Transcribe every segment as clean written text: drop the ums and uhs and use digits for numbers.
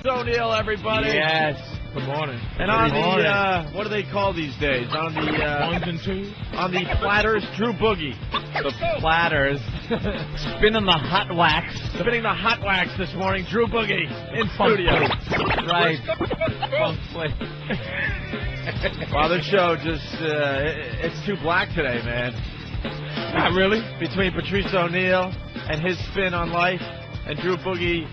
O'Neill, everybody. Yes. Good morning. And on the, what do they call these days? On the, ones and twos? On the platters, Drew Boogie. The platters. Spinning the hot wax. Spinning the hot wax this morning, Drew Boogie in studio. Right. Wow, this show just, it's too black today, man. Not really. Between Patrice O'Neill and his spin on life, and Drew Boogie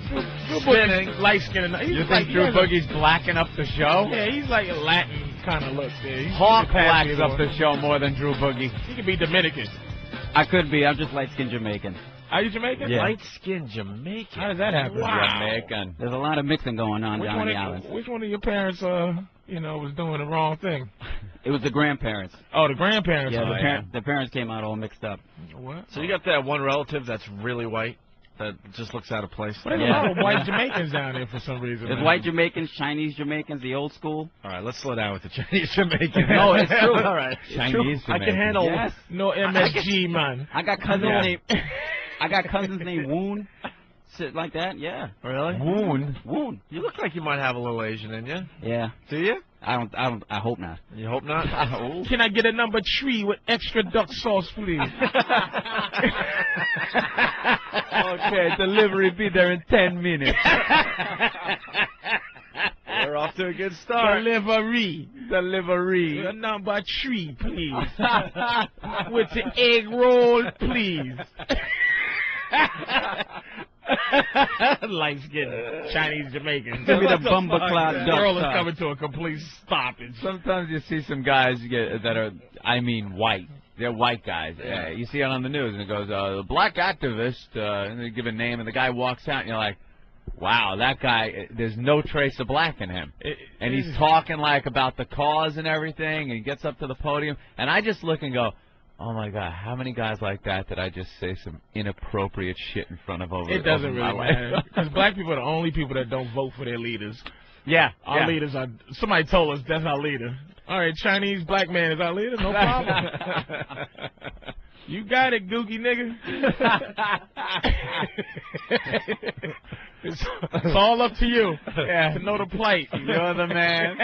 spinning. Light-skinned. You think Drew Boogie's blacking up the show? Yeah, he's like a Latin kind of look there. Hawk blacks up the show more than Drew Boogie. He could be Dominican. I could be. I'm just light-skinned Jamaican. Are you Jamaican? Yeah. Light-skinned Jamaican. How does that happen? Wow. Jamaican. There's a lot of mixing going on down in the islands. Which one of your parents, was doing the wrong thing? It was the grandparents. Oh, the grandparents. Yeah, the parents came out all mixed up. What? So you got that one relative that's really white that just looks out of place? But there's a lot of white Jamaicans down there for some reason. There's white Jamaicans, Chinese Jamaicans, the old school. All right, let's slow down with the Chinese Jamaicans. No, it's true. All right. Chinese Jamaicans. I can handle yes. No MSG, man. I got cousins named... I got cousins named Woon. Shit like that, yeah. Really? Woon. You look like you might have a little Asian in you. Yeah. Do you? I hope not. You hope not? Can I get a number 3 with extra duck sauce, please? Okay, delivery be there in 10 minutes. We're off to a good start. Delivery. A number 3, please. With the egg roll, please. Light-skinned Chinese Jamaican. Give me the bumper-cloud duck. The world is coming to a complete stop. Sometimes you see some guys that are, white. They're white guys. You see it on the news, and it goes, the black activist, and they give a name, and the guy walks out, and you're like, wow, that guy, there's no trace of black in him. And he's talking, like, about the cause and everything, and he gets up to the podium, and I just look and go, oh, my God, how many guys like that did I just say some inappropriate shit in front of over It doesn't over really my life? matter. Because black people are the only people that don't vote for their leaders. Yeah. Our leaders are, somebody told us that's our leader. All right, Chinese black man is our leader, no problem. You got it, googie nigga. It's all up to you to know the plight. You're the man.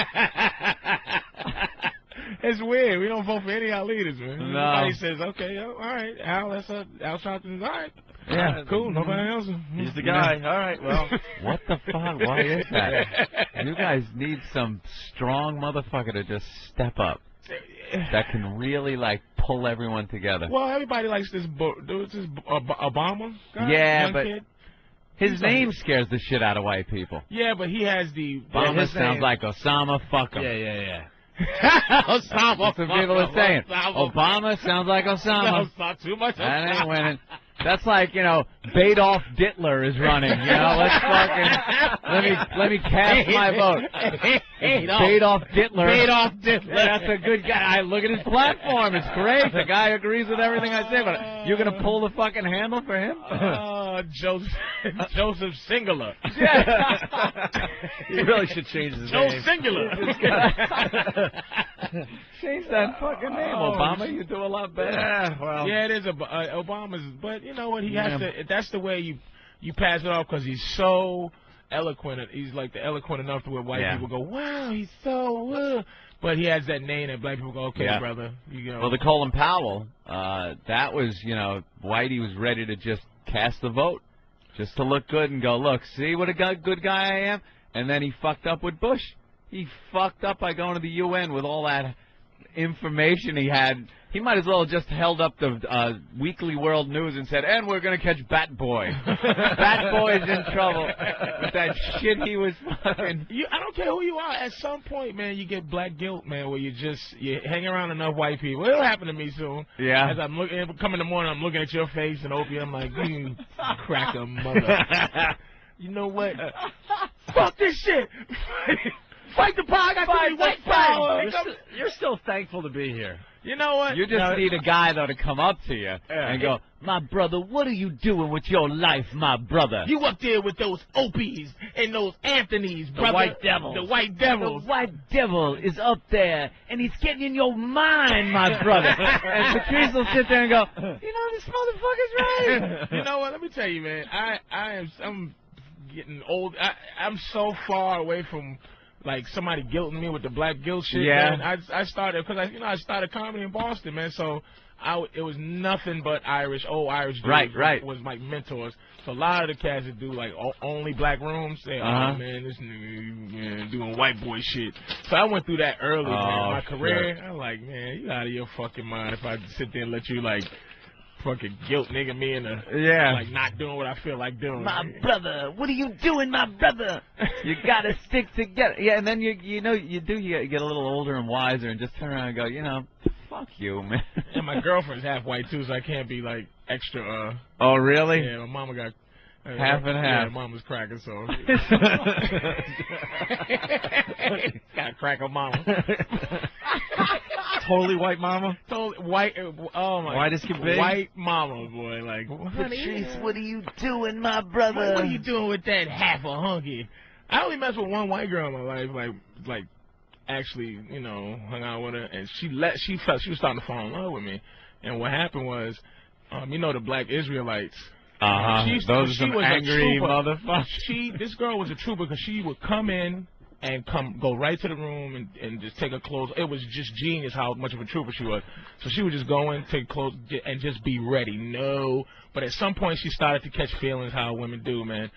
It's weird. We don't vote for any of our leaders, man. No. Everybody says, okay, all right, Al Sharpton's all right. Yeah. Cool. Nobody else. He's the guy. All right, well. What the fuck? Why is that? You guys need some strong motherfucker to just step up that can really, like, pull everyone together. Well, everybody likes this Obama guy. Yeah, young but kid. his name scares the shit out of white people. Yeah, but he has the... Obama sounds like Osama, fuck him. Yeah. Osama. That's what people are saying. Obama sounds like Osama. No, it's not too much. That ain't winning. That's like, Badolf Dittler is running. Let's fucking let me cast my vote. Badolf Dittler. That's a good guy. I look at his platform. It's great. The guy agrees with everything I say. But you're gonna pull the fucking handle for him? Joseph Singular. He really should change his Joe name. Singular. Change that fucking name, Obama. You do a lot better. Yeah, well. Yeah, it is Obama's, but you know what? He has to. That's the way you pass it off because he's so eloquent. He's like the eloquent enough to where white people go, wow, he's so. But he has that name that black people go, okay, brother. You know. Well, the Colin Powell, that was, Whitey was ready to just cast the vote, just to look good and go, look, see what a good guy I am. And then he fucked up with Bush. He fucked up by going to the UN with all that information he had. He might as well have just held up the Weekly World News and said, and we're going to catch Bat Boy. Bat Boy's in trouble with that shit he was fucking... I don't care who you are. At some point, man, you get black guilt, man, where you hang around enough white people. It'll happen to me soon. Yeah. As I'm come in the morning, I'm looking at your face and Opie, I'm like, cracker mother. You know what? Fuck this shit. Fight the power. I got white power. You're still thankful to be here. You know what? You just need a guy, though, to come up to you and go, my brother, what are you doing with your life, my brother? You up there with those Opies and those Anthonys, brother. The white devils. The white devils. The white devil is up there, and he's getting in your mind, my brother. And Patrice will sit there and go, this motherfucker's right. You know what? Let me tell you, man. I'm getting old. I'm so far away from like somebody guilting me with the black guilt shit. Yeah. Man. I started because I started comedy in Boston, man. So it was nothing but old Irish dudes. Right. Was my mentors. So a lot of the cats that do like only black rooms, say, oh man, this nigga doing white boy shit. So I went through that early, man. In my career, I'm like, man, you out of your fucking mind if I sit there and let you like fucking guilt nigga me into like not doing what I feel like doing. My brother, what are you doing, my brother? You gotta stick together. Yeah, and then you get a little older and wiser and just turn around and go, fuck you, man. And my girlfriend's half white too, so I can't be like extra. Oh really? Yeah, my mama got half and half. Yeah, mama's cracking, so gotta crack her mama. Totally white mama? Totally white. Oh my. White as can be? White mama, boy. Like, Patrice, what are you doing, my brother? What are you doing with that half a hunky? I only messed with one white girl in my life. Like actually, hung out with her, and she felt she was starting to fall in love with me. And what happened was, the black Israelites. Those are some angry motherfuckers. This girl was a trooper because she would come in and go right to the room and just take her clothes. It was just genius how much of a trooper she was. So she would just go in, take clothes, and just be ready. But at some point she started to catch feelings how women do, man.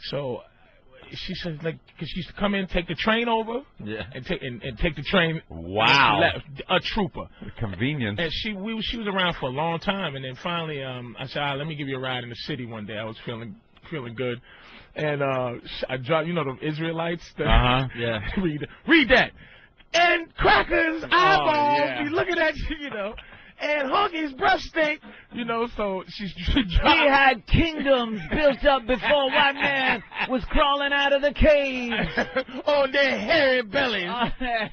So she said, like, because she used to come in, take the train over, and take the train. Wow, a trooper. Convenience. And she was around for a long time, and then finally, I said, let me give you a ride in the city one day. I was feeling good, and I dropped, the Israelites. Yeah. read that, and Cracker's eyeballs be looking at you, and Huggy's breath stink, so she dropped. He had kingdoms built up before white man was crawling out of the caves. On their hairy bellies.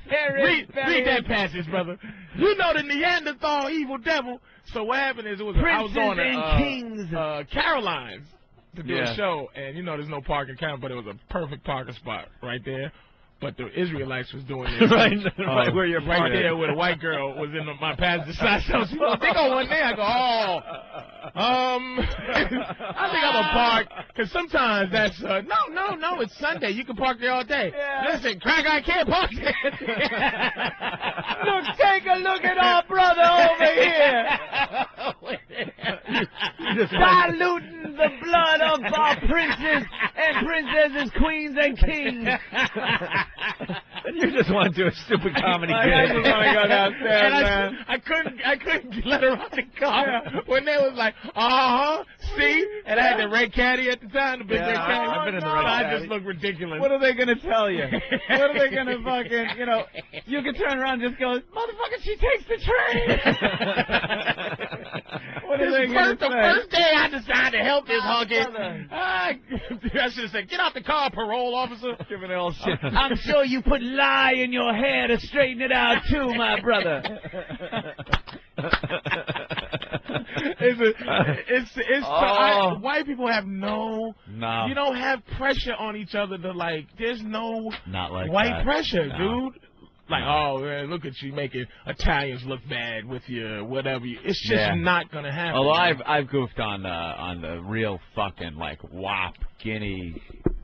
Read that passage, brother. The Neanderthal evil devil. So what happened is I was going and kings. Caroline's to do a show, and there's no parking count, but it was a perfect parking spot right there. But the Israelites was doing this. right where you're right there where the white girl was in my passenger side. So she goes, they go one day. I go, I think I'm going to park. Because sometimes that's, no, it's Sunday. You can park there all day. Yeah. Listen, Crack, I can't park there. Look, take a look at our brother over here. Diluting the blood of our princes and princesses, queens and kings. And you just want to do a stupid comedy gig. I just want to go downstairs, man. I couldn't let her out the car when they was like, see? And I had the red caddy at the time, the big red caddy. I've been in the red caddy. I just looked ridiculous. What are they going to tell you? What are they going to fucking, you can turn around and just go, motherfucker, she takes the train. What are they going to say? The first day I decided to help this hunky, I should have said, get out the car, parole officer. Giving all shit. I'm sure you put lye in your hair to straighten it out too, my brother. White people have no. You don't have pressure on each other to like. There's no not like white that. Pressure, dude. Like, oh, man, look at you making Italians look bad with your whatever. It's just not gonna happen. Although I've goofed on the real fucking like WAP Guinea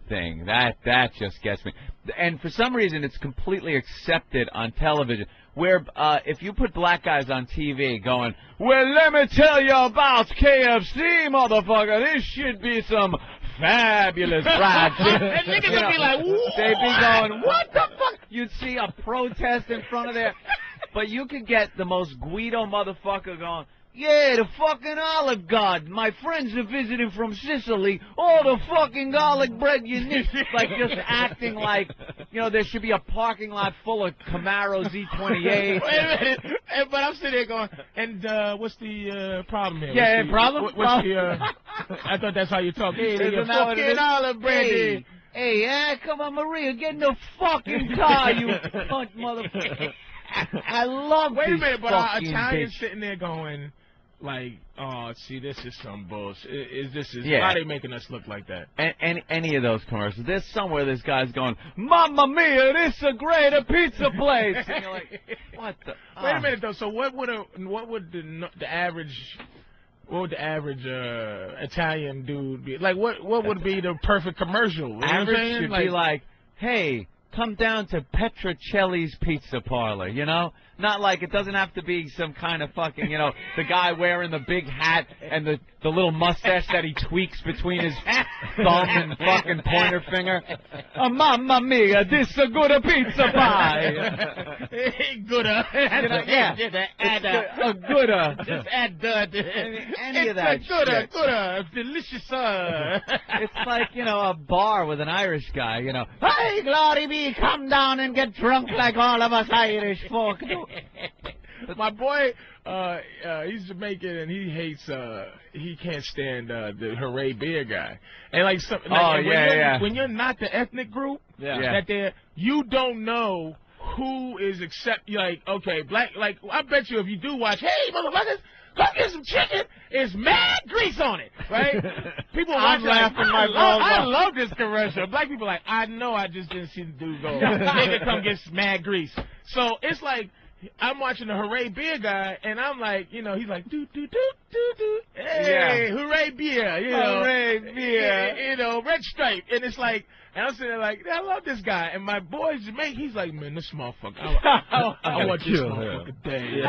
thing. That just gets me. And for some reason, it's completely accepted on television. Where if you put black guys on TV going, well, let me tell you about KFC, motherfucker. This should be some fabulous fried chicken. And niggas would be like, what? They'd be going, what the fuck? You'd see a protest in front of there. But you could get the most Guido motherfucker going, yeah, the fucking Olive Garden. My friends are visiting from Sicily. All the fucking garlic bread you need. Like just acting like, there should be a parking lot full of Camaro Z28. Wait a minute. But I'm sitting there going, and what's the problem here? Yeah, problem? What's the, I thought that's how you talk. Hey, the fucking olive bread. Hey, come on, Maria, get in the fucking car, you punk motherfucker. I love Wait a this minute, but fucking Italians bitch. sitting there going, like, oh, see, this is some bullshit. Yeah. Why are they making us look like that? Any of those commercials. There's somewhere this guy's going, Mamma mia, this is a great pizza place. And you're like, what the? Wait a minute, though. So what would the average what would the average Italian dude be? Like, what would be the perfect commercial? You know average should be like, hey, come down to Petrocelli's Pizza Parlor, you know? Not like it doesn't have to be some kind of fucking, you know, the guy wearing the big hat and the little mustache that he tweaks between his thumb and fucking pointer finger. Oh, mamma mia, this a good a pizza pie. Gooda. Yeah. A gooda. Just add the. Any of that shit. Gooda. Delicious. It's like, you know, a bar with an Irish guy, you know. Hey, glory be, come down and get drunk like all of us Irish folk do. My boy, he's Jamaican and he hates, he can't stand the hooray beer guy. And like, when you're not the ethnic group that they're, you don't know who is like, okay, black, like, I bet you if you do watch, hey, motherfuckers, go get some chicken, it's mad grease on it, right? People watch laughing like, I love this commercial. Black people are like, I know I just didn't see the dude go, nigga come get some mad grease. So it's like, I'm watching the hooray beer guy, and I'm like, you know, he's like, do, hey, hooray beer, you know. Hooray beer. You know, red stripe. And it's like, and I'm sitting there like, I love this guy. And my boy's Jamaican, he's like, man, this motherfucker, I want this motherfucker dead.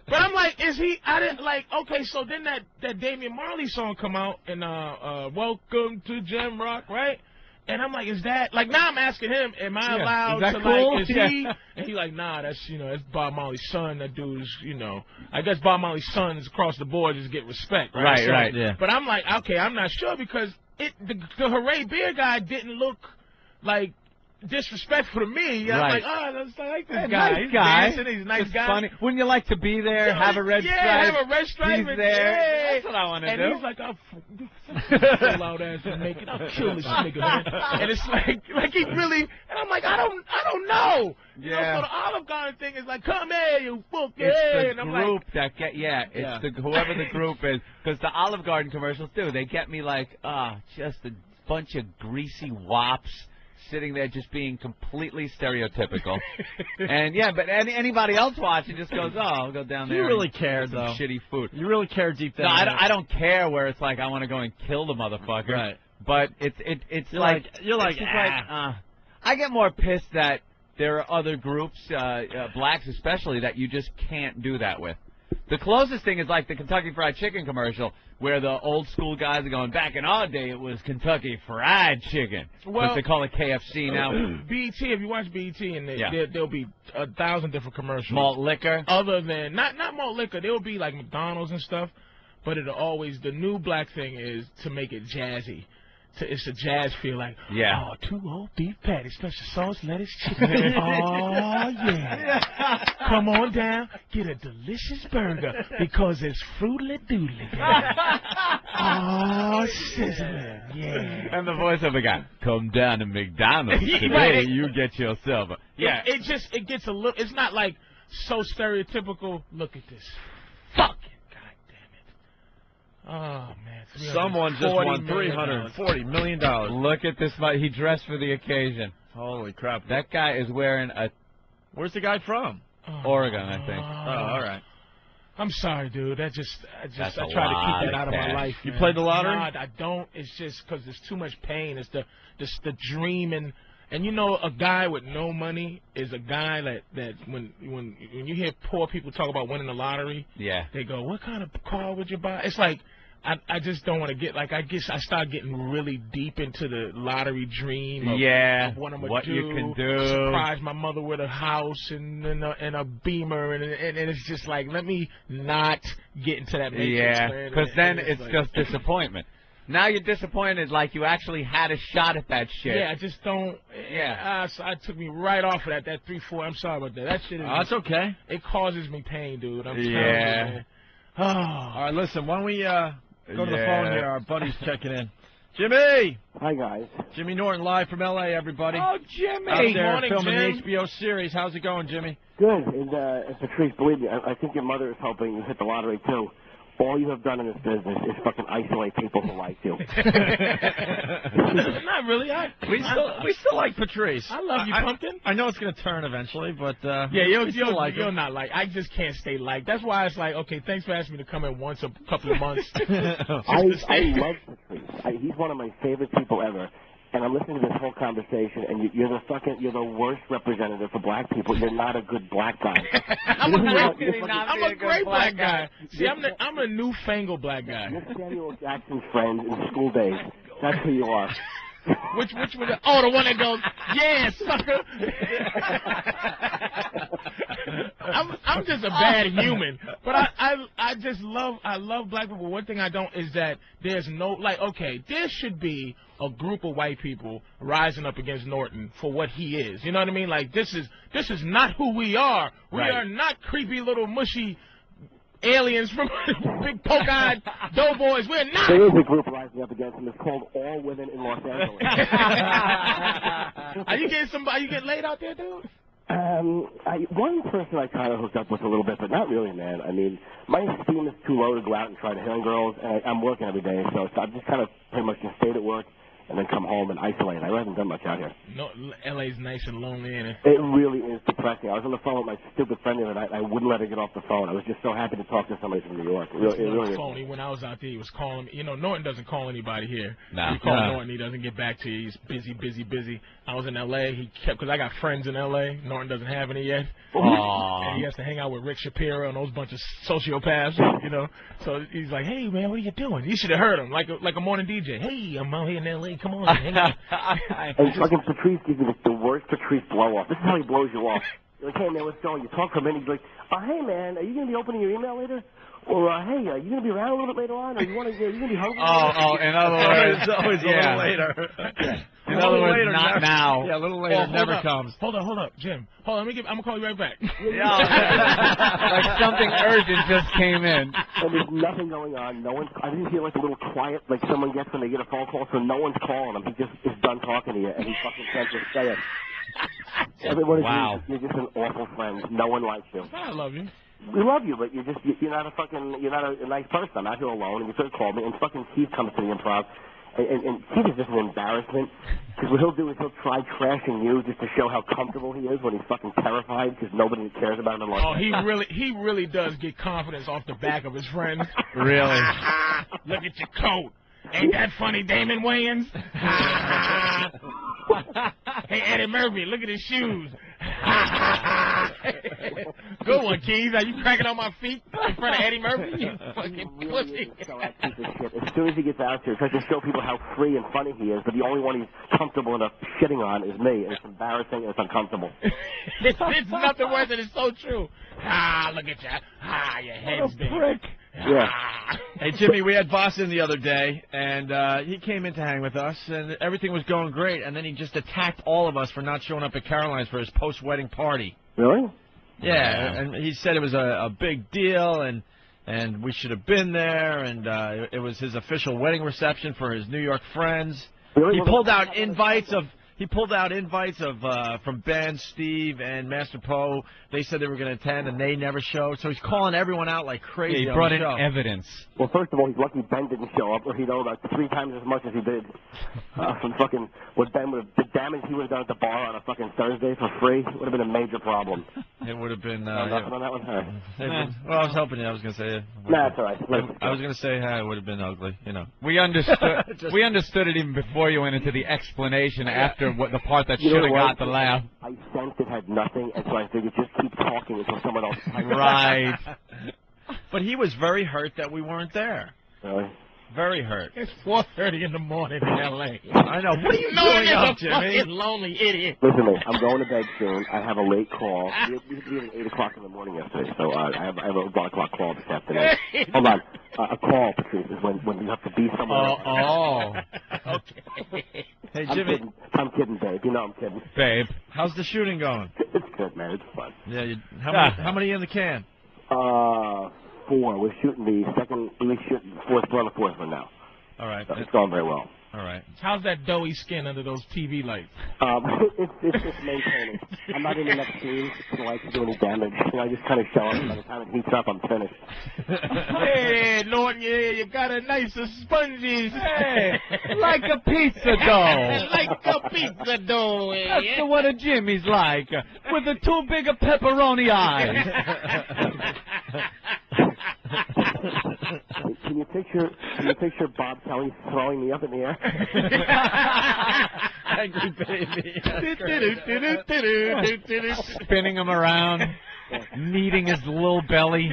But I'm like, I didn't like, okay, so then that Damian Marley song come out, and Welcome to Gem Rock, right? And I'm like, is that, like, now I'm asking him, am I allowed to, cool? Like, is he, and he's like, nah, that's, you know, that's Bob Marley's son, that dude's, you know, I guess Bob Marley's sons across the board just get respect, right? Right, yeah. But I'm like, okay, I'm not sure, because the hooray beer guy didn't look like disrespectful to me. I'm like, oh, I like this guy. Nice he's guy. dancing, he's a nice guy. Funny. Wouldn't you like to be there, have a red stripe? Yeah, have a red stripe. He's there. That's what I want to do. And he's like, I'll loud ass and make it. I'll kill this nigga, man. And it's like he really, and I'm like, I don't know. You know, so the Olive Garden thing is like, come here, you book it. It's the and group that get, it's whoever the group is. Because the Olive Garden commercials do. They get me like, just a bunch of greasy wops sitting there just being completely stereotypical. And but anybody else watching just goes, I'll go down there. You really care, though. Shitty food. You really care deep down. No, I don't care where it's like I want to go and kill the motherfucker. Right. But it's you're like, I get more pissed that there are other groups, blacks especially, that you just can't do that with. The closest thing is like the Kentucky Fried Chicken commercial, where the old school guys are going, back in our day it was Kentucky Fried Chicken. Well, but they call it KFC now. BET, if you watch BET, and there'll be 1,000 different commercials. Malt liquor? Other than, not malt liquor, there'll be like McDonald's and stuff, but it'll always, the new black thing is to make it jazzy. It's a jazz feel, like, 2 old beef patties, special sauce, lettuce, chicken. Oh, yeah. Come on down, get a delicious burger, because it's fruitly doodly. Oh, sizzling, yeah. And the voiceover guy, come down to McDonald's today, you get yourself a... Yeah. It gets a little, it's not like so stereotypical, look at this. Fuck it. Oh, man. Someone just won $340 million. Look at this. He dressed for the occasion. Holy crap. That guy is wearing a... Where's the guy from? Oregon, I think. Oh, all right. I'm sorry, dude. I try to keep that out of my life. You played the lottery? No, I don't. It's just because there's too much pain. It's the dream and you know, a guy with no money is a guy that when you hear poor people talk about winning the lottery, they go, what kind of car would you buy? It's like, I just don't want to get, like, I guess I start getting really deep into the lottery dream of what I'm going to do. You can do. Surprise my mother with a house and a Beamer, and it's just like, let me not get into that matrix. Yeah, because then it's like, just disappointment. Now you're disappointed like you actually had a shot at that shit. Yeah, I just don't. Yeah. So I took me right off of that 3-4. I'm sorry about that. That shit is. Oh, that's okay. It causes me pain, dude. I'm telling you, man. Oh. All right, listen, why don't we go to the phone here? Our buddy's checking in. Jimmy! Hi, guys. Jimmy Norton, live from L.A., everybody. Oh, Jimmy! Out there morning, filming Jim. the HBO series. How's it going, Jimmy? Good. And Patrice, believe me, I think your mother is helping you hit the lottery, too. all you have done in this business is fucking isolate people who like you. Not really. We still like Patrice. I love you, Pumpkin. I know it's going to turn eventually, but yeah, you're not like. I just can't stay like. That's why it's like, okay, thanks for asking me to come in once a couple of months. I love Patrice. He's one of my favorite people ever. And I'm listening to this whole conversation, and you're the worst representative for black people. You're not a good black guy. I'm a great black guy. See, I'm a newfangled black guy. You're Samuel Jackson's friend in school days. That's who you are. Which one? Oh, the one that goes, yeah, sucker. I'm just a bad human, but I love black people. One thing I don't is that there's no okay, there should be a group of white people rising up against Norton for what he is. You know what I mean? Like this is not who we are. We are not creepy little mushy aliens from big poke-eyed doughboys. We're not. There is a group rising up against him. It's called All Women in Los Angeles. Are you getting laid out there, dude? One person I kind of hooked up with a little bit, but not really, man. I mean, my esteem is too low to go out and try to hit on girls, and I'm working every day, so I've just kind of pretty much just stayed at work and then come home and isolate. I haven't done much out here. No, LA's nice and lonely, ain't it? It really is depressing. I was on the phone with my stupid friend the other night. I wouldn't let her get off the phone. I was just so happy to talk to somebody from New York. It really phony. When I was out there, he was calling me. You know, Norton doesn't call anybody here. No. You call Norton, he doesn't get back to you. He's busy. I was in L.A. Because I got friends in L.A. Norton doesn't have any yet. And he has to hang out with Rick Shapiro and those bunch of sociopaths, you know. So he's like, hey, man, what are you doing? You should have heard him, like a morning DJ. Hey, I'm out here in L.A. Come on, hang out. And fucking Patrice gives me the worst Patrice blow-off. This is how he blows you off. You're like, hey, man, what's going on? You talk for a minute. He's like, hey, man, are you going to be opening your email later? Or, hey, are you going to be around a little bit later on? Or are you going to be hungry? In other words, it's always a little later. In other words, not now. Yeah, a little later never comes. Hold up, Jim. Hold on, I'm going to call you right back. Like something urgent just came in. And there's nothing going on. I didn't hear like a little quiet like someone gets when they get a phone call, so no one's calling him. He just is done talking to you, and he fucking can't just say it. Everyone is you're just an awful friend. No one likes you. I love you. We love you, but you're not a nice person. I'm out here alone, and you could have called me. And fucking Keith comes to the Improv, and Keith is just an embarrassment. Because what he'll do is he'll try trashing you just to show how comfortable he is when he's fucking terrified because nobody cares about him in life. Oh, he really does get confidence off the back of his friends. Really? Look at your coat. Ain't that funny, Damon Wayans? Hey, Eddie Murphy, look at his shoes. Good one, Keith. Are you cracking on my feet in front of Eddie Murphy? You fucking pussy. As soon as he gets out here, he tries to show people how free and funny he is, but the only one he's comfortable enough shitting on is me, and it's embarrassing and it's uncomfortable. It's nothing worse than it's so true. Look at you. Your head's big. Prick. Yeah. Hey, Jimmy, we had Boston the other day, and he came in to hang with us, and everything was going great, and then he just attacked all of us for not showing up at Caroline's for his post-wedding party. Really? Yeah, and he said it was a big deal, and we should have been there, and it was his official wedding reception for his New York friends. Really? He pulled out invites from Ben, Steve, and Master Poe. They said they were going to attend, and they never showed. So he's calling everyone out like crazy. Yeah, he brought in evidence. Well, first of all, he's lucky Ben didn't show up, or he'd owe about 3 times as much as he did from fucking the damage he would have done at the bar on a fucking Thursday for free would have been a major problem. It would have been. Nothing on that one. Well, I was helping you. I was going to say. Nah, it's all right. I was going to say it would have been ugly. You know. We understood. We understood it even before you went into the explanation. After the part that should have got the laugh. I sensed it had nothing, and so I figured just keep talking until someone else. Right. But he was very hurt that we weren't there. Really? Very hurt. It's 4:30 in the morning in L.A. I know. What are you doing up, Jimmy? Fucking lonely idiot. Listen to me. I'm going to bed soon. I have a late call. We had an 8 o'clock in the morning yesterday, so I have a 1 o'clock call this afternoon. Hold on. A call, Patrice, is when you have to be somewhere else. Oh. Okay. Hey, Jimmy. I'm kidding, babe. You know I'm kidding. Babe. How's the shooting going? It's good, man. It's fun. Yeah. How many in the can? 4. We're shooting the second. We're shooting we're on the 4th one now. All right. So it's going very well. All right. How's that doughy skin under those TV lights? It's just maintaining. I'm not in the next scene to like to do any damage. You know, I just kind of show up, and by the time it heats up, I'm finished. Hey, Norton, you got a nice spongy. Hey, Like a pizza dough. like a pizza dough. That's the one of Jimmy's like, with the too big of pepperoni eyes. Can you picture Bob Kelly throwing me up in the air? Angry baby. Spinning him around, kneading his little belly,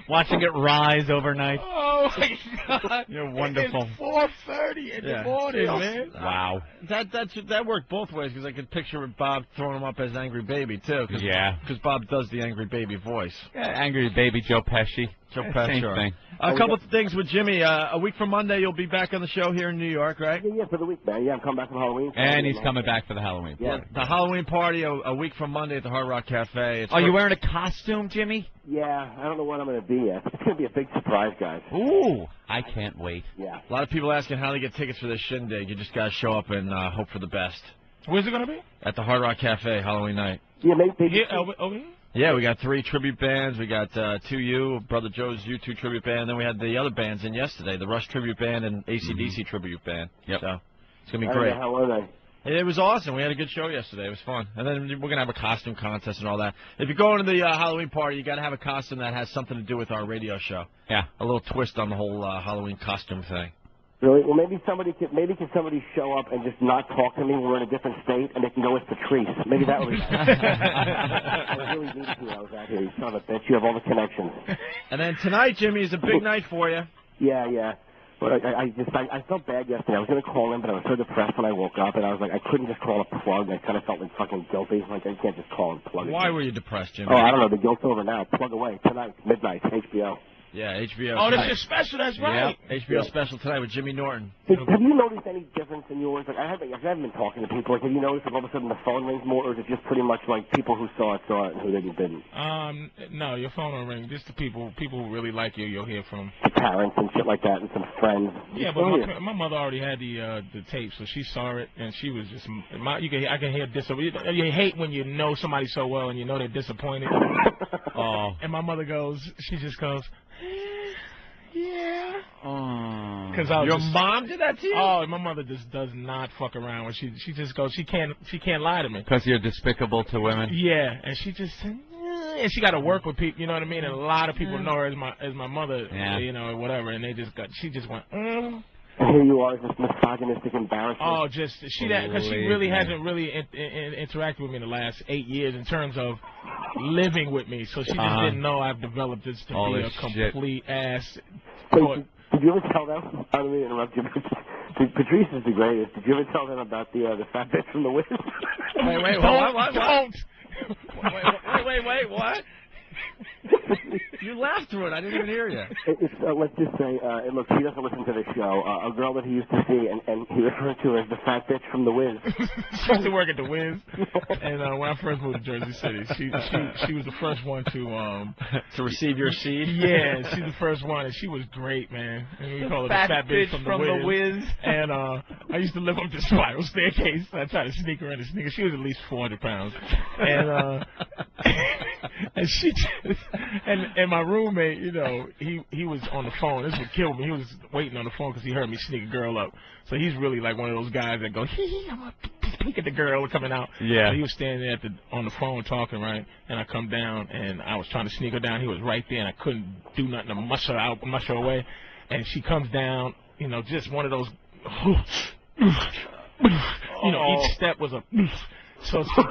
watching it rise overnight. Oh my God! You're wonderful. It's 4:30 in the morning, man. Wow. That worked both ways because I could picture Bob throwing him up as Angry Baby too. Yeah. Because Bob does the Angry Baby voice. Yeah, Angry Baby Joe Pesci. Same thing. A couple of things with Jimmy. A week from Monday, you'll be back on the show here in New York, right? Yeah, for the week, man. Yeah, I'm coming back from Halloween. And he's coming back for the Halloween party. The Halloween party a week from Monday at the Hard Rock Cafe. Are you wearing a costume, Jimmy? Yeah, I don't know what I'm going to be yet. It's going to be a big surprise, guys. Ooh, I can't wait. Yeah. A lot of people asking how to get tickets for this shindig. You just got to show up and hope for the best. Where's it gonna be? At the Hard Rock Cafe, Halloween night. Yeah, maybe. Here, over here? Yeah, we got 3 tribute bands. We got 2U, Brother Joe's U2 tribute band. Then we had the other bands in yesterday, the Rush tribute band and AC/DC tribute band. Yep. So it's going to be great. How were they? It was awesome. We had a good show yesterday. It was fun. And then we're going to have a costume contest and all that. If you're going to the Halloween party, you got to have a costume that has something to do with our radio show. Yeah. A little twist on the whole Halloween costume thing. Really? Well, maybe somebody show up and just not talk to me when we're in a different state, and they can go with Patrice. Maybe that would be nice. I really needed to when I was out here. You son of a bitch. You have all the connections. And then tonight, Jimmy, is a big night for you. Yeah. But I felt bad yesterday. I was going to call in, but I was so depressed when I woke up, and I was like, I couldn't just call a plug. I kind of felt like fucking guilty. Like, I can't just call and plug. Why were you depressed, Jimmy? Oh, I don't know. The guilt's over now. Plug away. Tonight, midnight, HBO. Yeah, HBO. Oh, this is special. That's right. Yeah, HBO special tonight with Jimmy Norton. Have you noticed any difference in yours? Like, I haven't been talking to people. Like, have you noticed if all of a sudden the phone rings more, or is it just pretty much like people who saw it and who didn't? No, your phone will ring. Just the people who really like you, you'll hear from. The parents and shit like that, and some friends. Yeah, but my mother already had the tape, so she saw it, and she was just. I can hear you hate when you know somebody so well and you know they're disappointed. Oh. And my mother she just goes. Yeah. Oh. Your mom did that to you? Oh, my mother just does not fuck around. When she just goes, she can't lie to me. Because you're despicable to women? Yeah, and she just and she got to work with people, you know what I mean? And a lot of people know her as my mother, you know, whatever. And she just went. And here you are, this misogynistic embarrassment. Oh, because she really hasn't really interacted with me in the last 8 years in terms of living with me. So she just didn't know I've developed this to be a complete ass. Wait, did you ever tell them? I don't mean to interrupt you. Patrice is the greatest. Did you ever tell them about the fat bitch from the Wiz? Wait, what? Don't. Wait, what? You laughed through it. I didn't even hear you. Let's just say, look, he doesn't listen to the show. A girl that he used to see, and he referred to her as the fat bitch from the Wiz. She used to work at the Wiz, and when I first moved to Jersey City, she was the first one to receive your seed. Yeah, she's the first one, and she was great, man. And we call her the fat bitch from the Wiz. And I used to live up the spiral staircase. I tried to sneak her in the sneaker. She was at least 400 pounds, and and she just, and my roommate, you know, he was on the phone. This would kill me. He was waiting on the phone because he heard me sneak a girl up. So he's really like one of those guys that go, I'm gonna peek at the girl coming out. Yeah. So he was standing there on the phone talking, right? And I come down and I was trying to sneak her down. He was right there and I couldn't do nothing to mush her away. And she comes down, you know, just one of those, you know, each step was a. So she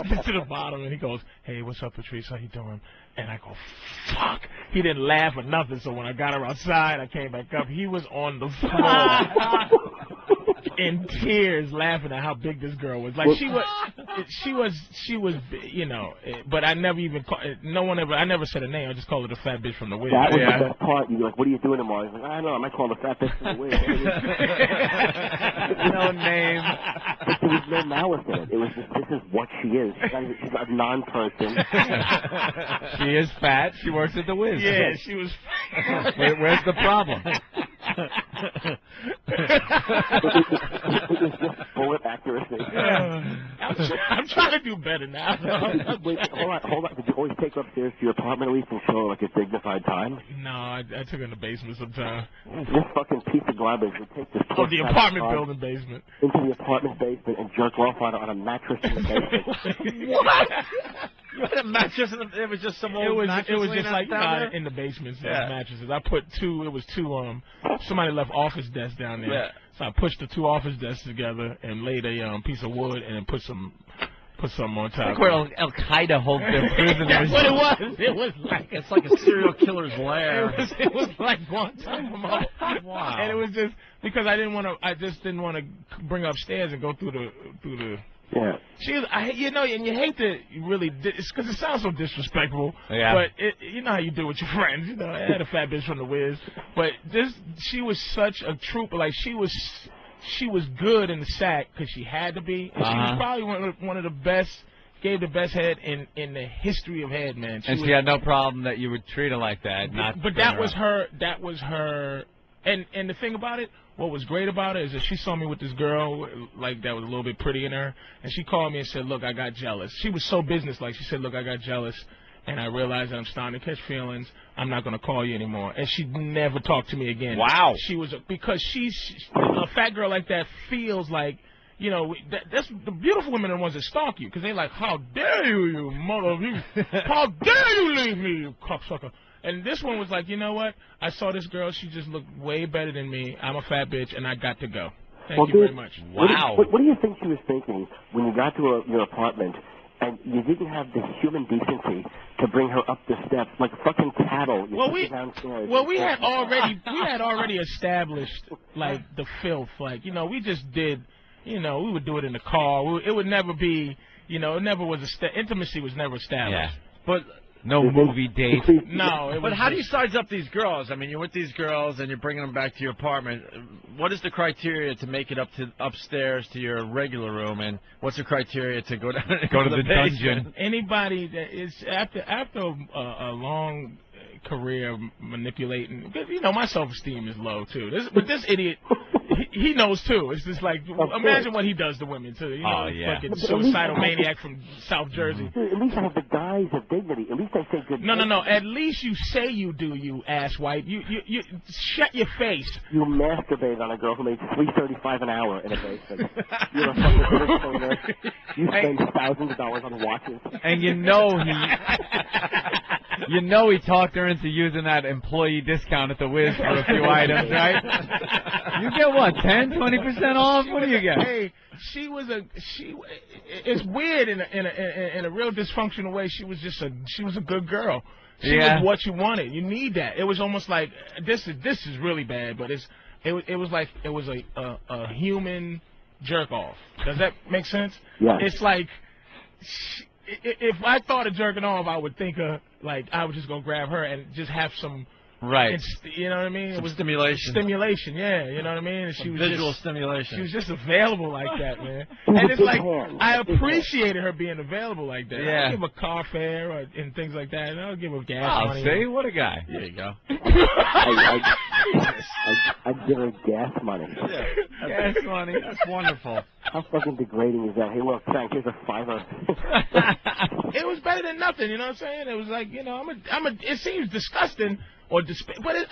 gets to the bottom, and he goes, hey, what's up, Patrice? How you doing? And I go, fuck. He didn't laugh or nothing, so when I got her outside, I came back up. He was on the floor in tears laughing at how big this girl was. Like, she was, you know, but I never even, I never said her name. I just called her the fat bitch from the Wiz. That was the best part. You were like, what are you doing tomorrow? He's like, I don't know. I might call her the fat bitch from the Wiz. No name. But there was no malice in it. It was just, this is what she is. She's a non-person. She is fat. She works at the Wiz. Yeah, she was. Where's the problem? Bullet accuracy. I'm trying to do better now. Wait, hold on. Did you always take her upstairs to your apartment at least and show her like a dignified time? No, I took her in the basement sometime. This fucking piece of garbage would take this The apartment building basement. into the apartment basement and jerk off on a mattress in the basement. What? You had a mattress in it was just some old mattress. It was just like down there? in the basements, mattresses. I put two. It was two. Somebody left office desks down there. Yeah. So I pushed the two office desks together and laid a piece of wood and then put some on top. Like where Al Qaeda holds their prisoners. That's what it was. It was like it's like a serial killer's lair. It was like Guantanamo. Wow. And it was just because I just didn't want to bring her upstairs and go through the. Yeah. She was, and you hate to really, it's because it sounds so disrespectful. Yeah. But you know how you do with your friends. You know, I had a fat bitch from the Wiz, but she was such a trooper. Like she was good in the sack because she had to be. And she was probably one of the best. Gave the best head in the history of head, man. She had no problem that you would treat her like that. But that was her. That was her. And the thing about it, what was great about it is that she saw me with this girl like that was a little bit pretty in her, and she called me and said, "Look, I got jealous." She was so businesslike. She said, "Look, I got jealous, and I realized that I'm starting to catch feelings. I'm not going to call you anymore." And she never talked to me again. Wow. She was because she's a fat girl like that feels like. You know, that's the beautiful women are the ones that stalk you because they like, how dare you mother of you, how dare you leave me, you cocksucker. And this one was like, you know what? I saw this girl. She just looked way better than me. I'm a fat bitch, and I got to go. Thank you very much. Wow. What do you think she was thinking when you got to your apartment and you didn't have the human decency to bring her up the steps like fucking cattle? We had already established like the filth. Like we just did. We would do it in the car. It would never be. It never was intimacy was never established. Yeah. But. No movie date. No. But how do you size up these girls? I mean, you're with these girls and you're bringing them back to your apartment. What is the criteria to make it upstairs to your regular room, and what's the criteria to go down to the dungeon? Anybody that is after a long career manipulating, because my self-esteem is low too. But this idiot. He knows too. It's just like imagine what he does to women too. Fucking suicidal maniac from South Jersey. Dude, at least I have the guise of dignity. At least I say good. No. At least you say you do, you asswipe. You shut your face. You masturbate on a girl who made $3.35 an hour in a basement. You're a fucking entertainer. You spend thousands of dollars on watches. And he talked her into using that employee discount at the Wiz for a few items, right? You get what, 10, 20% off? What do you get? Hey, it's weird in a real dysfunctional way. She was a good girl. She was what you wanted. You need that. It was almost like this is really bad, but it was like it was a human jerk off. Does that make sense? Yeah. It's like if I thought of jerking off, I would think of like I was just gonna grab her and just have some. Right. You know what I mean? It was stimulation. Stimulation, yeah. You know what I mean? And she was visual stimulation. She was just available like that, man. And it's like I appreciated her being available like that. Yeah. I'll give her car fare and things like that. And I'll give her gas money. See? What a guy. There you go. I'd give her gas money. Yeah. Gas money. That's wonderful. How fucking degrading is that? Hey, look, Frank, here's a $5. It was better than nothing, you know what I'm saying? It was like, it seems disgusting but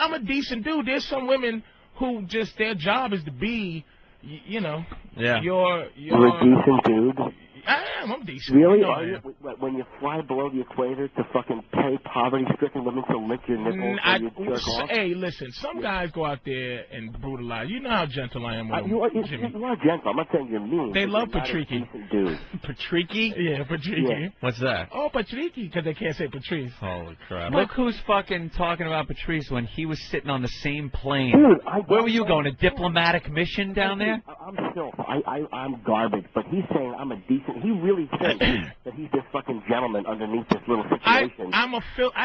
I'm a decent dude. There's some women who just their job is to be, Yeah. You're a decent dude. I'm decent. Really? Are you? When you fly below the equator to fucking pay poverty-stricken women to lick your nipples and you jerk off? Hey, listen, some guys go out there and brutalize. You know how gentle I am with them. You are gentle. I'm not saying you're mean. They love Patrice. Dude. Patrice? Yeah, Patrice. Yeah. What's that? Oh, Patrice, because they can't say Patrice. Holy crap. Look who's fucking talking about Patrice when he was sitting on the same plane. Dude, where were you going, a diplomatic mission down there? I'm filth. I'm garbage, but he's saying I'm a decent. He really thinks that he's this fucking gentleman underneath this little situation. I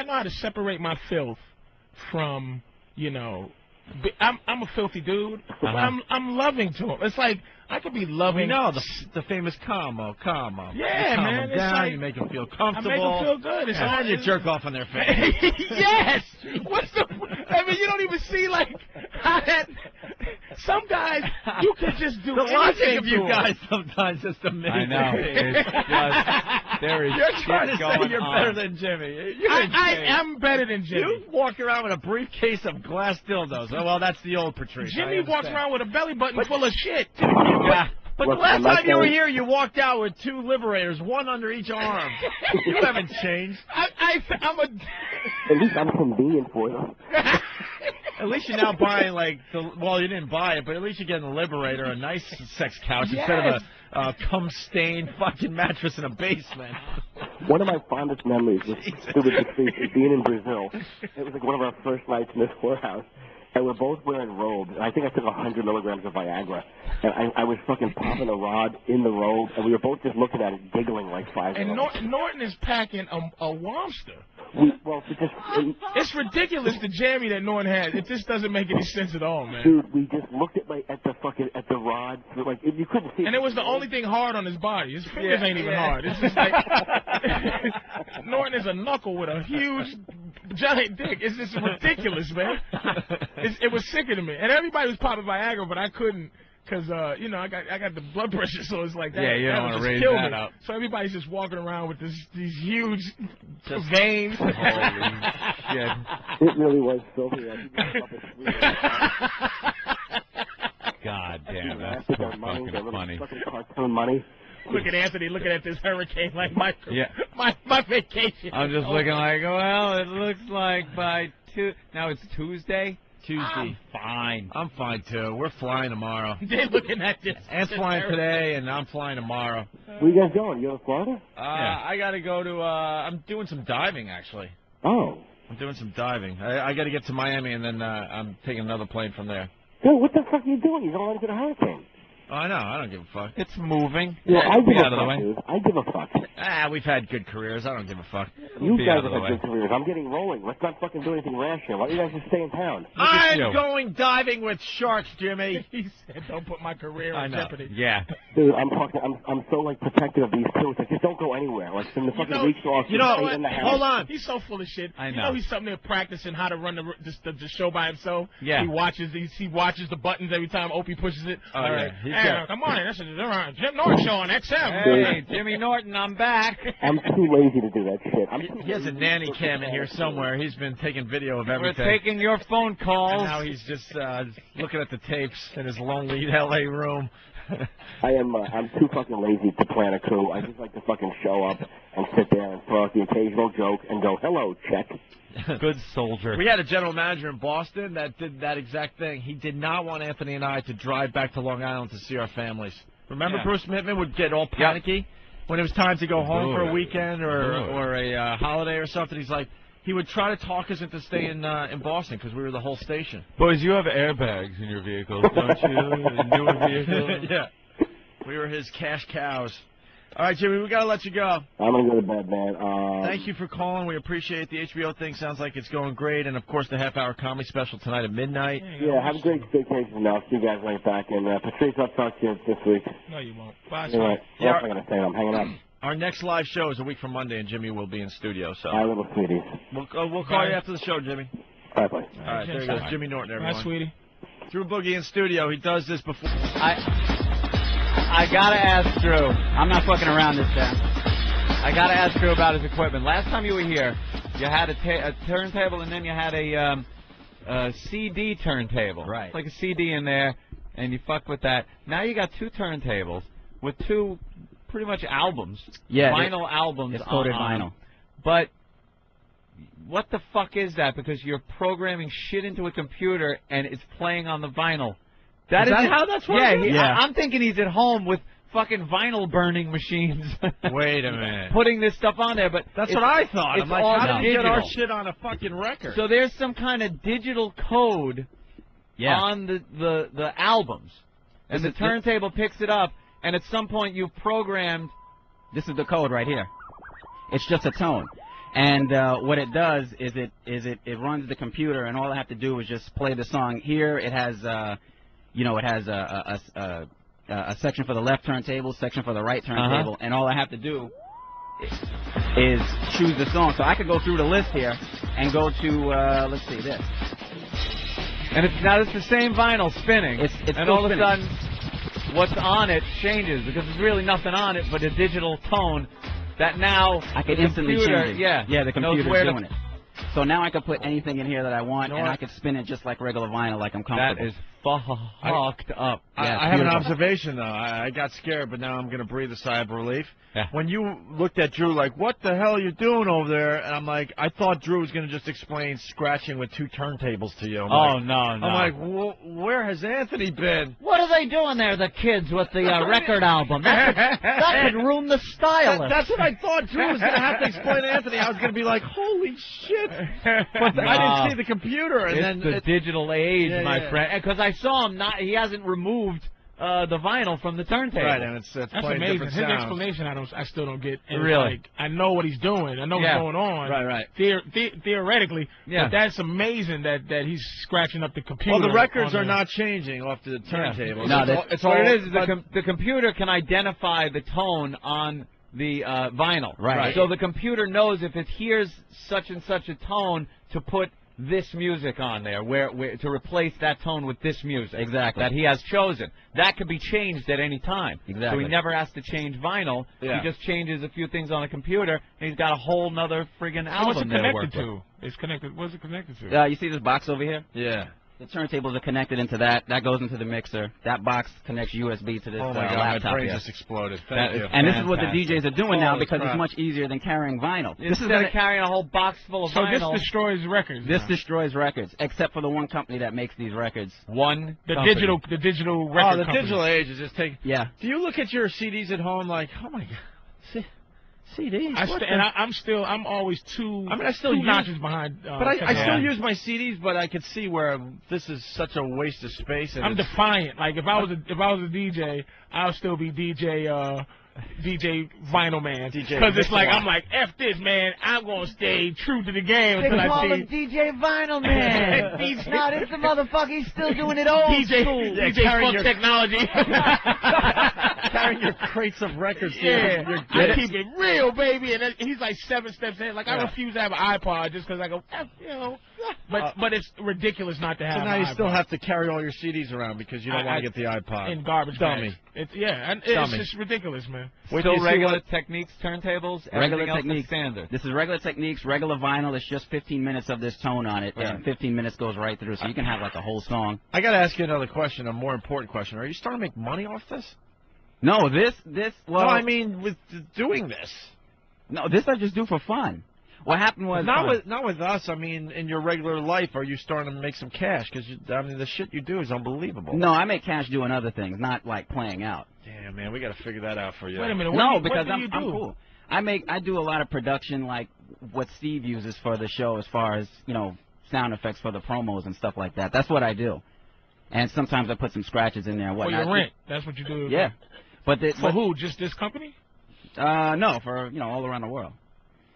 know how to separate my filth from, I'm a filthy dude. But I'm loving to him. It's like I could be loving. We know the famous calmo. Yeah, you man. Down, like, you make them feel comfortable. I make them feel good. And you jerk off on their face. Yes. I mean, you don't even see like how that. Some guys, you could just do the logic of to you them. guys sometimes just amazing. I know. It's just, there is You're trying to shit say going you're on. better than Jimmy. I am better than Jimmy. You walk around with a briefcase of glass dildos. Oh, well, that's the old Patrice. Jimmy walks around with a belly button full of shit. Yeah. But Look, the last I'm time you were saying- here, you walked out with 2 liberators, one under each arm. You haven't changed. I'm a. At least I'm convenient for them. At least you're now buying, like, well, you didn't buy it, but at least you're getting a Liberator, a nice sex couch, instead of a cum-stained fucking mattress in a basement. One of my fondest memories was being in Brazil. It was like one of our first nights in this whorehouse. And we're both wearing robes. And I think I took 100 milligrams of Viagra. And I was fucking popping a rod in the robe. And we were both just looking at it, giggling like 5 And year olds. Norton is packing a lobster. It's ridiculous the jammy that Norton has. It just doesn't make any sense at all, man. Dude, we just looked at the rod. Like you couldn't see. And it was the only thing hard on his body. His fingers ain't even hard. It's just like Norton is a knuckle with a huge, giant dick. It's just ridiculous, man. It was sicker to me. And everybody was popping Viagra, but I couldn't. Because, you know, I got the blood pressure, so it's like that. Yeah, you that don't would want to just raise kill that me. up. So everybody's just walking around with these huge veins. Holy shit. It really was filthy. God damn, that's so fucking funny. Fucking cartoon money. Look at Anthony looking at this hurricane like my vacation. I'm just looking like, well, it looks like by now it's Tuesday? Tuesday. Fine. I'm fine, too. We're flying tomorrow. They're looking at this. Ant's flying today, and I'm flying tomorrow. Where you guys going? You going to Florida? I got to go to, I'm doing some diving, actually. Oh. I'm doing some diving. I got to get to Miami, and then I'm taking another plane from there. Dude, what the fuck are you doing? You're going into the hurricane. Oh, I know. I don't give a fuck. It's moving. Yeah, I give out a of the fuck, way. dude. I give a fuck. We've had good careers. I don't give a fuck. You Be guys out of have the had way. good careers. I'm getting rolling. Let's not fucking do anything rash here. Why don't you guys just stay in town? I'm you. going diving with sharks, Jimmy. He said, "Don't put my career I in know. jeopardy." Yeah. Dude, I'm so like protective of these two. It's like just don't go anywhere. Like from the fucking reach off. you know, stay in the house. hold on. He's so full of shit. I You know. know he's something there practicing how to run the show by himself. Yeah. He watches the buttons every time Opie pushes it. Oh, All yeah. right. He's Hey, got- come on, this is Jim Norton show on XM. Hey, Jimmy Norton, I'm back. I'm too lazy to do that shit. He has a nanny cam in here somewhere. He's been taking video of We're everything. taking your phone And calls. now he's just looking at the tapes in his lonely L.A. room. I'm too fucking lazy to plan a coup. I just like to fucking show up and sit there and throw out the occasional joke and go, hello, check. Good soldier. We had a general manager in Boston that did that exact thing. He did not want Anthony and I to drive back to Long Island to see our families. Remember Yeah. Bruce Mittman would get all panicky when it was time to go home for a weekend or a holiday or something. He's like, he would try to talk us into staying in Boston because we were the whole station. Boys, you have airbags in your vehicles, don't you? Newer vehicles. Yeah. We were his cash cows. All right, Jimmy, we got to let you go. I'm going to go to bed, man. Thank you for calling. We appreciate the HBO thing. Sounds like it's going great. And, of course, the half-hour comedy special tonight at midnight. Yeah, have a great vacation now. See you guys right back. And Patrice, I'll talk to you this week. No, you won't. Bye. All right. Yeah. What am I going to say? I'm hanging up. Our next live show is a week from Monday, and Jimmy will be in studio. So Bye, little sweeties. we'll call you after the show, Jimmy. Bye-bye. All right, there he goes, Jimmy Norton, everyone. Bye, sweetie. Drew Boogie in studio. He does this before. I gotta ask Drew. I'm not fucking around this time. I gotta ask Drew about his equipment. Last time you were here, you had a turntable and then you had a CD turntable. Right. Like a CD in there, and you fucked with that. Now you got two turntables with two pretty much albums. Yeah, vinyl albums. It's coated on vinyl. But what the fuck is that? Because you're programming shit into a computer and it's playing on the vinyl. Is that how that's working? Yeah, I'm thinking he's at home with fucking vinyl burning machines. Wait a minute. Putting this stuff on there, but That's what I thought. It's I'm like, all how did we get our digital. shit on a fucking record? So there's some kind of digital code on the albums, and the turntable picks it up, and at some point you've programmed. This is the code right here. It's just a tone. And what it does is it runs the computer, and all I have to do is just play the song. Here it has, it has a section for the left turntable, section for the right turntable, and all I have to do is choose the song. So I could go through the list here and go to, let's see, this. And it's the same vinyl spinning. It's and all of a sudden, what's on it changes because there's really nothing on it but a digital tone that now I can instantly change it. Yeah, the computer's doing it. So now I can put anything in here that I want, and I can spin it just like regular vinyl, like I'm comfortable. That is fucked up. Yeah, I have an observation, though. I got scared, but now I'm going to breathe a sigh of relief. Yeah. When you looked at Drew like, what the hell are you doing over there? And I'm like, I thought Drew was going to just explain scratching with 2 turntables to you. No. I'm like, where has Anthony been? What are they doing there, the kids, with the record album? That could ruin the stylist. That's what I thought Drew was going to have to explain to Anthony. I was going to be like, holy shit. But I didn't see the computer. And it's the digital age, my friend. Because I saw him, he hasn't removed the vinyl from the turntable. Right, and it's that's playing amazing. different His sounds. explanation, I still don't get. And really? Like, I know what he's doing. I know what's going on. Right. Theoretically. Yeah. But that's amazing that he's scratching up the computer. Well, the records are not changing off the turntable. No, it's what all, it is the computer can identify the tone on the vinyl. Right. So the computer knows if it hears such and such a tone to put this music on there, where to replace that tone with this music. Exactly. That he has chosen. That can be changed at any time. Exactly. So he never has to change vinyl. Yeah. He just changes a few things on a computer, and he's got a whole nother friggin' album what's it there to connected work to? with. It's connected. What's it connected to? You see this box over here? Yeah. The turntables are connected into that. That goes into the mixer. That box connects USB to this Oh, my God, laptop my brain here. just exploded. That Thank is you. And this is what the DJs are doing now Holy because crap. it's much easier than carrying vinyl. Instead of carrying a whole box full of So vinyl. this destroys records. This now. destroys records, except for the one company that makes these records. one the company. digital record the company. digital age is just taking. Yeah. Do you look at your CDs at home like, oh my God, CDs? I'm always two. I mean, I still two use- notches behind. But I still use my CDs, but I could see where this is such a waste of space. And I'm defiant. Like if I was a DJ, I'll still be DJ Vinyl Man. Because it's like, I'm like, F this, man. I'm going to stay true to the game They until I call see. him DJ Vinyl Man. No, this the motherfucker. He's still doing it old school. DJ fuck technology. carrying your crates of records. Yeah, You're I keep it real, baby. And he's like 7 steps ahead. Like I refuse to have an iPod just because I go, you know. But it's ridiculous not to have. So now an you iPod. still have to carry all your CDs around because you don't want to get the iPod. In garbage Dummy. bags. It's Dummy. just ridiculous, man. Still regular techniques, turntables, Regular everything else is techniques. standard. This is regular techniques, regular vinyl. It's just 15 minutes of this tone on it, and 15 minutes goes right through. So you can have like a whole song. I got to ask you another question, a more important question. Are you starting to make money off this? No, this. Well, no, I mean with doing this. No, this I just do for fun. What happened was not with us. I mean, in your regular life, are you starting to make some cash? Because I mean, the shit you do is unbelievable. No, I make cash doing other things, not like playing out. Damn, man, we got to figure that out for you. Wait a minute. Because what do you I'm cool. I do a lot of production, like what Steve uses for the show, as far as sound effects for the promos and stuff like that. That's what I do. And sometimes I put some scratches in there and For whatnot. your rent. That's what you do. Yeah. For who? Just this company? No, for all around the world.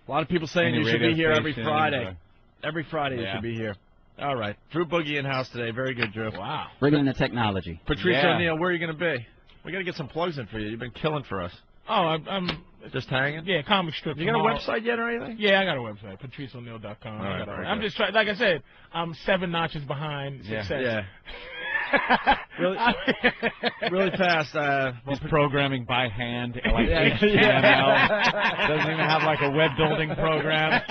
A lot of people saying you should be here every Friday. Every Friday you should be here. All right. Drew Boogie in house today. Very good, Drew. Wow. Bringing in the technology. Patrice O'Neill, where are you going to be? We got to get some plugs in for you. You've been killing for us. Oh, I'm just hanging? Yeah, comic strip. You got a website yet or anything? Yeah, I got a website. PatriceO'Neill.com. All right, I'm just trying. Like I said, I'm 7 notches behind success. Yeah. really fast. He's programming by hand, like HTML. Doesn't even have like a web building program.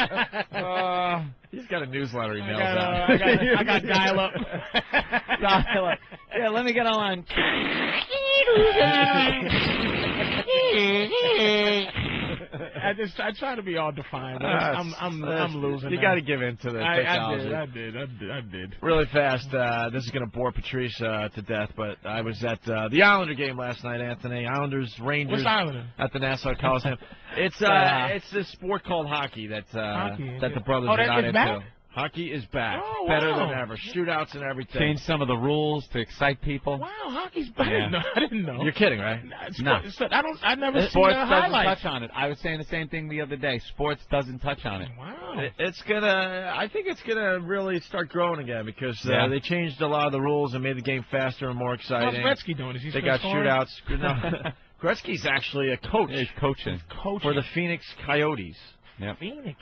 He's got a newsletter he mails out. I got dial-up. Dial-up. Yeah, let me get on. I try to be all defiant. I'm losing. You got to give in to the technology. I did. Really fast. This is going to bore Patrice to death, but I was at the Islander game last night, Anthony. Islanders, Rangers. What's Islander? At the Nassau Coliseum. It's this sport called hockey that the brothers are not into. Back? Hockey is back. Oh, better wow. than ever. Shootouts and everything. Change some of the rules to excite people. Wow, hockey's back. Yeah. I didn't know. You're kidding, right? No. I never seen Sports a doesn't highlight. touch on it. I was saying the same thing the other day. Sports doesn't touch on it. Wow. I think it's gonna really start growing again because they changed a lot of the rules and made the game faster and more exciting. How's Gretzky doing? Is he They still got scoring? shootouts. No. Gretzky's actually a coach. He's coaching. For the Phoenix Coyotes. Yep. Phoenix.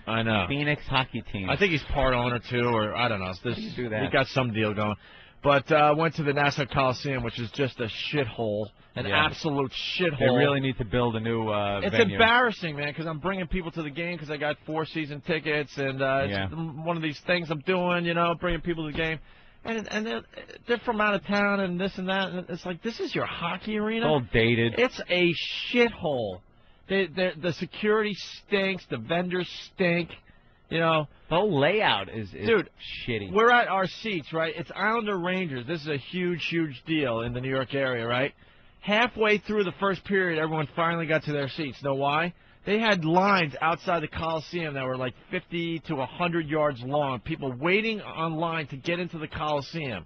I know. Phoenix hockey team. I think he's part owner too, or I don't know. How do you do that? He got some deal going. But went to the Nassau Coliseum, which is just a shithole, an absolute shithole. They really need to build a new It's venue. embarrassing, man, because I'm bringing people to the game because I got 4 season tickets, and it's one of these things I'm doing, you know, bringing people to the game. And they're from out of town and this and that. And it's like, this is your hockey arena? It's all dated. It's a shithole. The security stinks. The vendors stink. You know, the whole layout is dude, shitty. We're at our seats, right? It's Islander Rangers. This is a huge, huge deal in the New York area, right? Halfway through the first period, everyone finally got to their seats. Know why? They had lines outside the Coliseum that were like 50 to 100 yards long. People waiting on line to get into the Coliseum.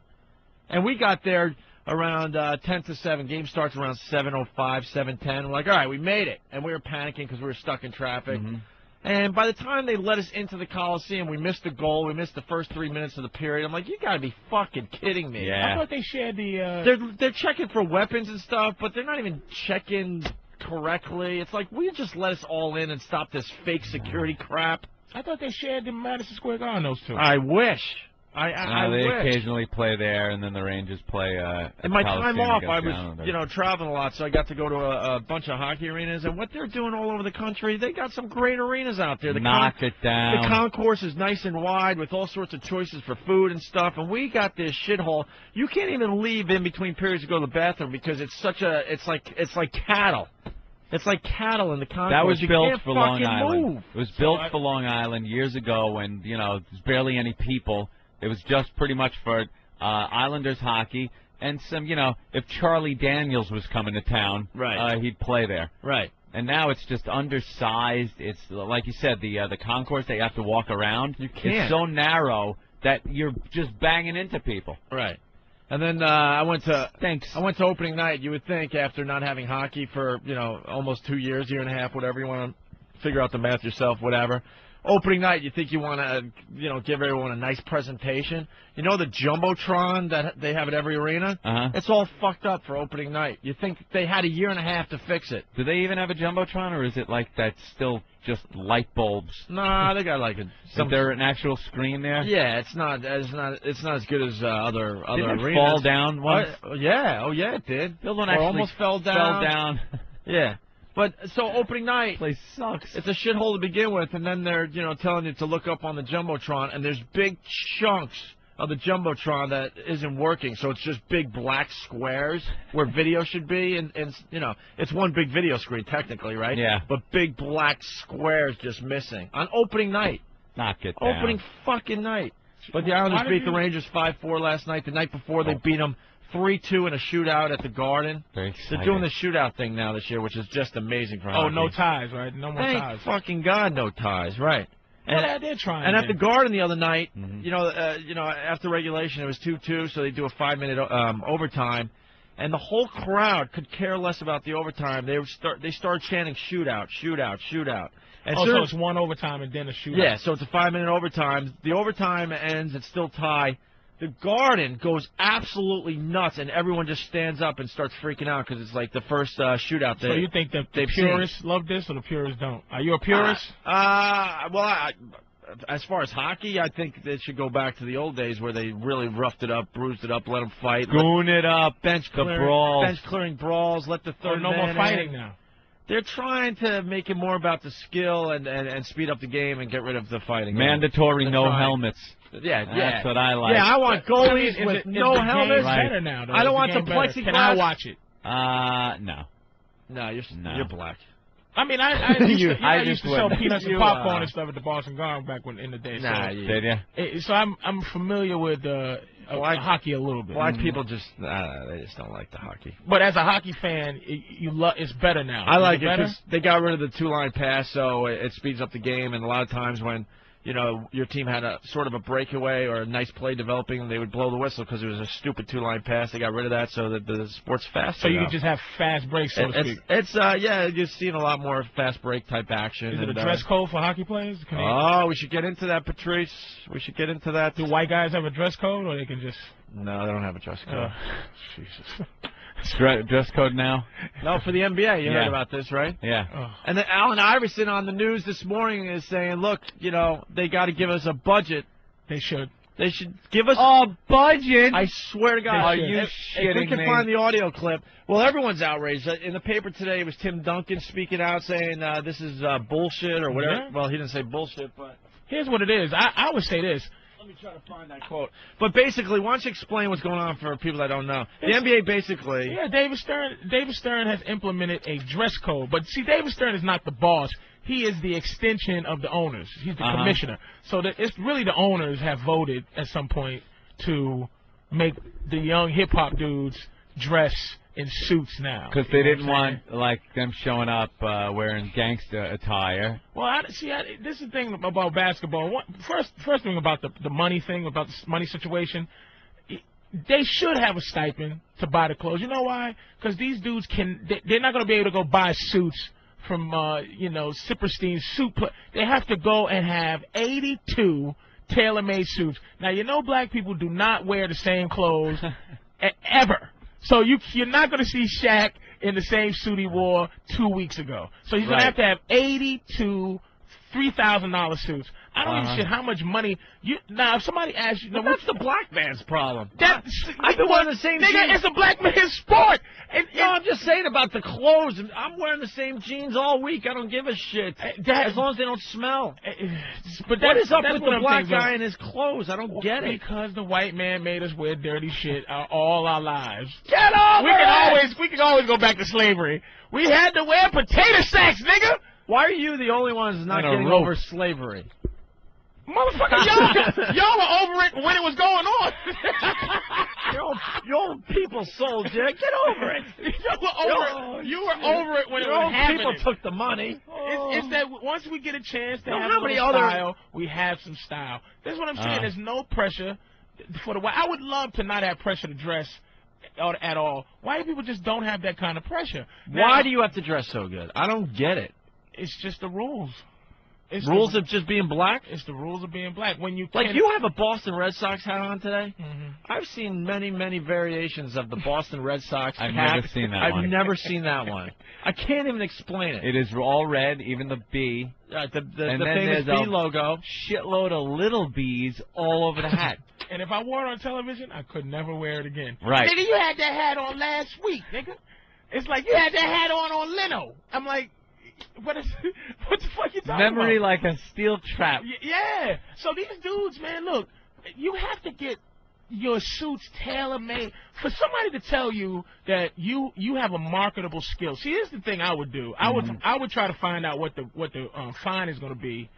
And we got there around 10 to 7. Game starts around 7:05, 7:10. We're like, all right, we made it. And we were panicking because we were stuck in traffic. Mm-hmm. And by the time they let us into the Coliseum, we missed the goal. We missed the first 3 minutes of the period. I'm like, you got to be fucking kidding me. Yeah. I thought they shared the... They're checking for weapons and stuff, but they're not even checking correctly. It's like, will you just let us all in and stop this fake security crap? I thought they shared the Madison Square Garden, those two. I wish. I they wish. occasionally play there, and then the Rangers play. In my time off, I was, was, traveling a lot, so I got to go to a bunch of hockey arenas. And what they're doing all over the country, they got some great arenas out there. Knock it down. The concourse is nice and wide with all sorts of choices for food and stuff. And we got this shithole. You can't even leave in between periods to go to the bathroom because it's such a. It's like cattle. It's like cattle in the concourse. That was you built can't for Long Island. Move. It was built for Long Island years ago when there's barely any people. It was just pretty much for Islanders hockey and some, if Charlie Daniels was coming to town, he'd play there. Right. And now it's just undersized. It's like you said, the concourse that you have to walk around. You can't. It's so narrow that you're just banging into people. Right. And then I went to opening night. You would think after not having hockey for almost 2 years, year and a half, whatever you want to figure out the math yourself, whatever. Opening night, you think you want to, give everyone a nice presentation. You know the Jumbotron that they have at every arena? It's all fucked up for opening night. You think they had a year and a half to fix it. Do they even have a Jumbotron, or is it like that's still just light bulbs? Nah, they got like Is there an actual screen there? Yeah, it's not as good as other Didn't arenas. It fall down once? Yeah, it did. Bill almost fell down. Fell down. Yeah. But so opening night, place sucks. It's a shithole to begin with, and then they're telling you to look up on the Jumbotron, and there's big chunks of the Jumbotron that isn't working, so it's just big black squares where video should be, and it's one big video screen technically, right? Yeah. But big black squares just missing on opening night. Knock it down. Opening fucking night. But the Islanders beat the Rangers 5-4 last night. The night before they beat them 3-2 in a shootout at the Garden. Very exciting. They're doing the shootout thing now this year, which is just amazing for hockey. Oh, no ties, right? No more ties. Thank fucking God, no ties, right? And they're trying. And at the Garden the other night, after regulation it was 2-2, so they do a 5-minute overtime, and the whole crowd could care less about the overtime. They started chanting shootout, shootout, shootout. And so it's one overtime and then a shootout. Yeah, so it's a 5-minute overtime. The overtime ends, it's still tie. The Garden goes absolutely nuts, and everyone just stands up and starts freaking out because it's like the first shootout. So you think the purists love this or the purists don't? Are you a purist? As far as hockey, I think they should go back to the old days where they really roughed it up, bruised it up, let them fight. Goon it up, bench clearing brawls, let the third no more fighting now. They're trying to make it more about the skill and speed up the game and get rid of the fighting. Mandatory helmets. Yeah, that's what I like. Yeah, I want goalies with no helmets. Better now, though. I don't want the plexiglass. Can I watch it? No. No, you're black. I mean, I used to sell peanuts and popcorn and stuff at the Boston Garden back in the day. Nah, did you? So I'm familiar with hockey a little bit. Black people they just don't like the hockey. But as a hockey fan, it's better now. I like it because they got rid of the two-line pass, so it speeds up the game. And a lot of times when your team had a sort of a breakaway or a nice play developing, they would blow the whistle because it was a stupid two-line pass. They got rid of that so that the sport's faster. So you can just have fast breaks, so to speak. You're seeing a lot more fast break type action. Is it a dress code for hockey players? We should get into that, Patrice. We should get into that. Do white guys have a dress code, or they can just? No, they don't have a dress code. Jesus. Dress code now? No, for the NBA. You heard about this, right? Yeah. Oh. And then Allen Iverson on the news this morning is saying, look, they got to give us a budget. They should. They should give us a budget. I swear to God. Are you if shitting we can me? find the audio clip. Well, everyone's outraged. In the paper today, it was Tim Duncan speaking out saying this is bullshit or whatever. Yeah. Well, he didn't say bullshit, but here's what it is. I would say this. Let me try to find that quote. But basically, why don't you explain what's going on for people that don't know? The NBA basically... Yeah, David Stern has implemented a dress code. But, see, David Stern is not the boss. He is the extension of the owners. He's the commissioner. So it's really the owners have voted at some point to make the young hip-hop dudes dress in suits now. Because they didn't want, them showing up wearing gangster attire. Well, this is the thing about basketball. First thing about the money thing, about the money situation, they should have a stipend to buy the clothes. You know why? Because these dudes they're not going to be able to go buy suits from, Sipperstein suit. They have to go and have 82 tailor-made suits. Now, black people do not wear the same clothes ever. So you're not going to see Shaq in the same suit he wore 2 weeks ago. So he's going to have 82 $3,000 suits. I don't give a shit how much money now. If somebody asks you, that's the black man's problem. I've been wearing the same jeans. It's a black man's sport. I'm just saying about the clothes. I'm wearing the same jeans all week. I don't give a shit as long as they don't smell. But what is up with the black guy and his clothes? I don't get it. Because the white man made us wear dirty shit all our lives. Get over it! We can always go back to slavery. We had to wear potato sacks, nigga. Why are you the only ones not getting over slavery? Motherfucker, y'all were over it when it was going on. Your own people sold you. Get over it. You were over it when it was happening. People took the money. It's that once we get a chance to have some style, we have some style. That's what I'm saying. There's no pressure for the white. I would love to not have pressure to dress at all. White people just don't have that kind of pressure. Why do you have to dress so good? I don't get it. It's just the rules. It's rules of just being black? It's the rules of being black. When you you have a Boston Red Sox hat on today? Mm-hmm. I've seen many, many variations of the Boston Red Sox hat. I've never seen that one. I've never seen that one. I can't even explain it. It is all red, even the B. The famous B logo. Shitload of little B's all over the hat. And if I wore it on television, I could never wear it again. Right. Nigga, you had that hat on last week, nigga. It's like you had that hat on Leno. I'm like, what the fuck you talking Memory about? like a steel trap. Yeah. So these dudes, man, look, you have to get your suits tailor-made. For somebody to tell you that you have a marketable skill. See, here's the thing I would do. I would try to find out what the fine is going to be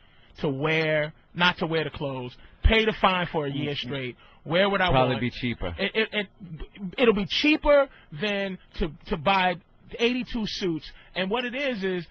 to wear, not to wear the clothes. Pay the fine for a year straight. Where would I Probably be cheaper. It'll be cheaper than to buy 82 suits. And what it is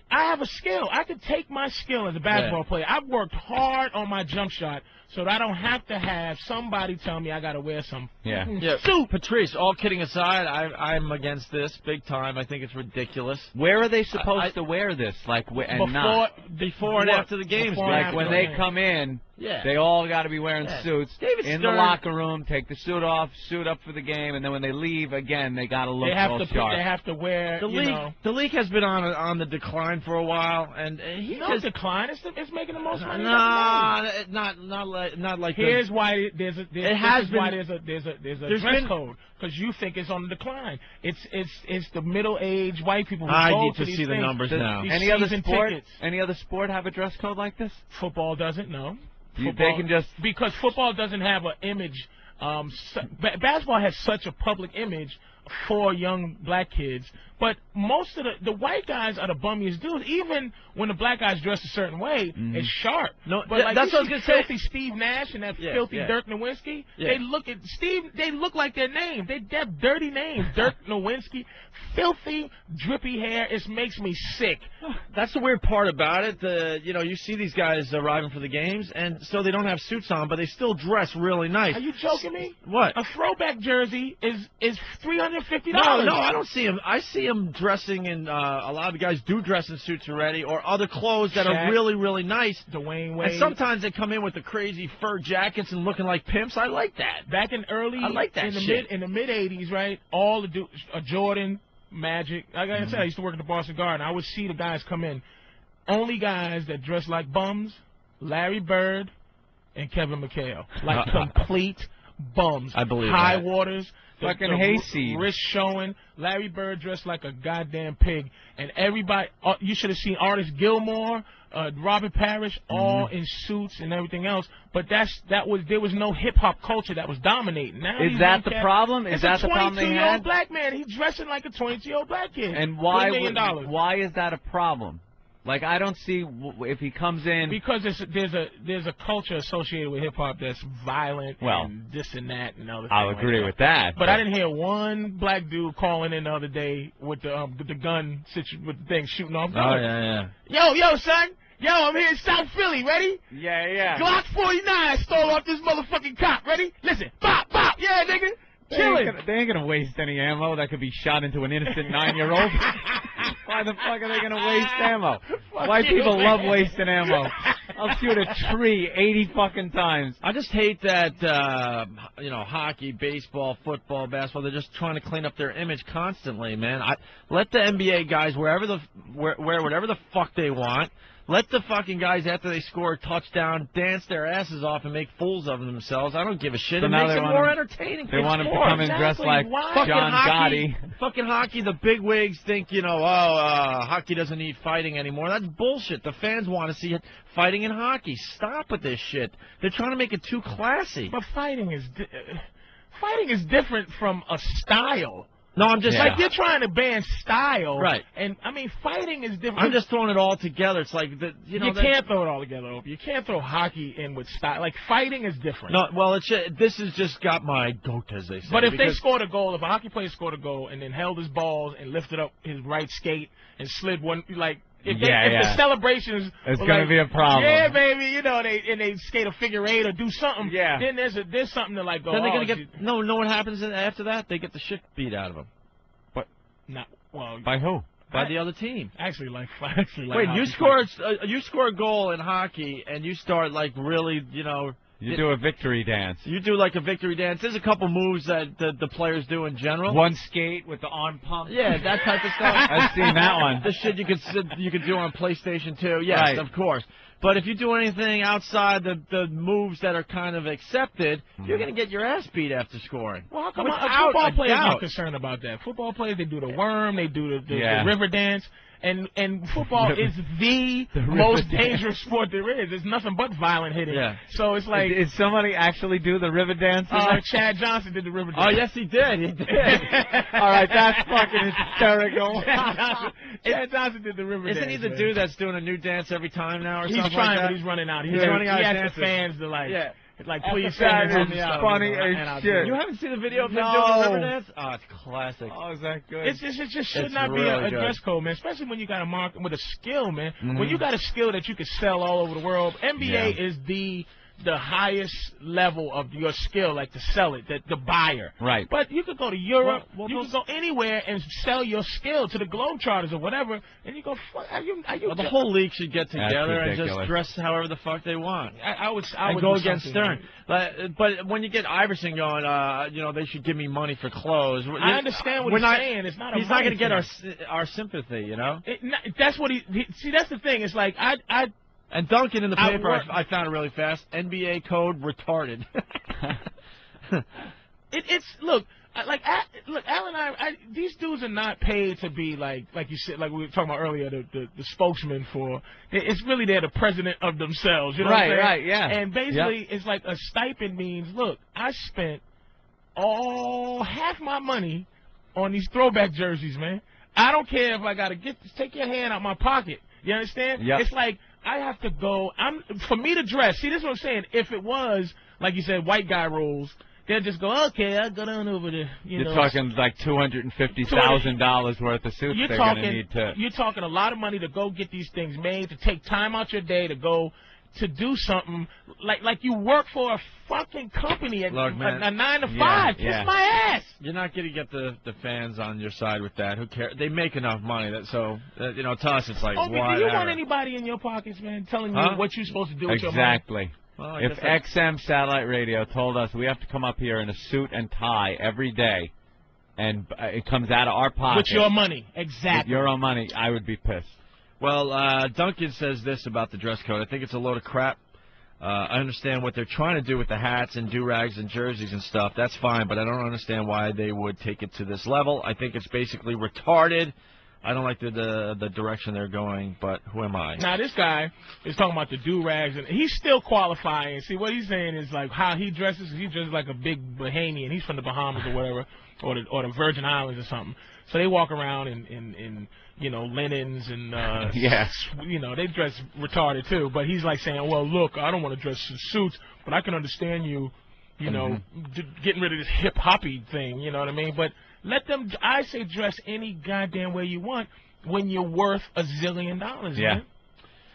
I have a skill. I could take my skill as a basketball player. I've worked hard on my jump shot so that I don't have to have somebody tell me I got to wear some suit. Patrice, all kidding aside, I'm against this big time. I think it's ridiculous. Where are they supposed to wear this? Before and after the games. Like when they come in, they all got to be wearing suits in the locker room. Take the suit off, suit up for the game, and then when they leave again, they got to look all sharp. They have to wear. The league has been on the decline for a while, and decline. It's making the most money. Not like. Here's why there's a dress code, because you think it's on the decline. It's the middle-aged white people who I go need to see the numbers now. Any other sport? Any other sport have a dress code like this? Football doesn't. No. They can just because football doesn't have an image. Basketball has such a public image for young black kids, but most of the white guys are the bummiest dudes. Even when the black guys dress a certain way, it's sharp. No, but like that's what I was gonna say. Filthy Steve Nash and that filthy Dirk Nowitzki. They look like their names. They have dirty names. Dirk Nowitzki, filthy, drippy hair. It makes me sick. That's the weird part about it. You see these guys arriving for the games, and so they don't have suits on, but they still dress really nice. Are you joking me? What? A throwback jersey is $350. $150. No, I don't see him. I see him dressing in. A lot of the guys do dress in suits already, or other clothes that are really, really nice. Dwayne Wade. And sometimes they come in with the crazy fur jackets and looking like pimps. I like that. Back in I like that in the mid '80s, right? All the dudes, Jordan, Magic. Like I said, I used to work at the Boston Garden. I would see the guys come in. Only guys that dress like bums: Larry Bird and Kevin McHale. Like complete bums. I believe High that. waters. Fucking hayseed. Wrist showing. Larry Bird dressed like a goddamn pig. And everybody, you should have seen artist Gilmore, Robert Parrish, all in suits and everything else. But there was no hip hop culture that was dominating. Now is that the problem? Is that the problem they had? It's a 22-year-old black man. He's dressing like a 22-year-old black kid. And $1 million. why is that a problem? Like, I don't see if he comes in. Because there's a culture associated with hip hop that's violent and this and that and other things. I'll agree with that. But I didn't hear one black dude calling in the other day with the gun with the thing shooting off. Oh yeah. Yo, son. Yo, I'm here in South Philly. Ready? Yeah. Glock 49 stole off this motherfucking cop. Ready? Listen. Bop, bop. Yeah, nigga. They ain't gonna waste any ammo that could be shot into an innocent 9-year-old. Why the fuck are they gonna waste ammo? White people love wasting ammo. I'll shoot a tree 80 fucking times. I just hate that hockey, baseball, football, basketball. They're just trying to clean up their image constantly, man. Let the NBA guys wear whatever the fuck they want. Let the fucking guys, after they score a touchdown, dance their asses off and make fools of themselves. I don't give a shit. So it makes it more entertaining. They want them to come and dress like John Gotti. Fucking hockey, the big wigs think, hockey doesn't need fighting anymore. That's bullshit. The fans want to see it fighting in hockey. Stop with this shit. They're trying to make it too classy. But fighting is different from a style. No, I'm just like you're trying to ban style, right? And I mean, fighting is different. I'm just throwing it all together. It's like you can't throw it all together. You can't throw hockey in with style. Like fighting is different. No, well, this has just got my goat, as they say. But if they scored a goal, if a hockey player scored a goal and then held his balls and lifted up his right skate and slid one like. If the celebrations, it's gonna be a problem. Yeah, baby, they skate a figure eight or do something. Yeah. Then there's something to like go. Then they're gonna get know what happens after that? They get the shit beat out of them. But not by who? By the other team. Actually, wait, you score a goal in hockey and you start like really, You do a victory dance. You do like a victory dance. There's a couple moves that the players do in general. One skate with the arm pump. Yeah, that type of stuff. I've seen that one. The shit you could do on PlayStation 2. Yes, right. Of course. But if you do anything outside the moves that are kind of accepted, you're going to get your ass beat after scoring. Well, how come football players are concerned about that? Football players, they do the worm, they do the river dance. And football is the most dangerous sport there is. There's nothing but violent hitting. Yeah. So it's like... Did somebody actually do the river dance? Chad Johnson did the river dance. Oh, yes, he did. He did. All right, that's fucking hysterical. Chad Johnson did the river dance. Isn't he the dude that's doing a new dance every time now or something like that? He's trying, but he's running out. He's running out. He has the fans to like... Yeah. Like, please send me out. Funny as shit. You haven't seen the video of him doing the river dance? Oh, it's classic. Oh, is that good? It just should not be a dress code, man. Especially when you got a market with a skill, man. When you got a skill that you can sell all over the world, NBA is the highest level of your skill, like to sell it, the buyer. Right. But you could go to Europe, you could go anywhere and sell your skill to the Globetrotters or whatever, and you go, are you the whole league should get together and just dress however the fuck they want. I would go against Stern. But when you get Iverson going, they should give me money for clothes. I understand what he's saying. It's not. He's not going to get our sympathy, That's what see. That's the thing. It's like And Duncan in the paper, I found it really fast. NBA code retarded. Look, Al and I, these dudes are not paid to be like you said, like we were talking about earlier, the spokesman for. It's really they're the president of themselves. You know what I'm saying? Right, yeah. And basically, it's like a stipend means, look, I spent half my money on these throwback jerseys, man. I don't care if I gotta take your hand out my pocket. You understand? Yep. It's like I have to go. For me to dress. See, this is what I'm saying. If it was like you said, white guy rules, they'll just go, okay, I'll go down over there. You're talking like $250,000 worth of suits they're going to need to. You're talking a lot of money to go get these things made, to take time out your day to go to do something like you work for a fucking company at Look, man. a 9 to 5. Kiss my ass. You're not going to get the fans on your side with that. Who cares? They make enough money that you know, to us it's like Do whatever. you want anybody in your pockets, man, telling you what you're supposed to do with your money? Exactly. Well, if XM Satellite Radio told us we have to come up here in a suit and tie every day, and it comes out of our pocket. With your money. Exactly. With your own money, I would be pissed. Well, Duncan says this about the dress code. I think it's a load of crap. I understand what they're trying to do with the hats and do-rags and jerseys and stuff. That's fine, but I don't understand why they would take it to this level. I think it's basically retarded. I don't like the direction they're going, but who am I? Now, this guy is talking about the do-rags, and he's still qualifying. See, what he's saying is, like, how he dresses. He dresses like a big Bahamian. He's from the Bahamas or whatever, or the Virgin Islands or something. So they walk around in you know, linens and, you know, they dress retarded, too. But he's, like, saying, well, look, I don't want to dress in suits, but I can understand you know, getting rid of this hip-hoppy thing, you know what I mean? But let them, I say, dress any goddamn way you want when you're worth $1 zillion, man.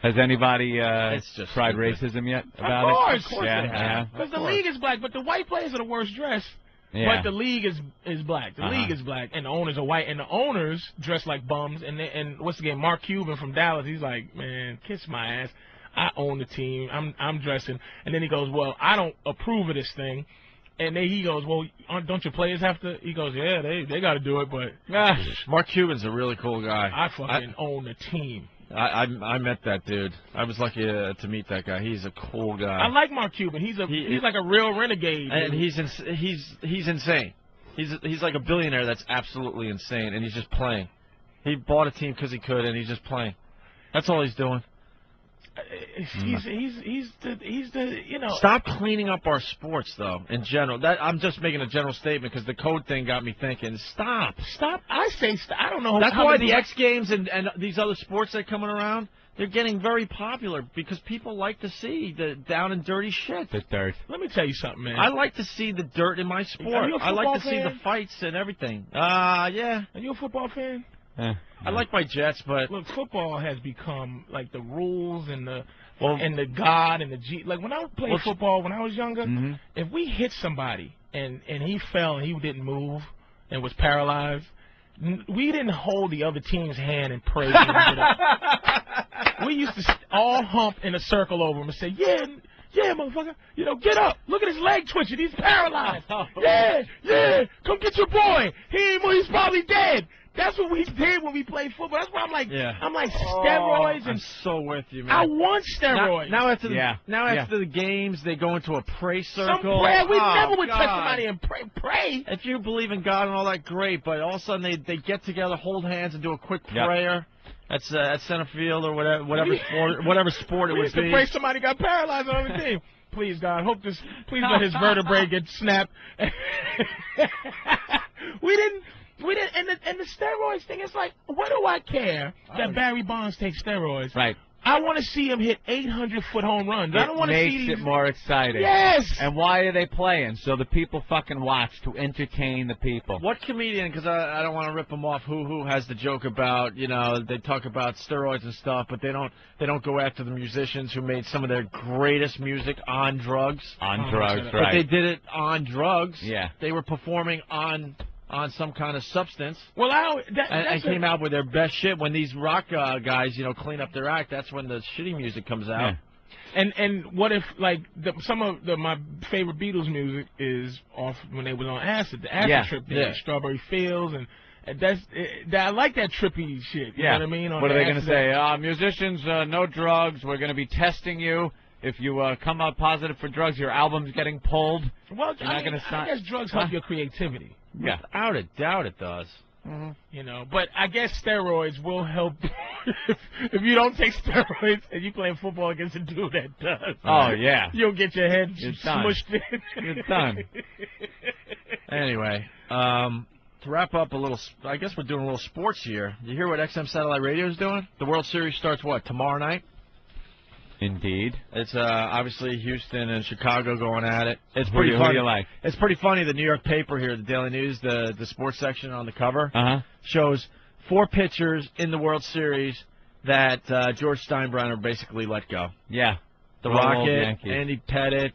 Has anybody tried racism yet about it? Of course they have. Because the league is black, but the white players are the worst dressed. Yeah. But the league is black. The league is black, and the owners are white, and the owners dress like bums. And what's the game? Mark Cuban from Dallas. He's like, man, kiss my ass. I own the team. I'm dressing. And then he goes, well, I don't approve of this thing. And then he goes, well, don't your players have to? He goes, yeah, they got to do it, but Mark Cuban's a really cool guy. I fucking own the team. I met that dude. I was lucky to meet that guy. He's a cool guy. I like Mark Cuban. He's like a real renegade. And he's insane. He's like a billionaire that's absolutely insane, and he's just playing. He bought a team because he could, and he's just playing. That's all he's doing. He's the you know. Stop cleaning up our sports though. In general, I'm just making a general statement because the code thing got me thinking. Stop. I say stop. I don't know. That's why the X Games and these other sports that are coming around, they're getting very popular because people like to see the down and dirty shit. The dirt. Let me tell you something, man. I like to see the dirt in my sport. I like to see the fights and everything. Yeah. Are you a football fan? I like my Jets, but look, football has become like the rules and the God and the G. Like when I played football when I was younger, if we hit somebody and he fell and he didn't move and was paralyzed, we didn't hold the other team's hand and pray. We used to all hump in a circle over him and say, yeah, motherfucker, you know, get up. Look at his leg twitching. He's paralyzed. Yeah, come get your boy. He's probably dead. That's what we did when we played football. That's why I'm like, steroids. I'm so with you, man. I want steroids. Now after the games, they go into a pray circle. Some prayer. We never would touch somebody and pray. If you believe in God and all that, great. But all of a sudden they get together, hold hands, and do a quick prayer. That's at center field or whatever sport it would be. We used to pray somebody got paralyzed on the team. Please, God, please let his vertebrae get snapped. We didn't, and the steroids thing, it's like, what do I care that Barry Bonds takes steroids? Right. I want to see him hit 800-foot home runs. I don't want to see these. It makes it more exciting. Yes. And why are they playing? So the people fucking watch to entertain the people. What comedian, because I don't want to rip them off, who has the joke about, you know, they talk about steroids and stuff, but they don't go after the musicians who made some of their greatest music on drugs. On drugs, right. But they did it on drugs. Yeah. They were performing on some kind of substance, well, and came out with their best shit. When these rock guys, you know, clean up their act, that's when the shitty music comes out. Yeah. And what if, like, some of my favorite Beatles music is off when they was on acid, the acid trip, Strawberry Fields, and I like that trippy shit. You know what I mean? What are they going to say? Musicians, no drugs. We're going to be testing you. If you come out positive for drugs, your album's getting pulled. Well, I guess drugs help your creativity. Yeah, without a doubt it does. You know, but I guess steroids will help if you don't take steroids and you play football against a dude that does. Oh, yeah. You'll get your head smushed in. It's done. Anyway, to wrap up a little, I guess we're doing a little sports here. You hear what XM Satellite Radio is doing? The World Series starts, what, tomorrow night? Indeed. It's obviously Houston and Chicago going at it. It's pretty funny. Who do you like? It's pretty funny. The New York paper here, the Daily News, the sports section on the cover, shows 4 pitchers in the World Series that George Steinbrenner basically let go. Yeah. The Roll Rocket, Yankees. Andy Pettit.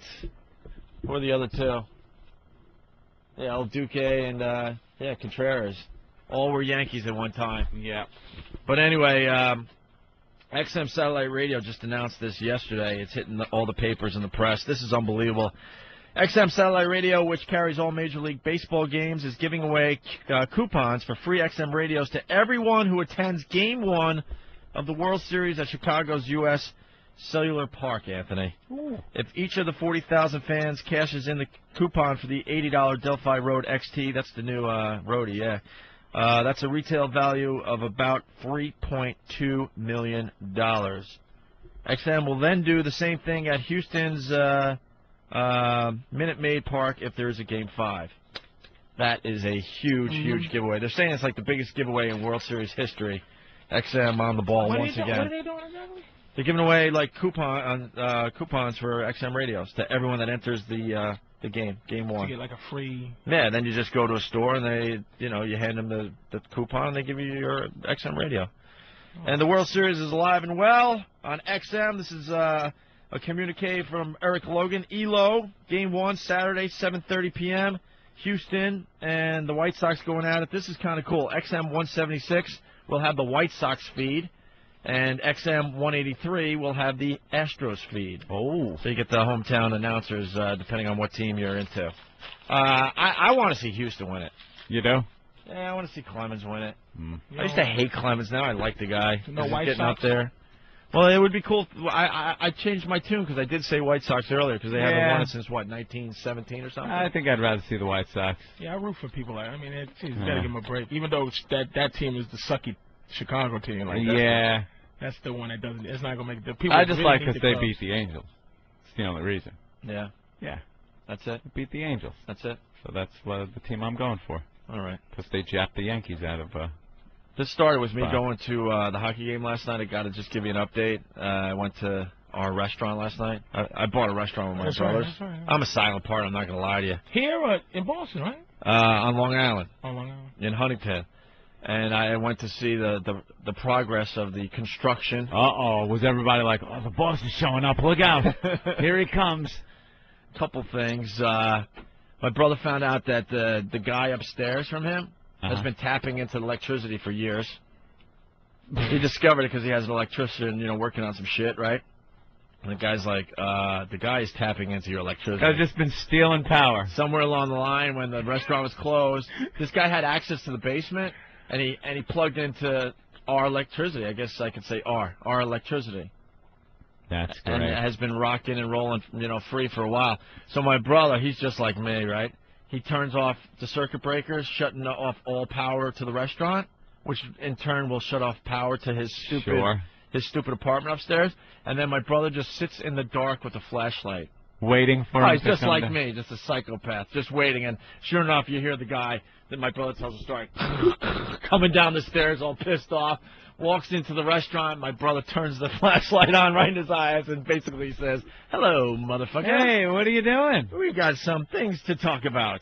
Who are the other two? Yeah, El Duque and Contreras. All were Yankees at one time. Yeah. But anyway, XM Satellite Radio just announced this yesterday. It's hitting all the papers and the press. This is unbelievable. XM Satellite Radio, which carries all Major League Baseball games, is giving away coupons for free XM radios to everyone who attends Game 1 of the World Series at Chicago's U.S. Cellular Park, Anthony. Ooh. If each of the 40,000 fans cashes in the coupon for the $80 Delphi Road XT, that's the new Roadie, yeah. That's a retail value of about $3.2 million. XM will then do the same thing at Houston's Minute Maid Park if there is a Game 5. That is a huge, huge giveaway. They're saying it's like the biggest giveaway in World Series history. XM on the ball once again. What are they doing exactly? They're giving away like coupons for XM radios to everyone that enters the game 1. To get like a free. Yeah, then you just go to a store and they, you hand them the coupon and they give you your XM radio. And the World Series is alive and well on XM. This is a communique from Eric Logan. ELO, Game 1, Saturday, 7:30 p.m. Houston and the White Sox going at it. This is kind of cool. XM 176 will have the White Sox feed, and XM 183 will have the Astros feed. Oh. So you get the hometown announcers depending on what team you're into. I want to see Houston win it. You do? Yeah, I want to see Clemens win it. You I used to hate Clemens. Now I like the guy. No He's White getting Sox? up there. Well, it would be cool. I changed my tune because I did say White Sox earlier because they haven't won it since, 1917 or something? I think I'd rather see the White Sox. Yeah, I root for people like. I mean, geez, you gotta give them a break. Even though that team is the sucky Chicago team. Like, that's the one that doesn't. It's not gonna make the people. I just really like need because the they clubs. beat the Angels. It's the only reason. Yeah. Yeah. That's it? They beat the Angels. That's it? So that's the team I'm going for. All right. Because they japped the Yankees out of. This started with me Wow. going to the hockey game last night. I got to just give you an update. I went to our restaurant last night. I bought a restaurant with my brothers. That's right. I'm a silent part. I'm not going to lie to you. Here or in Boston, right? On Long Island, On Long Island. in Huntington. And I went to see the progress of the construction. Uh-oh. Was everybody like, oh, the boss is showing up. Look out. Here he comes. Couple things. My brother found out that the guy upstairs from him has been tapping into electricity for years. He discovered it because he has an electrician, working on some shit, right? And the guy's like, the guy is tapping into your electricity. I've just been stealing power. Somewhere along the line, when the restaurant was closed, this guy had access to the basement, and he plugged into our electricity. I guess I could say our electricity. That's And great. it has been rocking and rolling, free for a while. So my brother, he's just like me, right? He turns off the circuit breakers, shutting off all power to the restaurant, which in turn will shut off power to his stupid apartment upstairs. And then my brother just sits in the dark with a flashlight. Waiting for him He's to just come like down. me, just a psychopath, just waiting. And sure enough, you hear the guy that my brother tells the story coming down the stairs all pissed off, walks into the restaurant. My brother turns the flashlight on right in his eyes and basically says, "Hello, motherfucker. Hey, what are you doing? We got some things to talk about."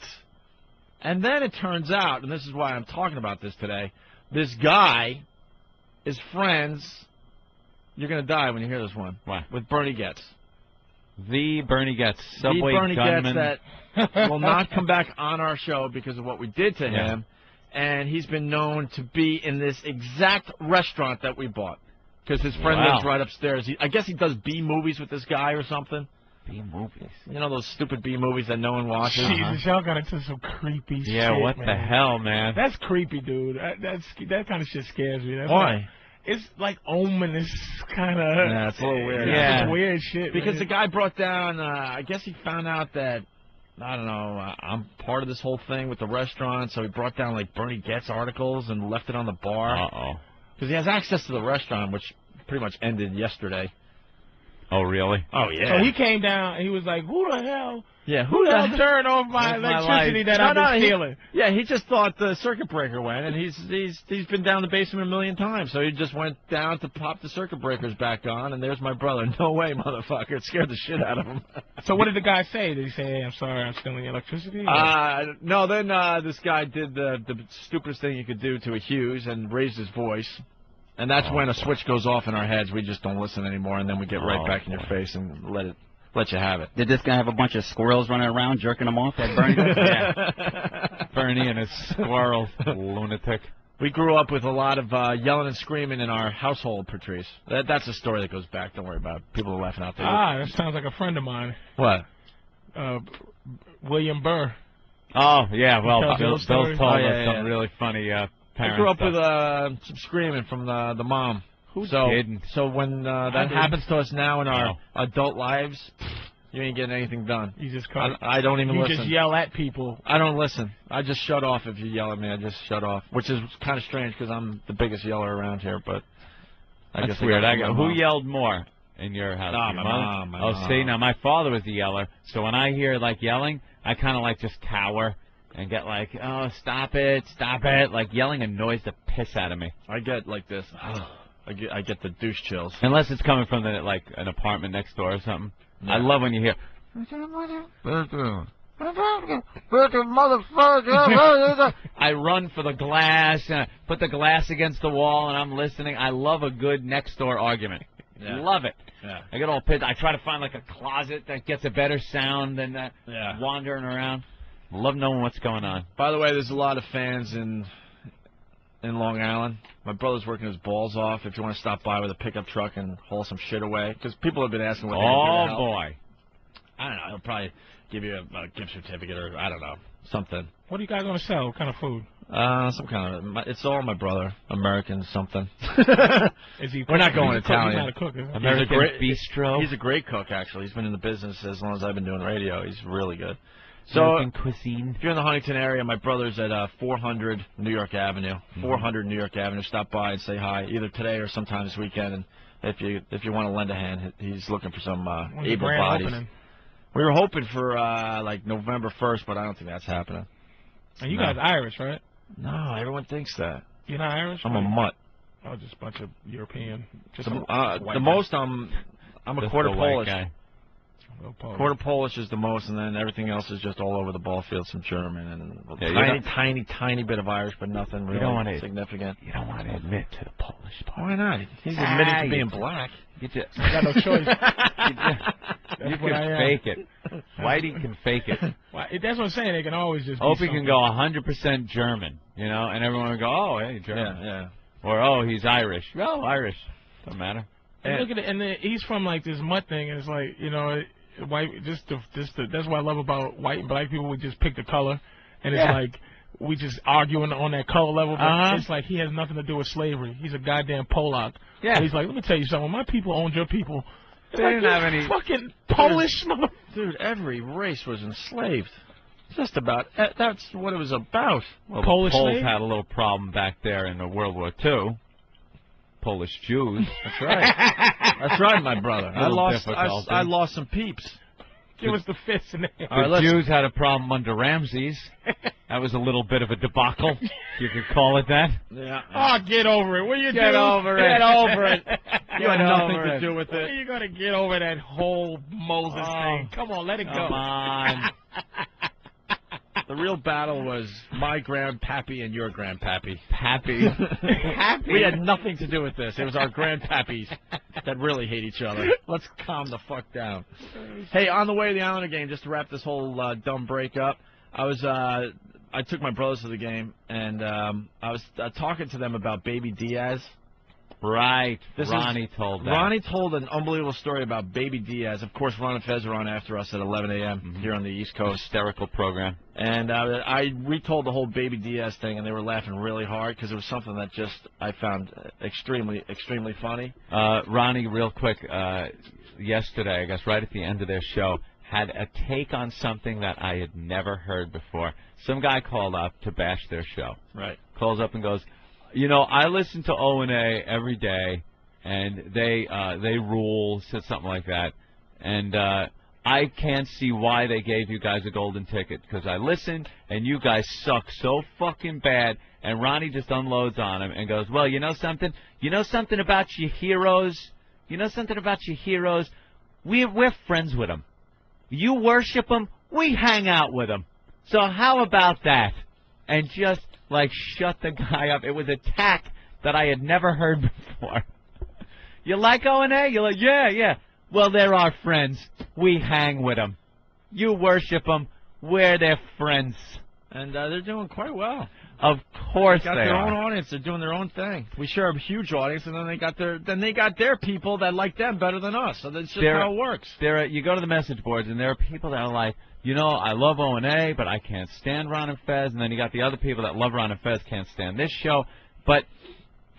And then it turns out, and this is why I'm talking about this today, this guy is friends. You're going to die when you hear this one. Why? With Bernie Getz. The Bernie Getz, Subway the Bernie gunman. Getz that will not come back on our show because of what we did to him. And he's been known to be in this exact restaurant that we bought. Because his friend lives right upstairs. I guess he does B movies with this guy or something. B movies. You know those stupid B movies that no one watches? Jesus, y'all got into some creepy shit. Yeah, what man. the hell, man? That's creepy, dude. That kind of shit scares me. That's Why? Like, it's like ominous kind of. Yeah, it's a little weird. Yeah, it's weird shit. Because man. the guy brought down, I guess he found out that, I don't know, I'm part of this whole thing with the restaurant, so he brought down, like, Bernie Getz articles and left it on the bar. Uh-oh. Because he has access to the restaurant, which pretty much ended yesterday. Oh, really? Oh, yeah. So he came down and he was like, who the hell? Yeah, Who the hell turned off my That's my electricity life. that I've been stealing? He just thought the circuit breaker went, and he's been down the basement a million times, so he just went down to pop the circuit breakers back on, and there's my brother. No way, motherfucker. It scared the shit out of him. So what did the guy say? Did he say, hey, I'm sorry, I'm stealing your electricity? No, then this guy did the stupidest thing you could do to a Hughes and raised his voice. And that's when a switch goes off in our heads. We just don't listen anymore, and then we get right back in your face and let you have it. Did this guy have a bunch of squirrels running around jerking them off like Bernie does? Yeah. Bernie and his squirrel, lunatic. We grew up with a lot of yelling and screaming in our household, Patrice. That's a story that goes back. Don't worry about it. People are laughing out there. That sounds like a friend of mine. What? William Burr. Oh, yeah, well, Bill told us yeah. some really funny parent I grew up stuff. with some screaming from the mom. Who's kidding? So when that happens to us now in our adult lives, you ain't getting anything done. You just I don't even listen. You just yell at people. I don't listen. I just shut off if you yell at me. I just shut off, which is kind of strange because I'm the biggest yeller around here. But I That's guess weird. Who yelled more in your house? Oh, your my mom. My mom. See, now my father was a yeller, so when I hear like yelling, I kind of like just cower and get like, oh, stop it, like yelling annoys the piss out of me. I get like this. I get the douche chills. Unless it's coming from like an apartment next door or something. Yeah. I love when you hear. I run for the glass, and I put the glass against the wall, and I'm listening. I love a good next door argument. Yeah. Love it. Yeah. I get all pissed. I try to find like a closet that gets a better sound than that wandering around. Love knowing what's going on. By the way, there's a lot of fans in Long Island. My brother's working his balls off. If you want to stop by with a pickup truck and haul some shit away, because people have been asking what they can do to help. Boy. I don't know. He'll probably give you a gift certificate or, I don't know, something. What are you guys going to sell? What kind of food? Some kind of... It's all my brother. American something. Is he? We're not going Italian. He's not a cook, is he? American bistro. He's a great cook, actually. He's been in the business as long as I've been doing radio. He's really good. So, cuisine. If you're in the Huntington area, my brother's at 400 New York Avenue. 400 New York Avenue. Stop by and say hi, either today or sometime this weekend. And if you want to lend a hand, he's looking for some able bodies. Opening? We were hoping for like November 1st, but I don't think that's happening. And you guys Irish, right? No, everyone thinks that. You're not Irish? I'm a mutt. Oh, just a bunch of European. Just the most I'm a quarter Polish. Guy. Quarter Polish is the most, and then everything else is just all over the ball field. Some German and tiny bit of Irish, but nothing really significant. You don't want to admit to the Polish part. Why not? He's admitting to being black. You got no choice. You can fake it. Whitey can fake it. Well, that's what I'm saying. They can always just. Opie can go 100% German, and everyone will go, "Oh, hey, German." Yeah. Or, "Oh, he's Irish." Oh, Irish. Doesn't matter. And look at it, and he's from like this mutt thing, and it's like white. That's what I love about white and black people. We just pick the color, and it's like we just arguing on that color level. But it's like he has nothing to do with slavery. He's a goddamn Polak. Yeah. And he's like, let me tell you something. My people owned your people. They didn't have any fucking Polish mother. Dude, every race was enslaved. Just about. That's what it was about. Well, Polish the Poles slave? had a little problem back there in the World War II. Polish Jews. That's right. That's right, my brother. I lost some peeps. Give us the fists in there. The Jews had a problem under Ramses. That was a little bit of a debacle. You could call it that. Yeah. Oh, get over it. What are you doing? Get over it. You had nothing to do with it. When are you going to get over that whole Moses thing? Come on, let it go. Come on. The real battle was my grandpappy and your grandpappy. Pappy. We had nothing to do with this. It was our grandpappies that really hate each other. Let's calm the fuck down. Hey, on the way to the Islander game, just to wrap this whole dumb break up, I took my brothers to the game, and I was talking to them about Baby Diaz. Right. Ronnie told that. Ronnie told an unbelievable story about Baby Diaz. Of course, Ron and Fez are on after us at 11 a.m. here on the East Coast. Hysterical program. And I retold the whole Baby Diaz thing, and they were laughing really hard because it was something that I found extremely, extremely funny. Ronnie, real quick, yesterday, I guess right at the end of their show, had a take on something that I had never heard before. Some guy called up to bash their show. Right. Calls up and goes, I listen to O&A every day, and they rule, said something like that, and I can't see why they gave you guys a golden ticket, because I listened, and you guys suck so fucking bad, and Ronnie just unloads on him and goes, well, you know something? You know something about your heroes? We're friends with them. You worship them, we hang out with them. So how about that? And just, shut the guy up. It was attack that I had never heard before. You like O&A? You're like, yeah. Well, they're our friends. We hang with them. You worship them. We're their friends. And they're doing quite well. Of course they got their own audience. They're doing their own thing. We share a huge audience, and then they got their people that like them better than us. So that's just how it works. You go to the message boards, and there are people that are like, I love O&A, but I can't stand Ron and Fez. And then you got the other people that love Ron and Fez, can't stand this show. But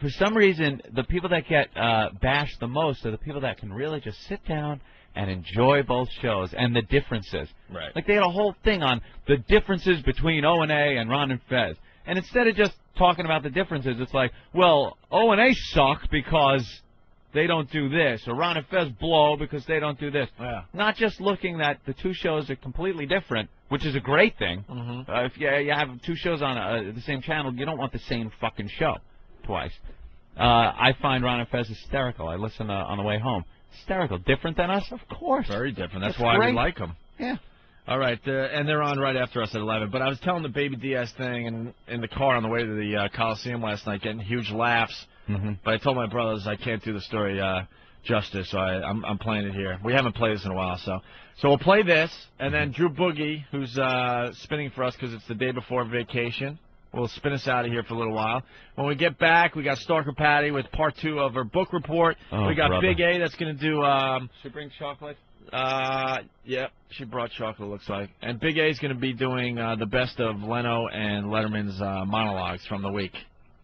for some reason, the people that get bashed the most are the people that can really just sit down and enjoy both shows and the differences. Right. Like they had a whole thing on the differences between O&A and Ron and Fez. And instead of just talking about the differences, it's like, well, O&A suck because they don't do this, or Ron and Fez blow because they don't do this. Yeah. Not just looking that the two shows are completely different, which is a great thing. Mm-hmm. If you have two shows on the same channel, you don't want the same fucking show twice. I find Ron and Fez hysterical. I listen on the way home. Hysterical. Different than us? Of course. Very different. That's why we like them. Yeah. All right, and they're on right after us at 11. But I was telling the Baby Diaz thing in the car on the way to the Coliseum last night, getting huge laughs. Mm-hmm. But I told my brothers I can't do the story justice, so I'm playing it here. We haven't played this in a while, so we'll play this, and then Drew Boogie, who's spinning for us because it's the day before vacation, will spin us out of here for a little while. When we get back, we got Stalker Patty with part 2 of her book report. We got Big A that's going to do... Should bring chocolate? Yep, she brought chocolate, looks like. And Big A's going to be doing the best of Leno and Letterman's monologues from the week.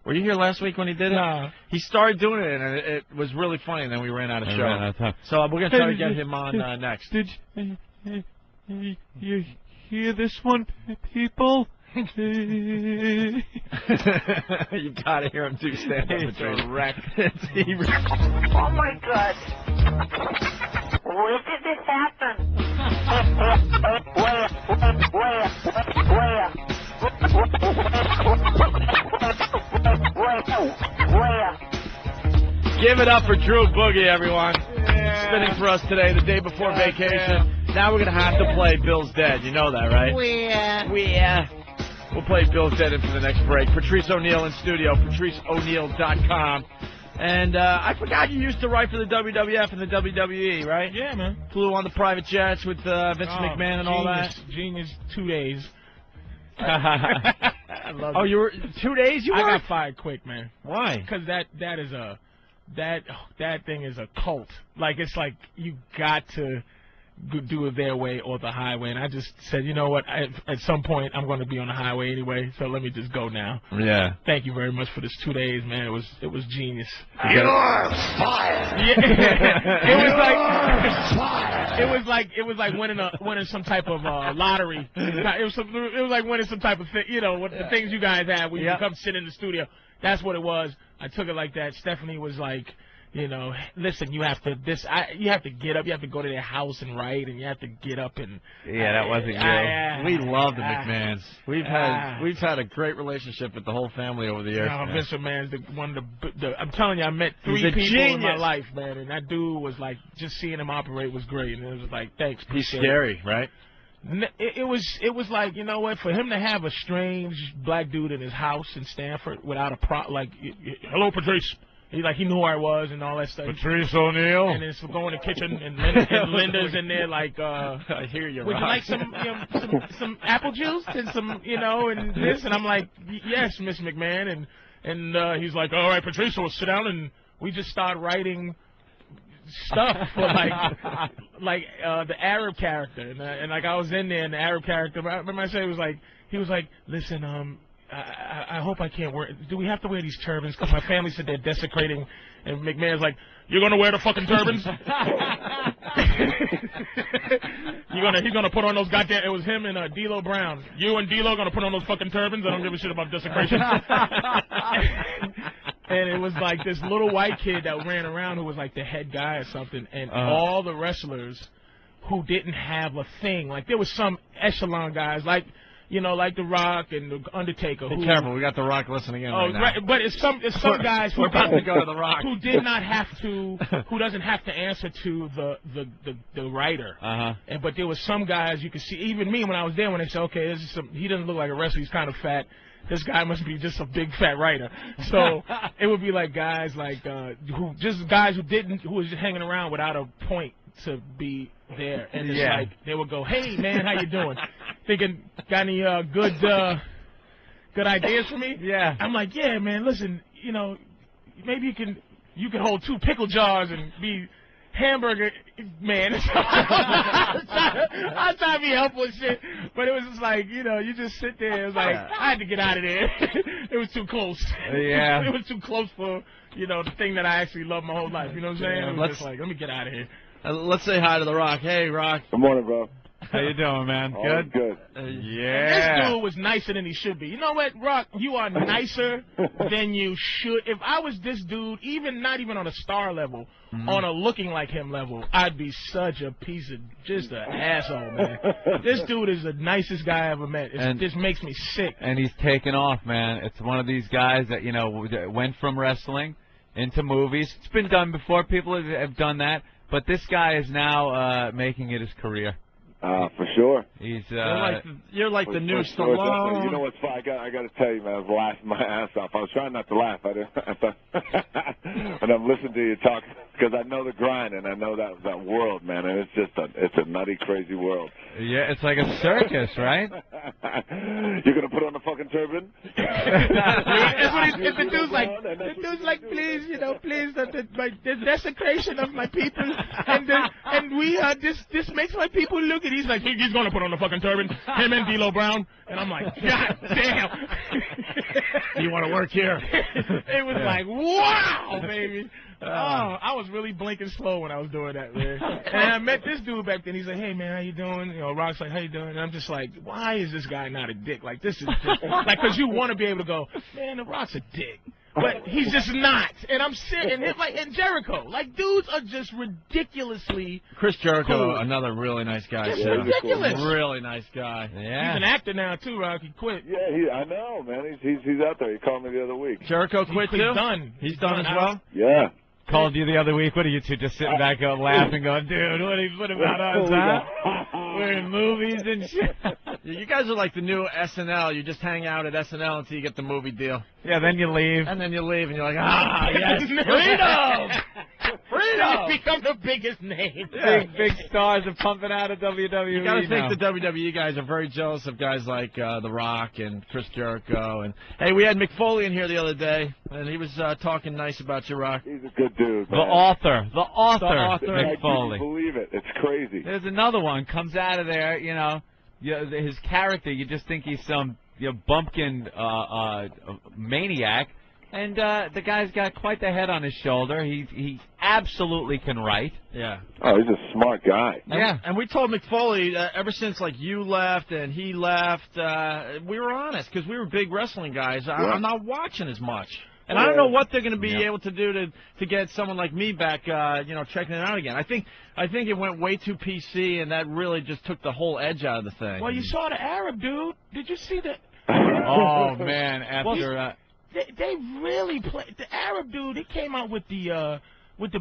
Were you here last week when he did it? No. He started doing it, and it was really funny, and then we ran out of show. So we're going to try to get him on next. Did you hear this one, people? You got to hear him do stand-up. It's a wreck. Oh, my God. Where did this happen? Where? Give it up for Drew Boogie, everyone. Spinning for us today, the day before vacation. Now we're going to have to play Bill's Dead. You know that, right? We'll play Bill's Dead into the next break. Patrice O'Neill in studio, patriceo'neill.com. And I forgot you used to write for the WWF and the WWE, right? Yeah, man. Flew on the private jets with Vince McMahon and all that. Genius 2 days. I love you were 2 days? I got fired quick, man. Why? Because that thing is a cult. Like, it's like you got to do it their way or the highway. And I just said, you know what? At some point, I'm going to be on the highway anyway, so let me just go now. Yeah. Thank you very much for this 2 days, man. It was genius. You're fired. Yeah. It was like winning some type of lottery. It was like winning some type of thing. You know, the things you guys have when you come sit in the studio. That's what it was. I took it like that. Stephanie was like, you know, listen, you have to get up, you have to go to their house and write, and you have to get up and. Yeah, that wasn't you. We love the McMahons. We've had a great relationship with the whole family over the years. No, Vince McMahon's one of the. I'm telling you, I met 3 people in my life, man, and that dude was like, just seeing him operate was great, and it was like, thanks. He's scary, right? It was like, you know what, for him to have a strange black dude in his house in Stanford without a hello, Patrice. He knew who I was and all that stuff. Patrice O'Neill. And then go in the kitchen and Linda's in there like, I hear you. Would you like some some apple juice and some and this? And I'm like, yes, Miss McMahon. And he's like, all right, Patrice, we'll sit down, and we just start writing stuff for the Arab character, and like I was in there, and the Arab character. I remember I said he was like, listen, I hope I can't wear. Do we have to wear these turbans? Because my family said they're desecrating. And McMahon's like, you're gonna wear the fucking turbans? He's gonna put on those goddamn. It was him and D'Lo Brown. You and D'Lo gonna put on those fucking turbans? I don't give a shit about desecration. And it was like this little white kid that ran around who was like the head guy or something, and all the wrestlers who didn't have a thing. Like there was some echelon guys like. You know, like The Rock and The Undertaker. Be careful, we got The Rock listening in right now. Right, but it's some guys who we're about to go to The Rock. Who did not have to, who doesn't have to answer to the writer. But there was some guys you could see, even me when I was there, when they said, okay, he doesn't look like a wrestler, he's kind of fat, this guy must be just a big fat writer. So it would be like guys like who was just hanging around without a point to be there, and it's like they would go, "Hey man, how you doing? Thinking got any good ideas for me?" Yeah. I'm like, "Yeah, man. Listen, you know, maybe you can hold 2 pickle jars and be hamburger man." I was trying to be helpful and shit, but it was just like, you know, you just sit there. It was like I had to get out of there. It was too close. Yeah. It was too close for, you know, the thing that I actually loved my whole life. You know what I'm saying? It was just like, let me get out of here. Let's say hi to The Rock. Hey, Rock. Good morning, bro. How you doing, man? Good? Good. This dude was nicer than he should be. You know what, Rock? You are nicer than you should. If I was this dude, not even on a star level, on a looking like him level, I'd be such a piece of just an asshole, man. This dude is the nicest guy I ever met. It just makes me sick. And he's taken off, man. It's one of these guys that, you know, went from wrestling into movies. It's been done before. People have done that. But this guy is now making it his career. For sure. He's you're like the new Stallone. You know what's fun? I got to tell you, man, I was laughing my ass off. I was trying not to laugh. And I'm listening to you talk because I know the grind and I know that world, man. And it's a nutty, crazy world. Yeah, it's like a circus, right? You're gonna put on the fucking turban? The dude's like, please, you know, please, the desecration of my people, and we this makes my people look at. He's like, he's gonna put on the fucking turban. Him and D'Lo Brown, and I'm like, God damn. You want to work here? It was like, wow, baby. I was really blinking slow when I was doing that, man. And I met this dude back then. He's like, hey, man, how you doing? You know, Rock's like, how you doing? And I'm just like, why is this guy not a dick? Like, this is just, like, because you want to be able to go, man, the Rock's a dick. But he's just not. And I'm sitting, and Jericho. Like, dudes are just ridiculously Chris Jericho, cool. Another really nice guy. It's ridiculous. Really nice guy. Yeah. He's an actor now, too, Rock. He quit. Yeah, I know, man. He's out there. He called me the other week. Jericho quit, too? He's done. He's done as well? Yeah. Called you the other week. What are you two just sitting back up laughing, going, dude, what about us, huh? We're in movies and shit. You guys are like the new SNL. You just hang out at SNL until you get the movie deal. Yeah, then you leave. And then you leave, and you're like, yes, freedom! Freedom! You become the biggest name. Big stars are pumping out of WWE. You gotta now. think the WWE guys are very jealous of guys like The Rock and Chris Jericho. And hey, we had McFoley in here the other day, and he was talking nice about you, Rock. He's a good dude, The man. author, I McFoley. can't believe it. It's crazy. There's another one comes out of there. You know, his character. You just think he's some bumpkin maniac. And the guy's got quite the head on his shoulder. He absolutely can write. Yeah. Oh, he's a smart guy. Yeah. And we told McFoley ever since like you left and he left, we were honest because we were big wrestling guys. I'm not watching as much. And I don't know what they're going to be able to do to get someone like me back, checking it out again. I think it went way too PC, and that really just took the whole edge out of the thing. Well, you saw the Arab dude. Did you see that? Oh man! After they really played the Arab dude. He came out with the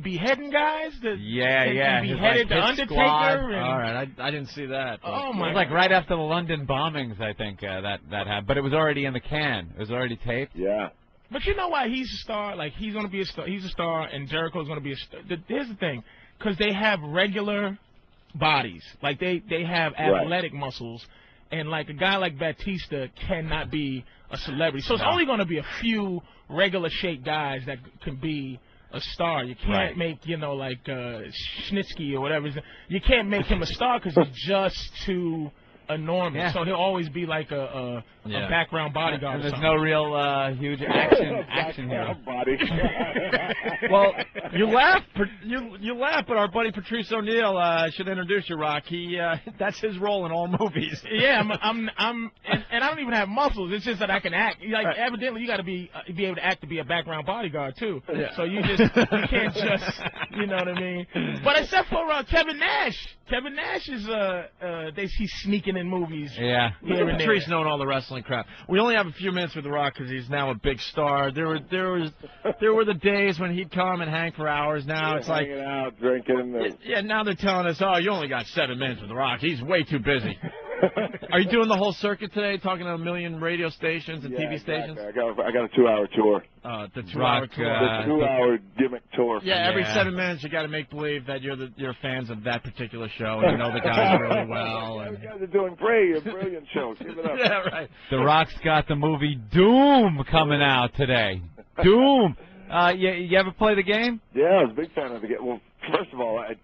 beheading guys. And beheaded the Undertaker. All right, I didn't see that. Oh my! It was like right after the London bombings, I think that happened. But it was already in the can. It was already taped. Yeah. But you know why he's a star? Like, he's going to be a star. He's a star, and Jericho's going to be a star. Here's the thing. Because they have regular bodies. Like, they have athletic muscles. And, like, a guy like Batista cannot be a celebrity. So it's only going to be a few regular-shaped guys that can be a star. You can't make, like Snitsky or whatever. You can't make him a star because he's just too enormous. Yeah. So he'll always be like a background bodyguard. And there's no real huge action hero. Well, you laugh, but our buddy Patrice O'Neill should introduce you, Rock. That's his role in all movies. Yeah, and I don't even have muscles. It's just that I can act. Like evidently, you got to be able to act to be a background bodyguard too. Yeah. So you can't just, you know what I mean. But except for Kevin Nash. Kevin Nash is he's sneaking in movies. Yeah, Patrice knowing all the wrestling crap. We only have a few minutes with The Rock because he's now a big star. There were the days when he'd come and hang for hours. Now it's like hanging out, drinking. Now they're telling us, oh, you only got 7 minutes with The Rock. He's way too busy. Are you doing the whole circuit today, talking to a million radio stations and TV stations? I got a 2-hour tour. The 2-hour tour. The 2-hour gimmick tour. Yeah, every 7 minutes you got to make believe that you're fans of that particular show and you know the guys really well. You guys are doing great, a brilliant show. Keep it up. Yeah, right. The Rock's got the movie Doom coming out today. Doom. You ever play the game? Yeah, I was a big fan of the game. Well, first of all, I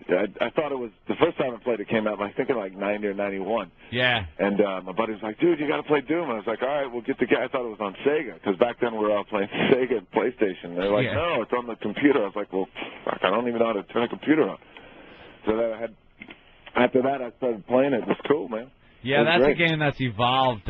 thought it was the first time I played it came out. I think in like 90 or 91. Yeah. And my buddy was like, "Dude, you got to play Doom." And I was like, "All right, we'll get the game." I thought it was on Sega because back then we were all playing Sega and PlayStation. They're like, "No, it's on the computer." I was like, "Well, fuck, I don't even know how to turn a computer on." So then after that, I started playing it. It was cool, man. Yeah, that's a game that's evolved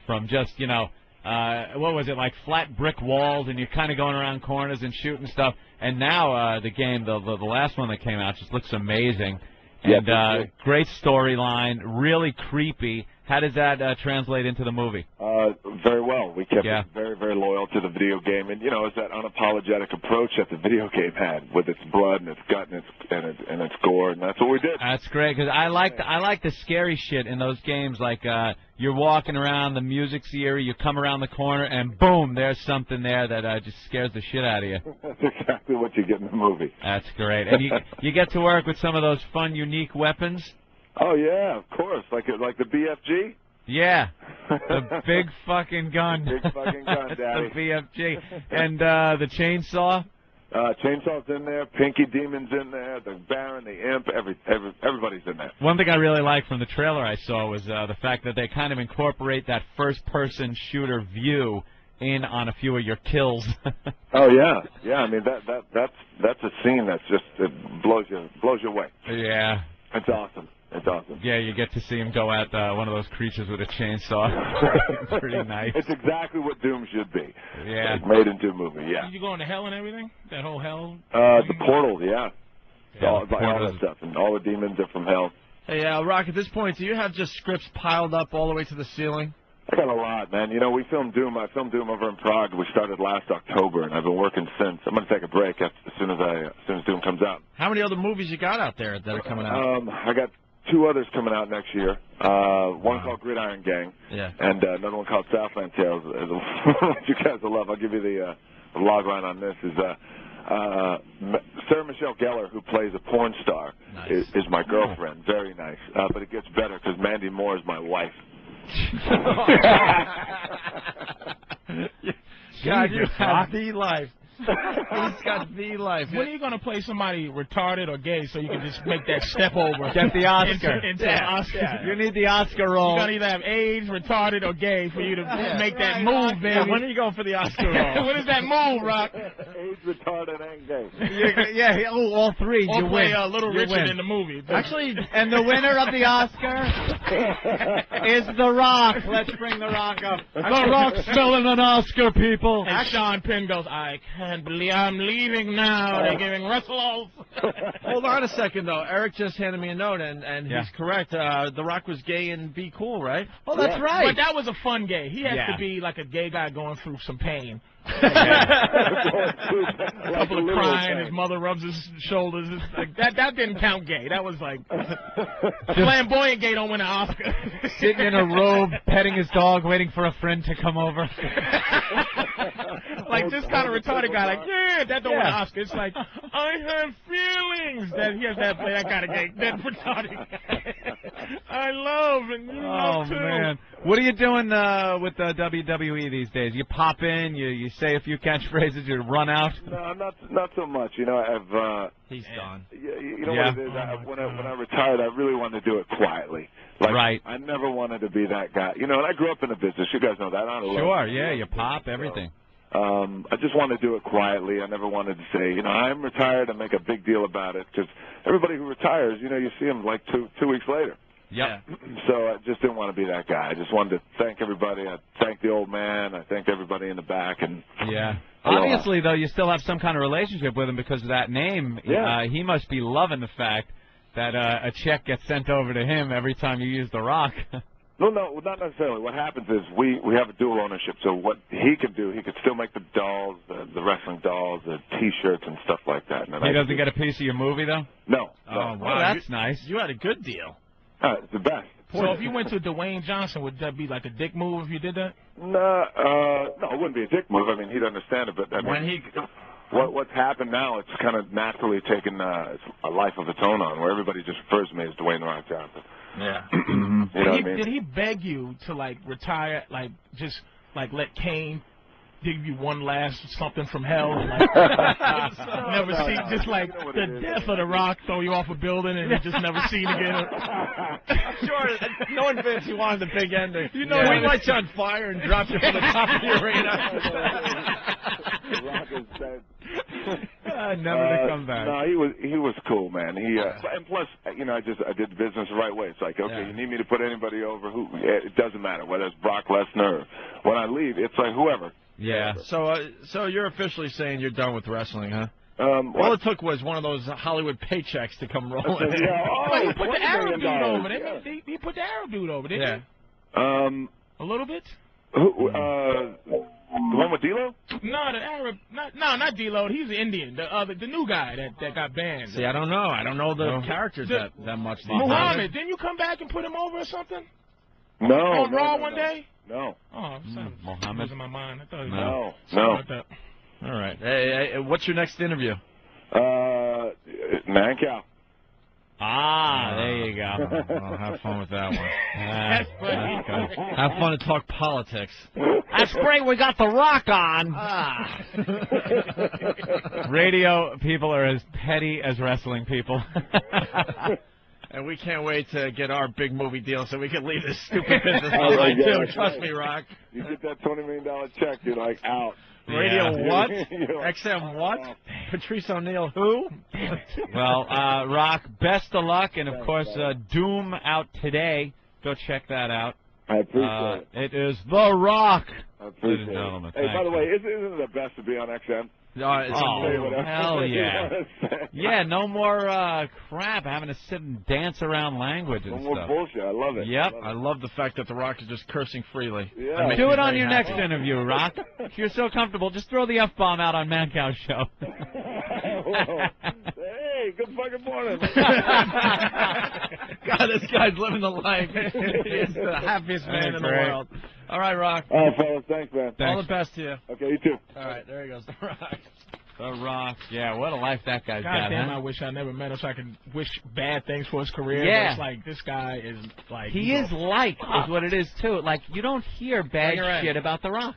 from just what was it, like flat brick walls, and you're kind of going around corners and shooting stuff. And now the game, the last one that came out, just looks amazing. And great storyline, really creepy. How does that translate into the movie? Very well. We kept it very, very loyal to the video game. And, it's that unapologetic approach that the video game had with its blood and its gut and its gore, and that's what we did. That's great, because I like the scary shit in those games, like you're walking around, the music's eerie, you come around the corner, and boom, there's something there that just scares the shit out of you. That's exactly what you get in the movie. That's great. And you get to work with some of those fun, unique weapons. Oh, yeah, of course. Like the BFG? Yeah. The big fucking gun. Big fucking gun, Daddy. The BFG. And the chainsaw? Chainsaw's in there. Pinky Demon's in there. The Baron, the Imp, everybody's in there. One thing I really liked from the trailer I saw was the fact that they kind of incorporate that first-person shooter view in on a few of your kills. Oh, yeah. Yeah, I mean, that's a scene that's just, it blows you away. Yeah. It's awesome. It's awesome. Yeah, you get to see him go at one of those creatures with a chainsaw. It's pretty nice. It's exactly what Doom should be. Yeah. Like made into a movie, yeah. Did you go into hell and everything? That whole hell? The portal, yeah. All the that stuff. And all the demons are from hell. Hey, Rock, at this point, do you have just scripts piled up all the way to the ceiling? I got a lot, man. We filmed Doom. I filmed Doom over in Prague. We started last October, and I've been working since. I'm going to take a break as soon as Doom comes out. How many other movies you got out there that are coming out? I got 2 others coming out next year. One called Gridiron Gang, and another one called Southland Tales. You guys will love. I'll give you the log line on this. Is Sarah Michelle Gellar, who plays a porn star, is my girlfriend. Very nice. But it gets better because Mandy Moore is my wife. God, you have the life. He's got the life. When are you going to play somebody retarded or gay so you can just make that step over? Get the Oscar. Into Oscar. Yeah. You need the Oscar role. You're going to either have AIDS, retarded, or gay for you to make that move, baby. Yeah, when are you going for the Oscar role? What is that move, Rock? AIDS, retarded, and gay. All three. Or you play win. Little You Richard win. in the movie. Actually, and the winner of the Oscar is The Rock. Let's bring The Rock up. The Rock's selling an Oscar, people. And Sean Penn goes, I can't believe I'm leaving now. They're giving Russell. Hold on a second, though. Eric just handed me a note, and he's correct. The Rock was gay and be cool, right? Oh, that's right. But that was a fun gay. He has to be like a gay guy going through some pain. A couple of crying, his mother rubs his shoulders. Like, that didn't count gay. That was like flamboyant gay don't win an Oscar. Sitting in a robe, petting his dog, waiting for a friend to come over. Like this kind of retarded guy, like, that don't win an Oscar. It's like, I have feelings. That he has to play that kind of gay. That retarded guy. I love and you love too. Oh man, what are you doing with WWE these days? You pop in, you say a few catchphrases, you run out. No, not so much. I've he's gone. You know what it is? When I retired, I really wanted to do it quietly. Like, right. I never wanted to be that guy. And I grew up in the business. You guys know that. Sure. Yeah. You pop everything. I just wanted to do it quietly. I never wanted to say, I'm retired and make a big deal about it because everybody who retires, you see them like two weeks later. Yeah. So I just didn't want to be that guy. I just wanted to thank everybody. I thanked the old man. I thanked everybody in the back. And obviously, though, you still have some kind of relationship with him because of that name. Yeah. He must be loving the fact that a check gets sent over to him every time you use The Rock. No, not necessarily. What happens is we have a dual ownership. So what he could do, he could still make the dolls, the wrestling dolls, the T-shirts and stuff like that. And he doesn't get a piece of your movie, though? No. Oh, wow. That's nice. You had a good deal. It's the best. So if you went to Dwayne Johnson, would that be like a dick move if you did that? No, it wouldn't be a dick move. I mean, he'd understand it, but I mean, what's happened now, it's kind of naturally taken a life of its own on, where everybody just refers to me as Dwayne The Rock Johnson. Yeah. You know what I mean? Did he beg you to like retire, like just like let Kane give you one last something from hell? Like, never see, just like the death of The Rock, throw you off a building and you just never seen again. Sure, knowing Vince, he wanted the big ending. You know, he lights you on fire and drops you from the top of the arena. The Rock is dead. Never to come back. No, he was cool, man. And plus, you know, I did business the right way. It's like, okay, you need me to put anybody over? It doesn't matter whether it's Brock Lesnar or when I leave, it's like whoever. Yeah. So you're officially saying you're done with wrestling, huh? All it took was one of those Hollywood paychecks to come rolling. But he put the Arab dude over. He put the Arab dude over, didn't he? A little bit. The one with D-Lo? No, the Arab. Not D-Lo. He's Indian. The new guy that got banned. See, I don't know. I don't know the characters that much. Muhammad, didn't you come back and put him over or something? No. On Raw one day? No. Oh, Muhammad. was in my mind. I thought No. All right. Hey, what's your next interview? Mancow. There you go. Well, have fun with that one. That's funny. Have fun to talk politics. That's great. We got The Rock on. Radio people are as petty as wrestling people. And we can't wait to get our big movie deal so we can leave this stupid business behind, too. Trust me, Rock. You get that $20 million check, you're like out. Radio what? XM what? Patrice O'Neill who? Well, Rock, best of luck, and of course, Doom out today. Go check that out. I appreciate it. It is The Rock. I appreciate it. Hey, by the way, isn't it the best to be on XM? Hell yeah. Yeah, no more crap having to sit and dance around language and stuff. No more bullshit. I love it. Yep. I love the fact that The Rock is just cursing freely. Yeah. Do it on your next interview, Rock. If you're so comfortable, just throw the F-bomb out on Mancow's show. Hey, good fucking morning. God, this guy's living the life. He's the happiest man in the world. All right, Rock. All right, fellas. Thanks, man. All the best to you. Okay, you too. All right, there he goes, The Rock. The Rock. Yeah, what a life that guy's got, damn, huh? I wish I never met him so I could wish bad things for his career. Yeah. But it's like, this guy is like... He is what it is, too. Like, you don't hear bad shit about The Rock.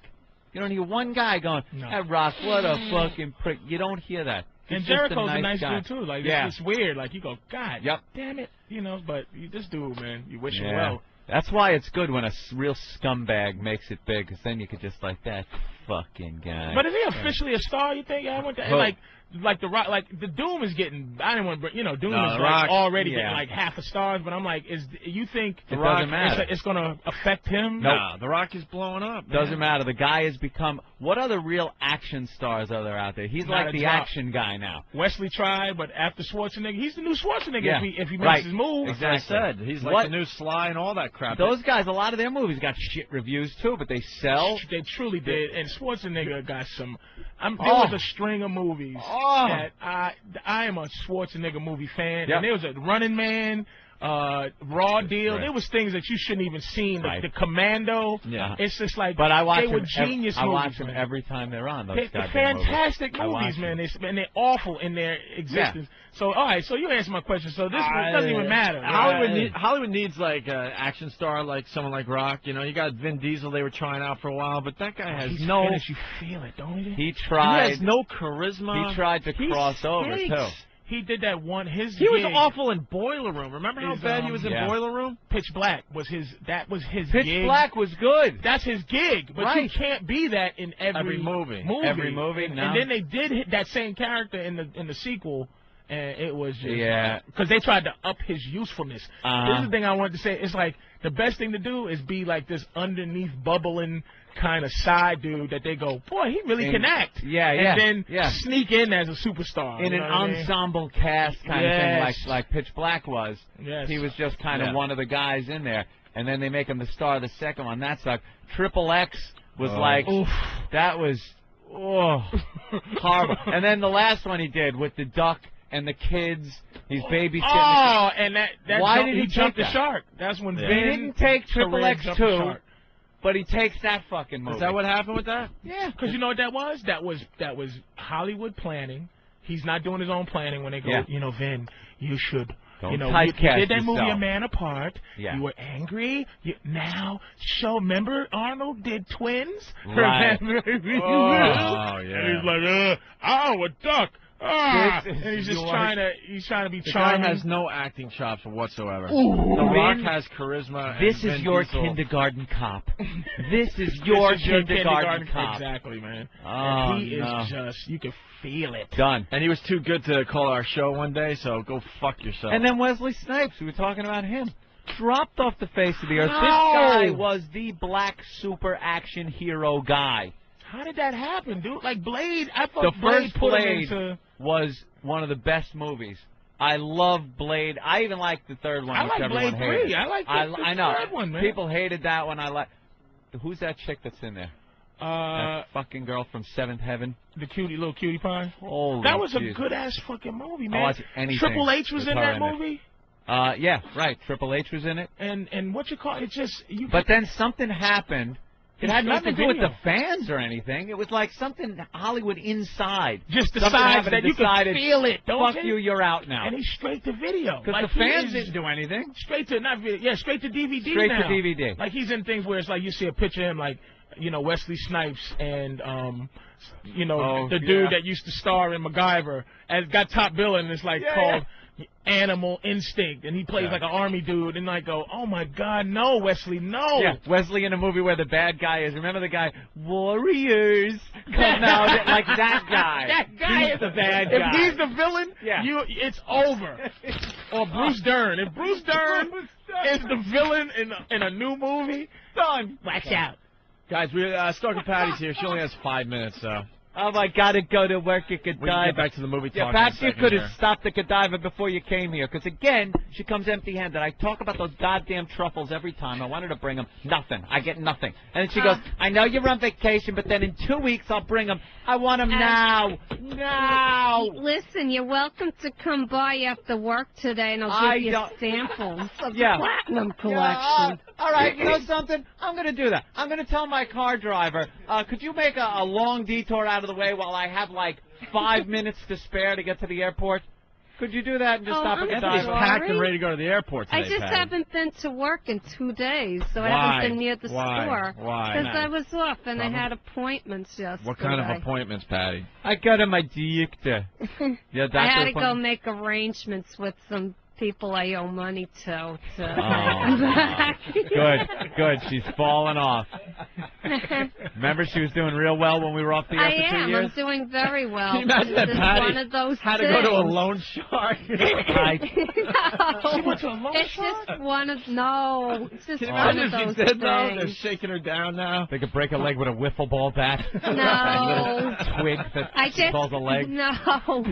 You don't hear one guy going, hey, Rock, what a fucking prick. You don't hear that. And Jericho's a nice dude, too. Like, it's weird. Like, you go, God damn it. You know, but this dude, man, you wish him well. That's why it's good when a real scumbag makes it big, because then you could just like, that fucking guy. But is he officially a star, you think? I went to, like the Rock, like the Doom is getting. I didn't want to, Doom is like already getting like half a stars. But I'm like, you think The Rock? It's going to affect him? No, The Rock is blowing up. Man. Doesn't matter. The guy has become. What other real action stars are there out there? He's like the action guy now. Wesley tried, but after Schwarzenegger, he's the new Schwarzenegger if he makes his move. Exactly. As I said, he's like the new Sly and all that crap. Those guys, a lot of their movies got shit reviews too, but they sell. They truly did, and Schwarzenegger got some. There was a string of movies that I am a Schwarzenegger movie fan, and there was a Running Man, Raw Deal. There was things that you shouldn't even seen. The Commando. Yeah. It's just like, but I watch they were genius movies. I watch them every time they're on. They're fantastic movies, man. And they're awful in their existence. Yeah. So, all right, so you answer my question. So this doesn't even matter. Hollywood needs like an action star, like someone like Rock. You know, you got Vin Diesel. They were trying out for a while, but that guy has no. You feel it, don't you? He tried. He has no charisma. He tried to cross over too. He did that one. He was awful in Boiler Room. Remember how bad he was in Boiler Room? Pitch Black was his. That was his. Pitch gig. Black was good. That's his gig. But you can't be that in every movie. Every movie. No. And then they did hit that same character in the sequel, and it was just because they tried to up his usefulness. This is the thing I wanted to say. It's like the best thing to do is be like this underneath bubbling kind of side dude that they go, boy, he really can act. And then sneak in as a superstar. In an ensemble cast kind of thing like Pitch Black was. He was just kind of one of the guys in there. And then they make him the star of the second one. That sucked. Triple X was that was horrible. And then the last one he did with the duck and the kids He's babysitting. Oh, and that Why did he jump take the that? shark? That's when He Vin didn't take Triple career X jumped the 2, shark. but he takes that fucking movie. Is that what happened with that? Yeah, because you know what that was? That was Hollywood planning. He's not doing his own planning when they go, you know, Vin, you should. Don't you know, you typecast did that movie yourself. A Man Apart. Yeah. You were angry. Now, remember Arnold did Twins? Right. Oh, And yeah. he's like, a duck. This And he's just yours. trying to be The guy charming. has no acting chops whatsoever. Ooh. The Rock Vin, has charisma. This and is Vin your Diesel. kindergarten cop. This is your kindergarten cop. Exactly, man. Oh, And he no. is just, you can feel it. Done. And he was too good to call our show one day, so go fuck yourself. And then Wesley Snipes, we were talking about him, dropped off the face of the earth. No. This guy was the black super action hero guy. How did that happen, dude? Like Blade, I thought The Blade first put him Blade into... was one of the best movies. I love Blade. I even like the third one, I which like everyone Blade hated. 3. I like the I know. third one, man. People hated that one. I like. Who's that chick that's in there? That fucking girl from Seventh Heaven. The little cutie pie. Holy That was a Jesus. good ass fucking movie, I'll man. watch anything Triple H was with in her that in it. movie, Yeah, right. Triple H was in it. and what you call it? Just you. But then something happened. It He had shot nothing the to do with video. the fans or anything. It was like something Hollywood inside. just Something decides happened that and you can decided, feel it, don't Fuck you? you, you're out now. And he's straight to video. Because Like, the he fans is didn't do anything. straight to not video. Yeah, straight to DVD. Straight now. to DVD. Like he's in things where it's like you see a picture of him, like Wesley Snipes and the dude that used to star in MacGyver and got top billing. And it's like called Animal Instinct, and he plays like an army dude. And I go, oh my God, no, Wesley, no. Yeah, Wesley in a movie where the bad guy is. Remember the guy, Warriors come out like that guy. That guy He's is the bad guy. If he's the villain, it's over. Or Bruce Dern. If Bruce Dern is the villain in a new movie, done. Watch out. Guys, Stalker Patty's here. She only has 5 minutes, so Oh, I gotta go to work at Godiva. we can get back to the movie Yeah, talk. perhaps in a you second could here. have stopped at Godiva before you came here, because again, she comes empty-handed. I talk about those goddamn truffles every time. I wanted to bring them. Nothing. I get nothing. And then she goes, I know you're on vacation, but then in 2 weeks I'll bring them. I want them now. Now. Listen, you're welcome to come by after work today, and I'll give you samples of the Platinum Collection. All right, you know something? I'm going to do that. I'm going to tell my car driver, could you make a long detour out of the way while I have like 5 minutes to spare to get to the airport? Could you do that and just stop at Anthony's Godiva? packed and ready to go to the airport today, I just Patty. haven't been to work in 2 days, so I Why? haven't been near the Why? store. Why? Because I was off and I had appointments yesterday. What kind of appointments, Patty? I got to my doctor. Yeah, I had to go make arrangements with some people I owe money to. Good. She's falling off. Remember, she was doing real well when we were off the air for 2 years? I'm doing very well. Can you imagine that This is Patty one of those had to things. go to a loan shark? No. She went to a loan It's shark? just one of it's just Can you one imagine of if those she did, though? They're things. shaking her down now. They could break a leg with a wiffle ball bat. No. Twig that I just calls a leg. No.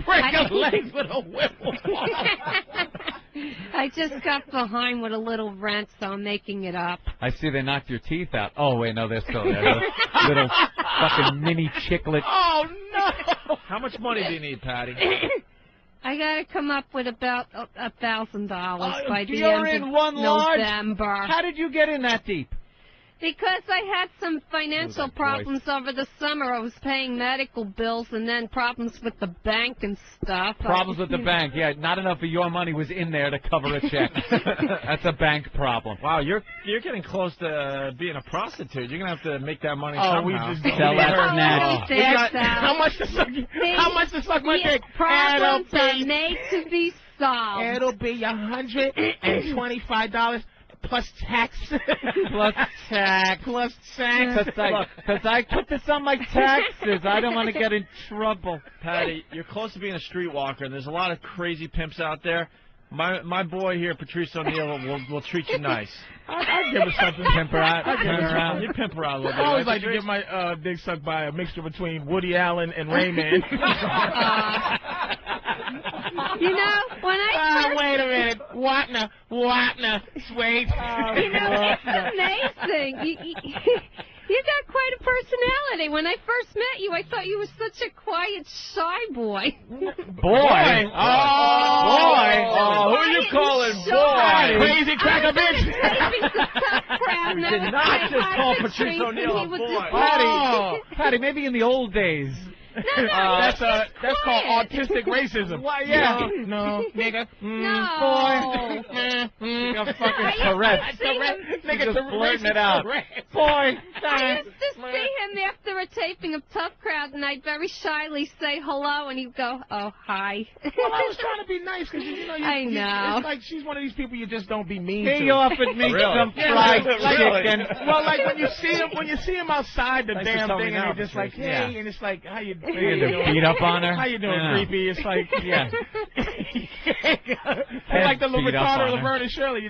Break a leg with a whipple. I just got behind with a little rent, so I'm making it up. I see they knocked your teeth out. Oh, wait, no, they're still there. Little fucking mini chiclet. Oh, no. How much money do you need, Patty? I gotta come up with about $1,000 by the You're end in of one large? November. How did you get in that deep? Because I had some financial Ooh, that problems over the summer. I was paying medical bills and then problems with the bank and stuff. Problems with the bank. Yeah, not enough of your money was in there to cover a check. That's a bank problem. Wow, you're getting close to being a prostitute. You're gonna have to make that money Oh, somehow. we just Sell that Oh, snatch. How much to suck my dick? Problems are made to be solved. It'll be $125 plus tax. Plus tax. Plus tax. Because I put this on my taxes. I don't want to get in trouble. Patty, you're close to being a streetwalker, and there's a lot of crazy pimps out there. My boy here, Patrice O'Neill, will treat you nice. I'll give her something. Pimp her out. Turn her out. You pimp her out a little I bit. always right, like to Patrice? get my dick sucked by a mixture between Woody Allen and Rayman. You know, when I first, wait a minute. Watna, sweet. you know, it's amazing. You got quite a personality. When I first met you, I thought you were such a quiet, shy boy. Boy. Oh, who you calling boy? Crazy cracker bitch. You did not just call Patrice O'Neal a boy. Patty, maybe in the old days. That's called autistic racism. Why, yeah. No, nigga. No. Boy. You're fucking Tourette's. Nigga, just blurting it out. Boy. I used to see him after a taping of Tough Crowd, and I'd very shyly say hello, and he'd go, "Oh, hi." Well, I was trying to be nice because I know. It's like she's one of these people you just don't be mean to. He offered me some fried chicken. Well, like when you see him outside the Thanks for damn telling thing, me and now, you're just like, Patrice. hey, and it's like, how you doing? Beat up on her? How you doing, Yeah. creepy? It's like, Yeah. I like the little Beat up Ricardo, on her. Laverne, and Shirley. You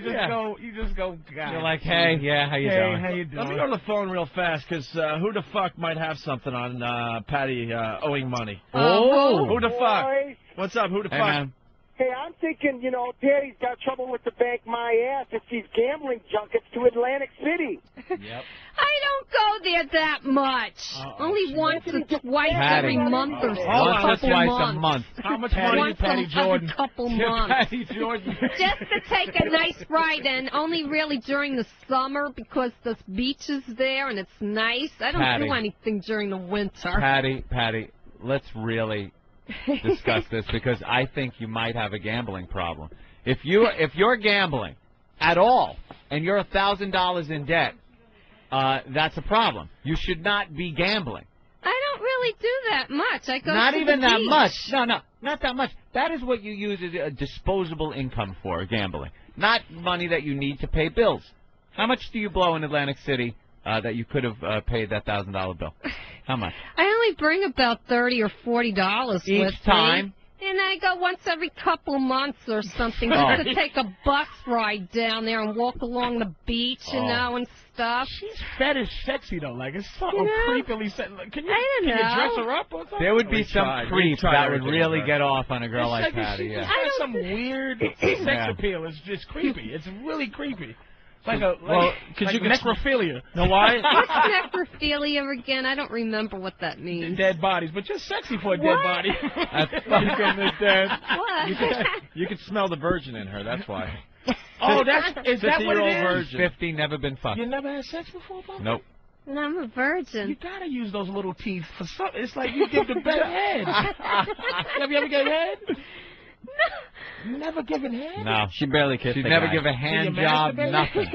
just go, God. You're like, hey, yeah, how you hey, doing? how you doing? Let me go to the phone real fast, because who the fuck might have something on Patty owing money? Oh. Who the fuck? Boys. What's up? Who the Hey, fuck? man. Hey, I'm thinking, Patty's got trouble with the bank my ass if she's gambling junkets to Atlantic City. Yep. I don't go there that much. Only once or twice every month or so. Once or twice months. a month. How much money Once Patty Jordan? a couple months. Patty Jordan. Just to take a nice ride, and only really during the summer because the beach is there and it's nice. I don't Patty. do anything during the winter. Patty, let's really discuss this because I think you might have a gambling problem. If you're gambling at all and you're $1,000 in debt, that's a problem. You should not be gambling. I don't really do that much. I go Not to even the that beach. much. No, not that much. That is what you use as a disposable income for gambling, not money that you need to pay bills. How much do you blow in Atlantic City that you could have paid that $1,000 bill? How much? I only bring about $30 or $40 with me. Each time? And I go once every couple months or something just to take a bus ride down there and walk along the beach, and stuff. She's fetish sexy though, like it's so creepily sexy. Can you dress her up or something? There would be some creep that would really get off on a girl like It's Patty. She Yeah. has some weird sex appeal. It's just creepy. It's really creepy. Like necrophilia. Know why? What's necrophilia again? I don't remember what that means. Dead bodies, but just sexy for a dead body. What? You could smell the virgin in her. That's why. Oh, is that what it 50-year-old is? virgin. 50, never been fucked. You never had sex before, Papa? Nope. No, I'm a virgin. You gotta use those little teeth for something. It's like you give the better head. Have you ever given head? No. Never given head? No. She barely kissed She'd the never guy. give a hand you job, masturbate? nothing.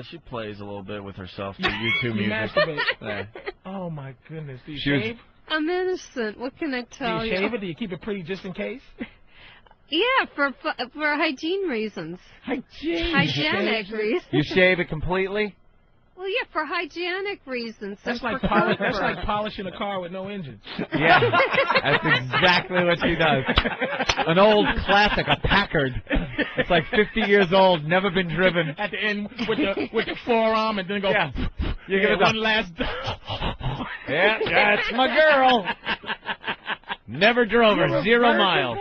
She plays a little bit with herself to YouTube You music. masturbate. Yeah. Oh my goodness. Do you She was- shave? I'm innocent. What can I Do tell you shave it? Do you keep it pretty just in case? Yeah, for hygiene reasons. Hygienic reasons. You shave it completely? Well, yeah, for hygienic reasons. That's and like for that's comfort. like polishing a car with no engine. Yeah. That's exactly what she does. An old classic, a Packard. It's like 50 years old, never been driven. At the end with the forearm and then go. Yeah. You give it one the- last. Yeah, that's my girl. Never drove her, 0 miles.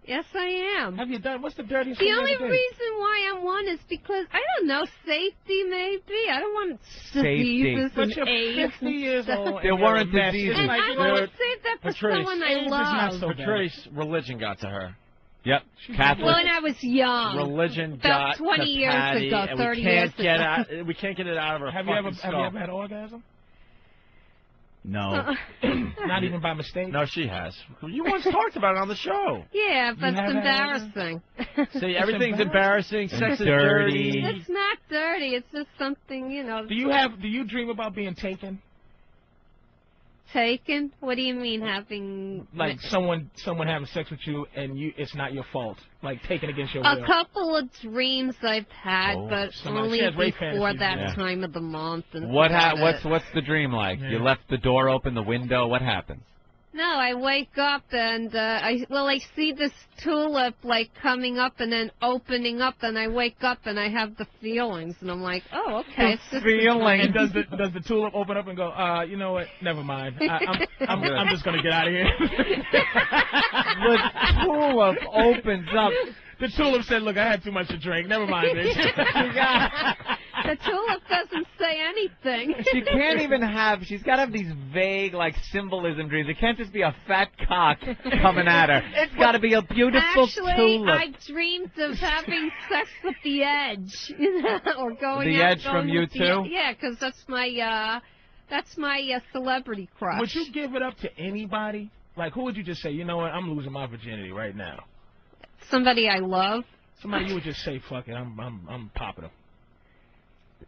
Yes, I am. Have you done? What's the dirtiest The thing you only ever did? reason why I'm one is because, I don't know, safety maybe. I don't want diseases But and you're AIDS 50 years and old. stuff. and There weren't you're a mess. diseases. It's And like, I you know want what? to save that for Patrice, someone I AIDS is not love. so bad. Patrice, religion got to her. Yep. Catholic. Well, when I was young. Religion About got 20 to years Patty, ago, and 30 we can't years get ago. out. We can't get it out of her. Have you fucking skull. ever had an orgasm? No. Not even by mistake. No, she has. You once talked about it on the show. Yeah, but it's have had embarrassing. See, everything's embarrassing. Sex is dirty. dirty. It's not dirty. It's just something, Do you dream about being taken? taken. What do you mean having... Like someone having sex with you and it's not your fault. Like taken against your A will. couple of dreams I've had, but only she has rape before fantasies. that time of the month. And What's the dream like? Yeah. You left the door open, the window. What happens? No, I wake up and I see this tulip like coming up and then opening up, and I wake up and I have the feelings, and I'm like, oh, okay, it's just And does the tulip open up and go, you know what? Never mind. I'm just gonna get out of here. The tulip opens up. The tulip said, look, I had too much to drink. Never mind, bitch. The tulip doesn't say anything. She can't even have. She's got to have these vague, like, symbolism dreams. It can't just be a fat cock coming at her. It's got to be a beautiful tulip. I dreamed of having sex with the Edge, or going The out Edge going from you with the- too? Yeah, because that's my celebrity crush. Would you give it up to anybody? Like, who would you just say, you know what, I'm losing my virginity right now? Somebody I love? Somebody you would just say, fuck it, I'm popping him.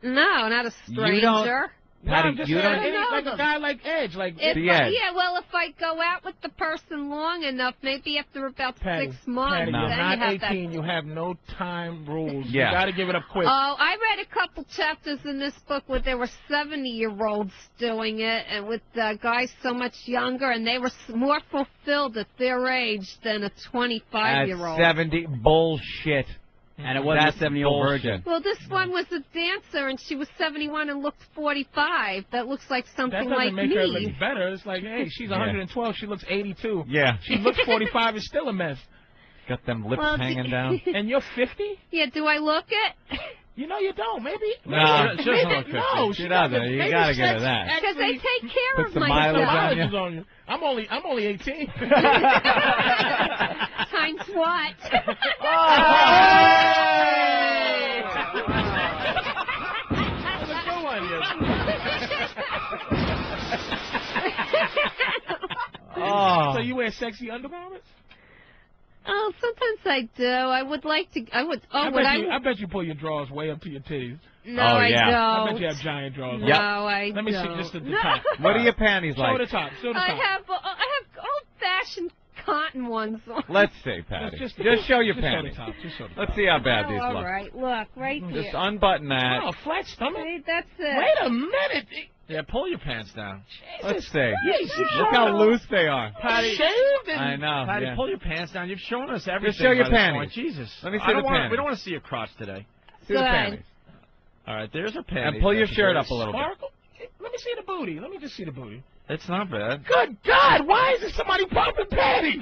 No, not a stranger. Patty, I'm just you saying, don't. like a guy like Edge, like If The I, Edge. yeah, well, if I go out with the person long enough, maybe after about Patty, 6 months, Patty, then you're not you have 18. that. You have no time rules. Yeah. You got to give it up quick. Oh, I read a couple chapters in this book where there were 70-year-olds doing it, and with guys so much younger, and they were more fulfilled at their age than a 25-year-old. At 70, bullshit. And it wasn't That's a 70-year-old bullshit. virgin. Well, this one was a dancer, and she was 71 and looked 45. That looks like That something doesn't like make her me. look better. It's like, hey, she's 112. She looks 82. Yeah. She looks 45. Is still a mess. Got them lips Well, hanging down. And you're 50? Yeah, do I look it? You know you don't. Maybe. No, maybe, she doesn't look 50. No, She doesn't. You Maybe gotta give her sex that. Because I actually take care Put of some myself. mileage on you. on you. I'm only 18. Times what? Oh. So you wear sexy undergarments? Oh, sometimes I do. I would like to. I would. Oh, I bet you pull your drawers way up to your titties. No, Oh, I yeah. don't. I bet you have giant drawers. No, Yep. I Let me see don't. just the top. What are your panties Show like? the top. Show the I top. have old-fashioned cotton ones on. Let's see, Patty. Just show your just panties. Show the top. Just show the top. Let's see how bad these all look. right. Look, right Just here. unbutton that. Oh, flat stomach. See, that's it. Wait a minute. Yeah, pull your pants down. Let's see. Jesus. Look how loose they are. Patty, shaved and I know. Patty, yeah. pull your pants down. You've shown us everything. show your by this panties. point. Jesus. Let me see I don't the wanna- panties. We don't want to see your crotch today. See the Good. panties. All right, there's her panties. And pull your That's shirt very up a little bit. sparkle. Let me see the booty. Let me just see the booty. It's not bad. Good God! Why isn't somebody pumping Patty?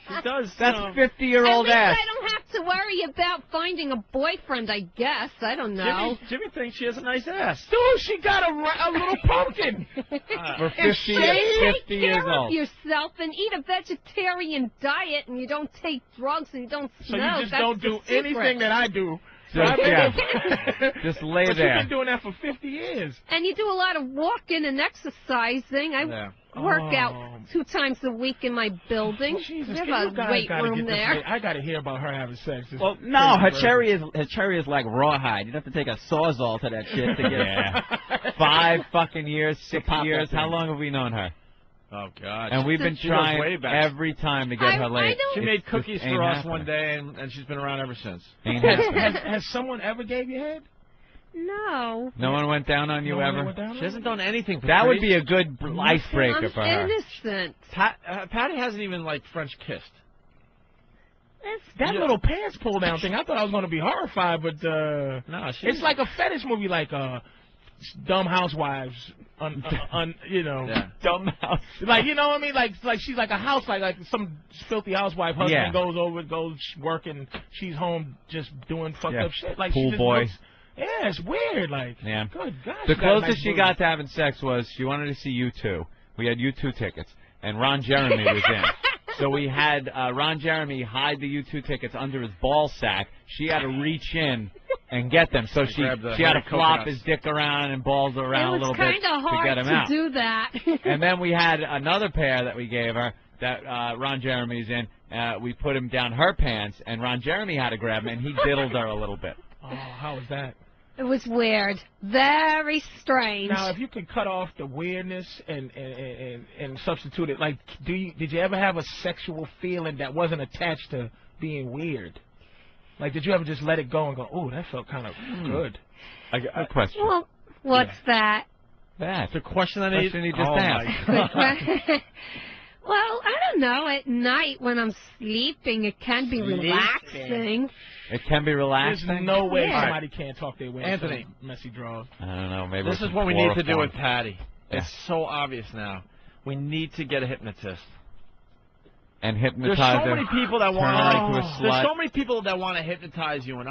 She does. That's you know, 50-year-old At ass. least I don't have to worry about finding a boyfriend, I guess. I don't know. Jimmy thinks she has a nice ass. Dude, she got a little pumpkin. For 50 Take years care of old. yourself and eat a vegetarian diet, and you don't take drugs and you don't So smoke. you just That's don't the do secret. anything that I do. Just, yeah. Just lay But there. you've been doing that for 50 years. And you do a lot of walking and exercising. I Yeah. work out 2 times a week in my building. Jesus, we have you a guys weight gotta room get this there. late. I got to hear about her having sex. This Well, no, her crazy cherry is like rawhide. You'd have to take a sawzall to that shit to get Yeah. 5 fucking years, 6 pop that years. How thing. long have we known her? Oh God. And we've been She goes way trying back. every time to get her I laid. don't- She It's made just cookies ain't for us happening. one day, and she's been around ever since. Ain't happening. Has someone ever gave you head? No. No one went down on you No one ever? went down on She hasn't done anything. That would Patrice. be a good icebreaker I'm for her. innocent. Patty hasn't even like French kissed. That Yeah. little pants pull down thing, I thought I was going to be horrified, but No, it's like a fetish movie, like Dumb Housewives, you know. Yeah. Dumb house. Like, you know what I mean? Like she's like a house, like some filthy housewife. Husband Yeah. goes working. She's home just doing fucked Yeah. up shit. Like Pool she just boy. looks- yeah, it's weird. Like, Yeah. good God. The she got a closest nice she booty. got to having sex was she wanted to see U2. We had U2 tickets, and Ron Jeremy was in. So we had Ron Jeremy hide the U2 tickets under his ball sack. She had to reach in and get them. So she grab the had to honey flop coconuts. his dick around and balls around It a little was bit kind of to hard get him to out. do that. And then we had another pair that we gave her that Ron Jeremy's in. We put him down her pants, and Ron Jeremy had to grab him, and he diddled her a little bit. Oh, how was that? It was weird. Very strange. Now, if you could cut off the weirdness and substitute it, like, did you ever have a sexual feeling that wasn't attached to being weird? Like, did you ever just let it go and go, oh, that felt kind of good? Good question. Well, what's that? That. The question I need. Question he just oh asked. my God. Well, I don't know. At night when I'm sleeping, it can be relaxing. It can be There's relaxing. no way Yeah. somebody can't talk their way into Anthony. some messy drawers. I don't know. Maybe This with is what some we need to do chloroform. with Patty. Yeah. It's so obvious now. We need to get a hypnotist. and hypnotize There's so many people that want to. There's so many people that want to hypnotize you and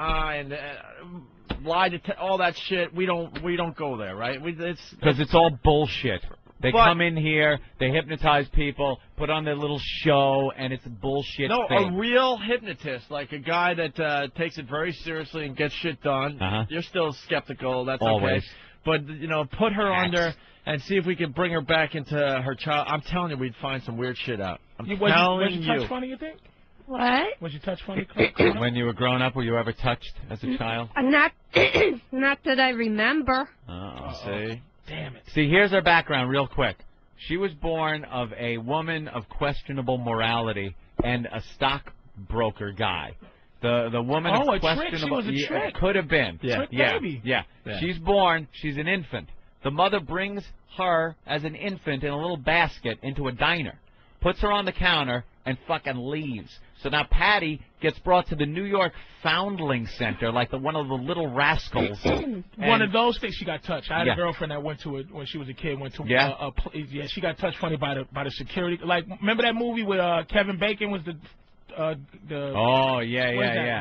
lie to all that shit. We don't go there, right? Because it's all bullshit. They come in here, they hypnotize people, put on their little show, and it's bullshit. No, fake. a real hypnotist, like a guy that takes it very seriously and gets shit done. You're still skeptical. That's Always. okay. But put her under and see if we can bring her back into her child. I'm telling you, we'd find some weird shit out. I'm telling you. Was your touch funny, you think? What? Was your touch funny? When you were growing up, were you ever touched as a child? Not that I remember. See? Damn it. See, here's her background real quick. She was born of a woman of questionable morality and a stockbroker guy. The woman of questionable... Trick. She was a trick. Could have been. Trick baby. Yeah. She's born. She's an infant. The mother brings her as an infant in a little basket into a diner, puts her on the counter, and fucking leaves. So now Patty gets brought to the New York Foundling Center, like one of the little rascals. One of those things. She got touched. I had a girlfriend that went to it when she was a kid. Went to she got touched funny by the security. Like, remember that movie with Kevin Bacon was the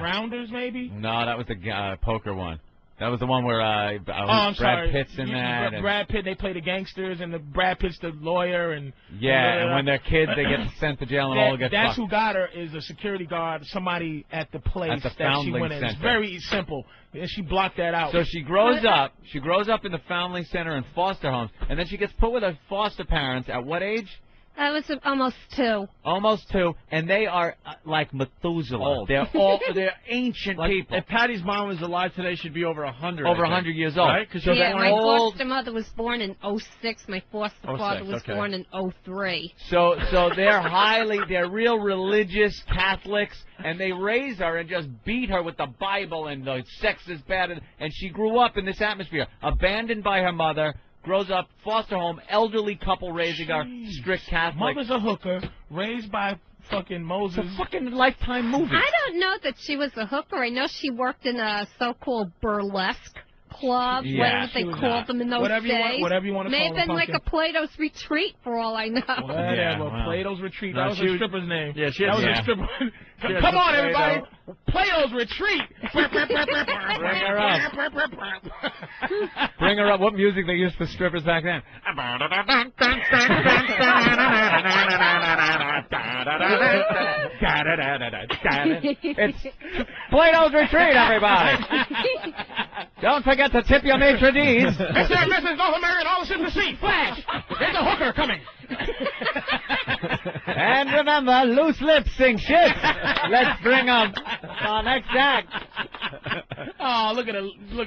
Rounders, maybe? No, that was the poker one. That was the one where Brad Pitt's in that. Brad Pitt, they play the gangsters, and Brad Pitt's the lawyer. And when they're kids, they get sent to jail and all get That's fucked. who got her, is a security guard, somebody at the place that she went in. It's very simple. And she blocked that out. So she grows up. She grows up in the Foundling Center and foster homes, and then she gets put with her foster parents at what age? I was almost 2. Almost 2, and they are like Methuselah. Old. They're ancient people. If Patty's mom was alive today, she'd be over 100. Over 100 years old. Right? My foster mother was born in 06. My foster father was born in 03. So they're real religious Catholics, and they raise her and just beat her with the Bible, and the sex is bad, and she grew up in this atmosphere, abandoned by her mother. Grows up, foster home, elderly couple raising her, strict Catholic. Mother's a hooker, raised by fucking Moses. It's a fucking Lifetime movie. I don't know that she was a hooker. I know she worked in a so-called burlesque club, whatever they called them in those days. Whatever you want to call it. May have been like a Plato's Retreat, for all I know. Whatever, Plato's Retreat. That was a stripper's name. Yeah, that was a stripper. Come on, everybody. Plato's Retreat. Bring her up. Bring her up. What music they used for strippers back then? It's Plato's Retreat, everybody. Don't forget to tip your maitre d's. Mr. and Mrs. North American, all the ships to sea. Flash! There's a hooker coming. And remember, loose lips sink ships. Let's bring up our next act. Oh, look at it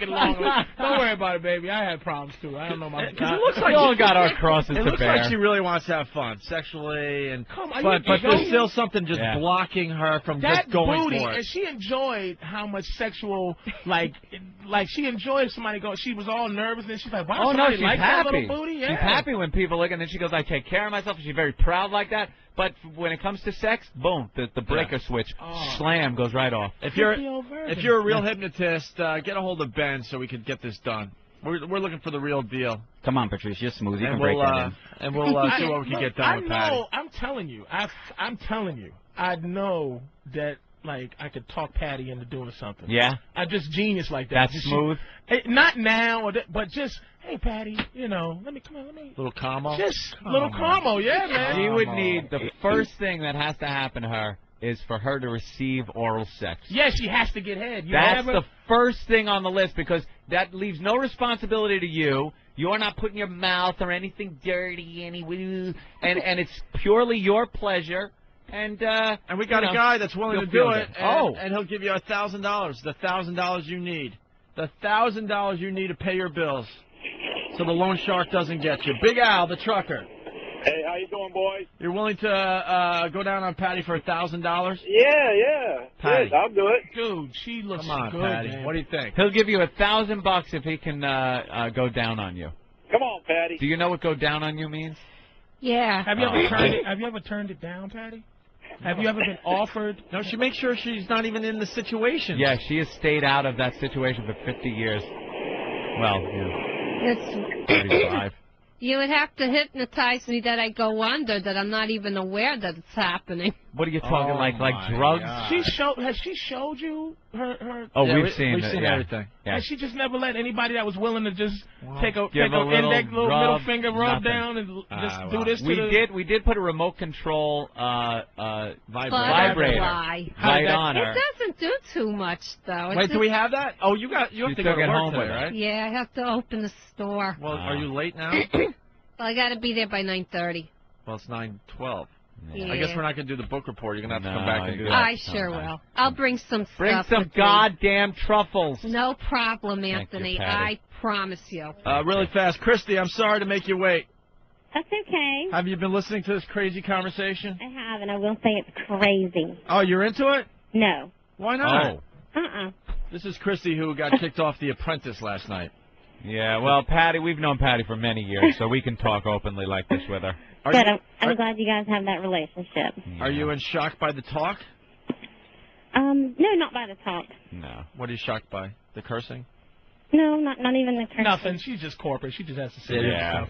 long list. Don't worry about it, baby. I had problems too. I don't know my. It looks like we all got our crosses to bear. It looks like she really wants to have fun sexually, and but there's still something just blocking her from just going for it. And she enjoyed how much sexual, like she enjoyed somebody going. She was all nervous, and she's like, "Wow, she's like happy. That little booty?" Yeah. She's happy when people look, and then she goes, "I take care of myself." And she's very proud like that. But when it comes to sex, boom, the breaker switch, slam, goes right off. If you're a real hypnotist, get a hold of Ben so we can get this done. We're looking for the real deal. Come on, Patrice, you're smooth. You can break that in. And we'll see what we can get done with Patty. I'm telling you. I'm telling you. I know that, like, I could talk Patty into doing something. Yeah? I'm just genius like that. That's smooth? Not now, but just, hey, Patty, let me. Little combo? Just little combo, yeah, man. She would need, the first thing that has to happen to her is for her to receive oral sex. Yeah, she has to get head. That's the first thing on the list, because that leaves no responsibility to you. You're not putting your mouth or anything dirty, and it's purely your pleasure. And we got a guy that's willing to do it, and he'll give you $1,000, the $1,000 you need. The $1,000 you need to pay your bills, so the loan shark doesn't get you. Big Al, the trucker. Hey, how you doing, boys? You're willing to go down on Patty for $1,000? Yeah. Patty. Yes, I'll do it. Dude, she looks Come on, good, Patty. man. What do you think? He'll give you $1,000 if he can go down on you. Come on, Patty. Do you know what go down on you means? Yeah. Have you ever turned it? Have you ever turned it down, Patty? Have you ever been offered? No, she makes sure she's not even in the situation. Yeah, she has stayed out of that situation for 50 years. Well, 35. You would have to hypnotize me that I go under, that I'm not even aware that it's happening. What are you talking like drugs? Has she showed you her? Oh, yeah, we've seen everything. Yeah. And she just never let anybody that was willing to just take a little index, middle finger rub nothing. down and just do this. We did put a remote control vibrator right on her. It doesn't do too much though. Wait, do we have that? Oh, you have to go to work today, right? Yeah, I have to open the store. Well, are you late now? Well, I got to be there by 9:30. Well, it's 9:12. Yeah. I guess we're not going to do the book report. You're going to have to come back and do that. I sure will. I'll bring some stuff. Bring some goddamn truffles. No problem, Anthony. You, Patty. I promise you. Really fast. Christy, I'm sorry to make you wait. That's okay. Have you been listening to this crazy conversation? I have, and I will say it's crazy. Oh, you're into it? No. Why not? Uh-uh. This is Christy, who got kicked off The Apprentice last night. Yeah, well, Patty, we've known Patty for many years, so we can talk openly like this with her. Good. I'm glad you guys have that relationship. Are you in shock by the talk? No, not by the talk. No. What are you shocked by? The cursing? No, not even the cursing. Nothing. She's just corporate. She just has to say Yeah.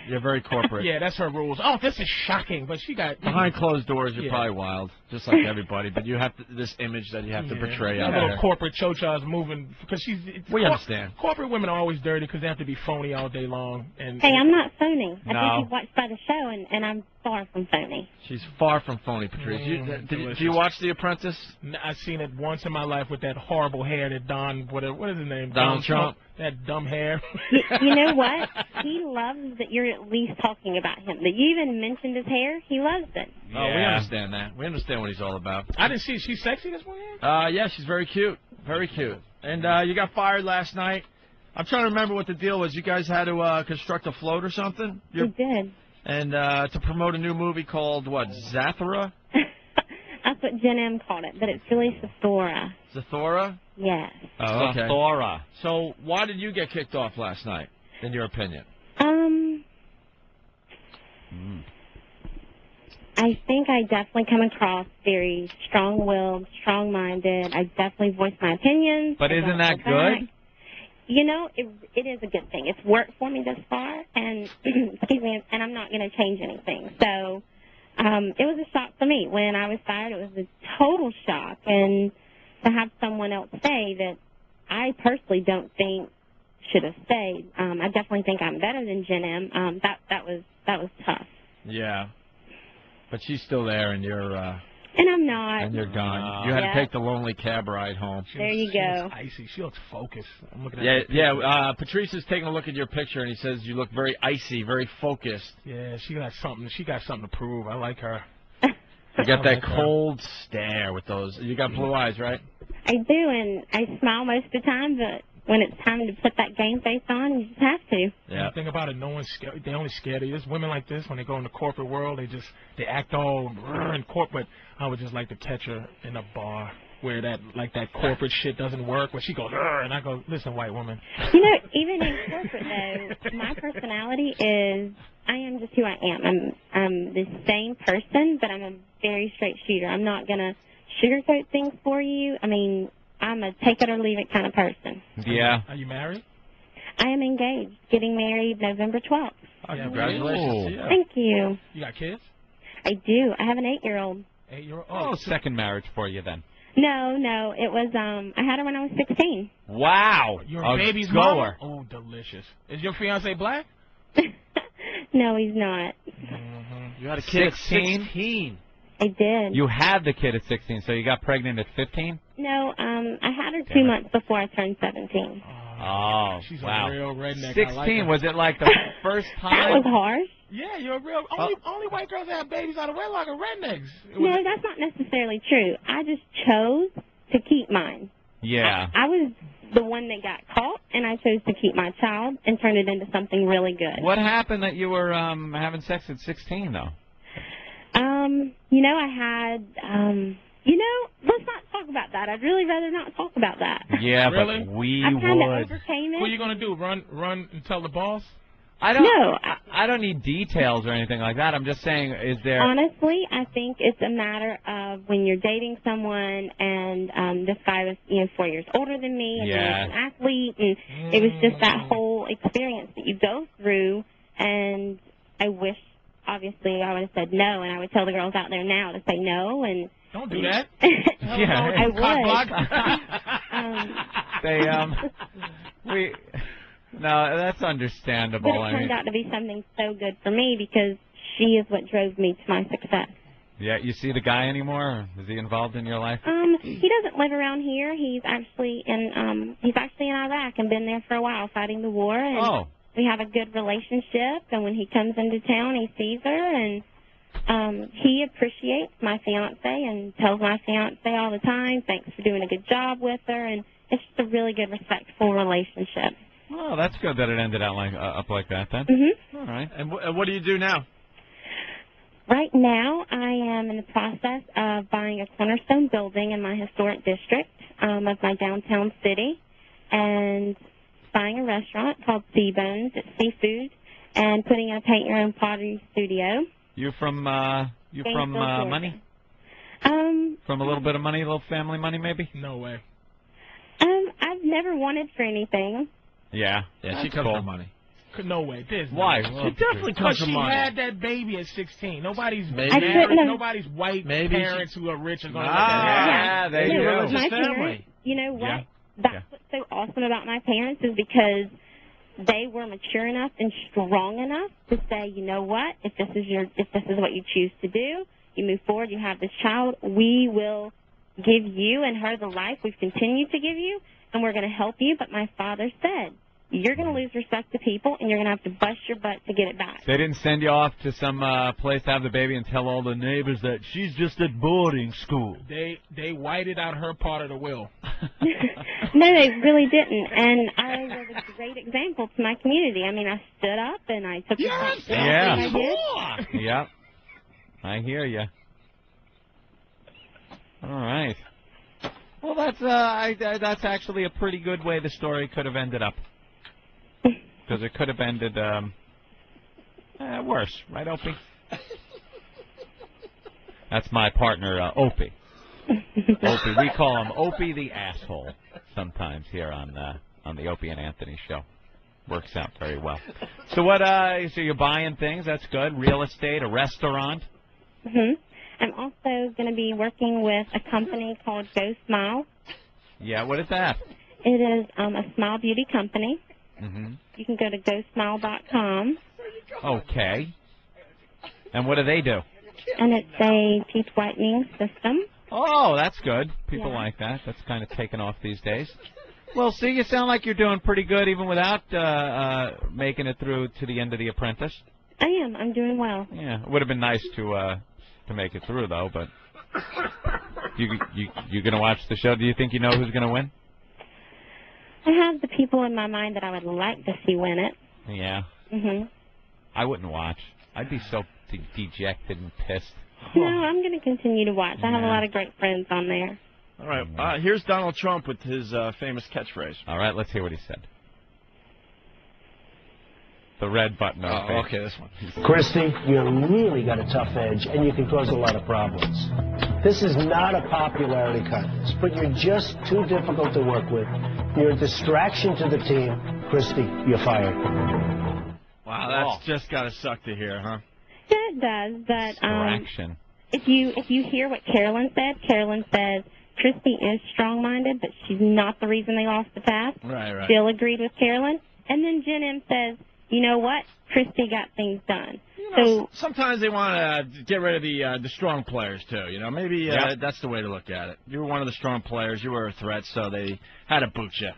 You're very corporate. Yeah, that's her rules. Oh, this is shocking, but she got... Behind closed doors, you're probably wild, just like everybody. But you have this image that you have to portray out little there. corporate chocha's moving because she's. We understand. Corporate women are always dirty because they have to be phony all day long. And Hey, I'm not phony. I No. think you've watched by the show, and I'm far from phony. She's far from phony, Patrice. Do you watch The Apprentice? I've seen it once in my life with that horrible hair that what is his name? Donald Trump. That dumb hair. You know what? He loves that you're at least talking about him. That you even mentioned his hair. He loves it. Oh, we understand that. We understand what he's all about. I didn't see. She's sexy this morning. Yeah, she's very cute. Very cute. And you got fired last night. I'm trying to remember what the deal was. You guys had to construct a float or something? We did. And to promote a new movie called, what, Zathura? That's what Jen M called it, but it's really Zathura. Zathura? Yes. Oh, okay. Zathura. So why did you get kicked off last night, in your opinion? I think I definitely come across very strong-willed, strong-minded. I definitely voice my opinions. But isn't that good? You know, it is a good thing. It's worked for me thus far, and excuse me, and I'm not going to change anything. So it was a shock for me. When I was fired, it was a total shock. And to have someone else say that I personally don't think should have stayed, I definitely think I'm better than Jen M. That was tough. Yeah. But she's still there, and you're... And I'm not. And you're gone. You had to take the lonely cab ride home. There you go. Icy. She looks focused. I'm looking at Patrice is taking a look at your picture, and he says you look very icy, very focused. Yeah, she got something. She got something to prove. I like her. You got that cold stare with those. You got blue eyes, right? I do, and I smile most of the time, but when it's time to put that game face on, you just have to. Yeah. The thing about it, no one's scared. They only scared of you. There's women like this, when they go in the corporate world, they act all in corporate. I would just like to catch her in a bar where that corporate shit doesn't work, where she goes, and I go, listen, white woman. You know, even in corporate, though, my personality is, I am just who I am. I'm the same person, but I'm a very straight shooter. I'm not going to sugarcoat things for you. I mean, I'm a take-it-or-leave-it kind of person. Yeah. Are you married? I am engaged, getting married November 12th. Oh, congratulations. Yeah. Thank you. You got kids? I do. I have an 8-year-old. 8-year-old? Oh, second marriage for you then. No. It was, I had her when I was 16. Wow. Your a baby's goer. mama? Oh, delicious. Is your fiance black? No, he's not. You had a kid at 16? I did. You had the kid at 16, so you got pregnant at 15? No, I had her 2 months before I turned 17. Oh, She's wow. a real redneck. 16, I like her. was it like the first time? That was harsh. Yeah, you're a real... Only white girls that have babies out of wedlock are rednecks. No, that's not necessarily true. I just chose to keep mine. Yeah. I was the one that got caught, and I chose to keep my child and turn it into something really good. What happened that you were having sex at 16, though? You know, I had, let's not talk about that. I'd really rather not talk about that. Yeah, really? but we I kind of would. overcame it. What are you going to do, run and tell the boss? I don't. No. I don't need details or anything like that. I'm just saying, is there... Honestly, I think it's a matter of when you're dating someone, and this guy was, 4 years older than me, and he was an athlete, and it was just that whole experience that you go through, and I wish obviously I would have said no, and I would tell the girls out there now to say no. And don't do that. I would. No, that's understandable. But it turned out to be something so good for me because she is what drove me to my success. Yeah, you see the guy anymore? Is he involved in your life? He doesn't live around here. He's actually in Iraq and been there for a while fighting the war. And we have a good relationship. And when he comes into town, he sees her, and he appreciates my fiance and tells my fiance all the time, "Thanks for doing a good job with her." And it's just a really good, respectful relationship. Oh, that's good that it ended out up like that then. Mm-hmm. All right. And what do you do now? Right now, I am in the process of buying a cornerstone building in my historic district of my downtown city, and buying a restaurant called Seabones. It's seafood, and putting in a paint-your-own pottery studio. You from money? From a little bit of money, a little family money, maybe? No way. I've never wanted for anything. Yeah. Yeah, she comes from money. No way. There's Why? No. She definitely comes from money. She had that baby at 16. Nobody's nobody's white parents who are rich are going to let that happen. They do. My parents, you know what? Yeah. That's what's so awesome about my parents is because they were mature enough and strong enough to say, you know what? If this is what you choose to do, you move forward. You have this child. We will give you and her the life we've continued to give you, and we're going to help you. But my father said, you're going to lose respect to people, and you're going to have to bust your butt to get it back. They didn't send you off to some place to have the baby and tell all the neighbors that she's just at boarding school. They whited out her part of the will. No, they really didn't, and I was a great example to my community. I mean, I stood up, and I took responsibility. Yeah. I did. Yep. I hear you. All right. Well, that's actually a pretty good way the story could have ended up. Because it could have ended worse, right, Opie? That's my partner, Opie. Opie, we call him Opie the asshole sometimes here on the Opie and Anthony show. Works out very well. So so you're buying things? That's good. Real estate, a restaurant. I'm also going to be working with a company called Go Smile. Yeah, what is that? It is a smile beauty company. Mm-hmm. You can go to GoSmile.com. Okay. And what do they do? And it's a teeth whitening system. Oh, that's good. People like that. That's kind of taken off these days. Well, see, you sound like you're doing pretty good even without making it through to the end of The Apprentice. I am. I'm doing well. Yeah, it would have been nice to make it through, though, but you going to watch the show? Do you think you know who's going to win? I have the people in my mind that I would like to see win it. Yeah. I wouldn't watch. I'd be so dejected and pissed. No, I'm going to continue to watch. I have a lot of great friends on there. All right. Here's Donald Trump with his famous catchphrase. All right, let's hear what he said. The red button. Oh, okay, this one. Christy, you really got a tough edge, and you can cause a lot of problems. This is not a popularity contest, but you're just too difficult to work with. You're a distraction to the team. Christy, you're fired. Wow, that's just got to suck to hear, huh? Yeah, it does, but distraction. If you hear what Carolyn says, Christy is strong-minded, but she's not the reason they lost the past. Right. Still agreed with Carolyn. And then Jen M says, you know what? Christy got things done. So sometimes they want to get rid of the strong players, too. You know, maybe that's the way to look at it. You were one of the strong players. You were a threat, so they had to boot you.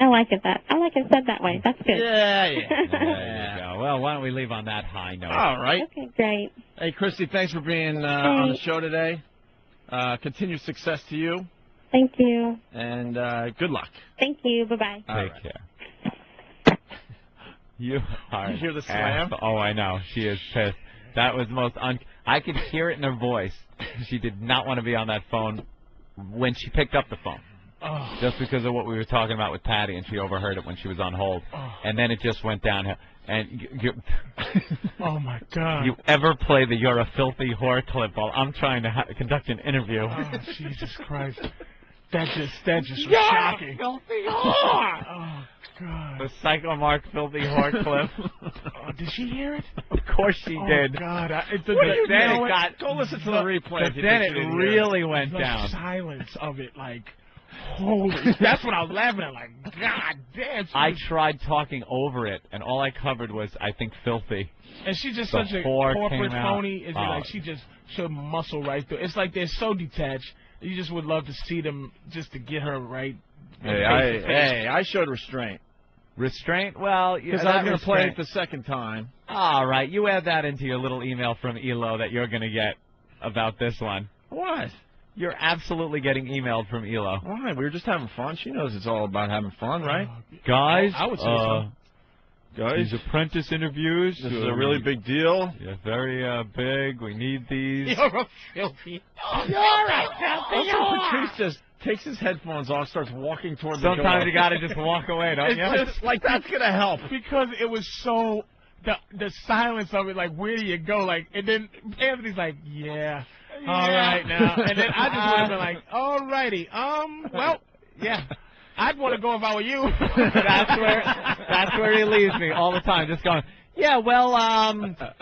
I like it said that way. That's good. Yeah. There you go. Well, why don't we leave on that high note? All right. Okay, great. Hey, Christy, thanks for being on the show today. Continued success to you. Thank you. And good luck. Thank you. Bye-bye. Take care. You hear the slam? Oh, I know. She is pissed. That was the most I could hear it in her voice. She did not want to be on that phone when she picked up the phone. Oh. Just because of what we were talking about with Patty, and she overheard it when she was on hold. Oh. And then it just went downhill. And oh, my God. You ever play the "You're a Filthy Whore" clip while I'm trying to conduct an interview? Oh, Jesus Christ. That just was shocking. Filthy whore! Oh, God. The Psycho Mark Filthy Whore clip. Oh, did she hear it? Of course she did. God, Go listen to the replay. But then it really went the down. silence of it, like, holy. That's what I was laughing at. Like, God damn. I tried talking over it, and all I covered was, I think, filthy. And she's just The such a whore corporate came out. phony. Is like she just should muscle right through. It's like they're so detached. You just would love to see them just to get her right. Hey, I showed restraint. Restraint? Well, because I was going to play it the second time. All right, you add that into your little email from Elo that you're going to get about this one. What? You're absolutely getting emailed from Elo. Why? We were just having fun. She knows it's all about having fun, right? Guys, I would say so. Guys, these apprentice interviews. This is a really big deal. Yeah, very big. We need these. You're a filthy. You're a filthy. Patrice just takes his headphones off, starts walking toward the door. Sometimes you got to just walk away, don't you? It's just like that's gonna help because it was so the silence of it. Like, where do you go? Like, and then Anthony's like, yeah. All right now, and then I just would have been like, all righty, well, yeah. I'd want to go if I were you. That's where he leaves me all the time, just going, yeah, well, But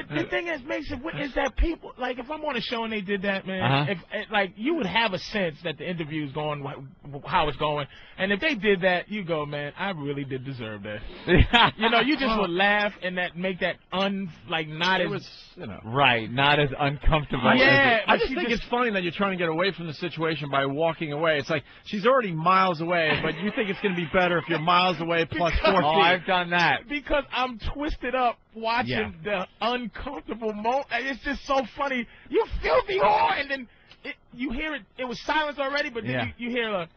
the thing that makes it is that people, like, if I'm on a show and they did that, man, if like, you would have a sense that the interview's going, how it's going, and if they did that, you go, man, I really did deserve that. You know, you just would laugh and that make that not as, right, not as uncomfortable. Yeah, I just think it's funny that you're trying to get away from the situation by walking away. It's like she's already miles away, but you think it's going to be better if you're miles away plus 4 feet. Oh, I've done that. Because I'm twisted up watching the uncomfortable moment. It's just so funny. You filthy whore, and then you hear it. It was silence already, but then you hear a.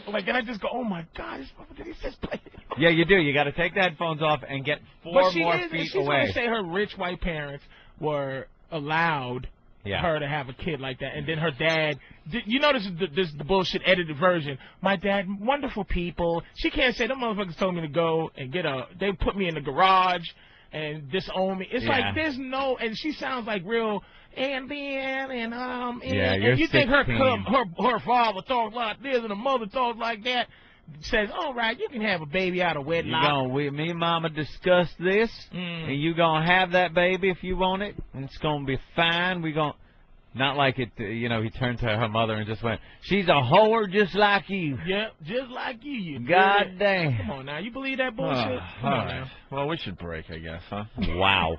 Like, and I just go, oh my God, did he just play? Yeah, you do. You got to take the headphones off and get 4 more feet she's away. She's say her rich white parents were allowed her to have a kid like that, and then her dad. You know, this is the bullshit edited version. My dad, wonderful people. She can't say them motherfuckers told me to go and they put me in the garage and disown me. It's like there's no, and she sounds like real. And then and you think her father talks like this and her mother talks like that. Says, all right, you can have a baby out of wedlock. Me and Mama discussed this, and you gonna have that baby if you want it, and it's gonna be fine. We gonna not like it. He turned to her mother and just went, "She's a whore just like you." Yep, just like you. God damn. Come on now, you believe that bullshit? Come on now. Well, we should break, I guess, huh? Wow.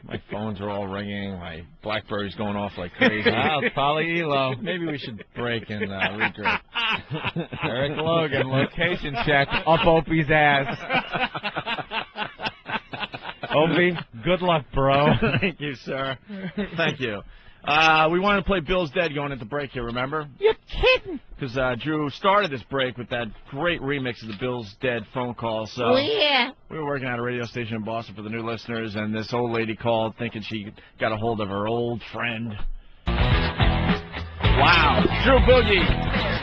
My phones are all ringing. My BlackBerry's going off like crazy. Wow, it's probably Elo. Maybe we should break and regroup. Eric Logan, location check, up Opie's ass. Opie, good luck, bro. Thank you, sir. Thank you. We wanted to play Bill's Dead going into break here, remember? You're kidding. Because Drew started this break with that great remix of the Bill's Dead phone call. So we were working at a radio station in Boston for the new listeners, and this old lady called thinking she got a hold of her old friend. Wow. Drew Boogie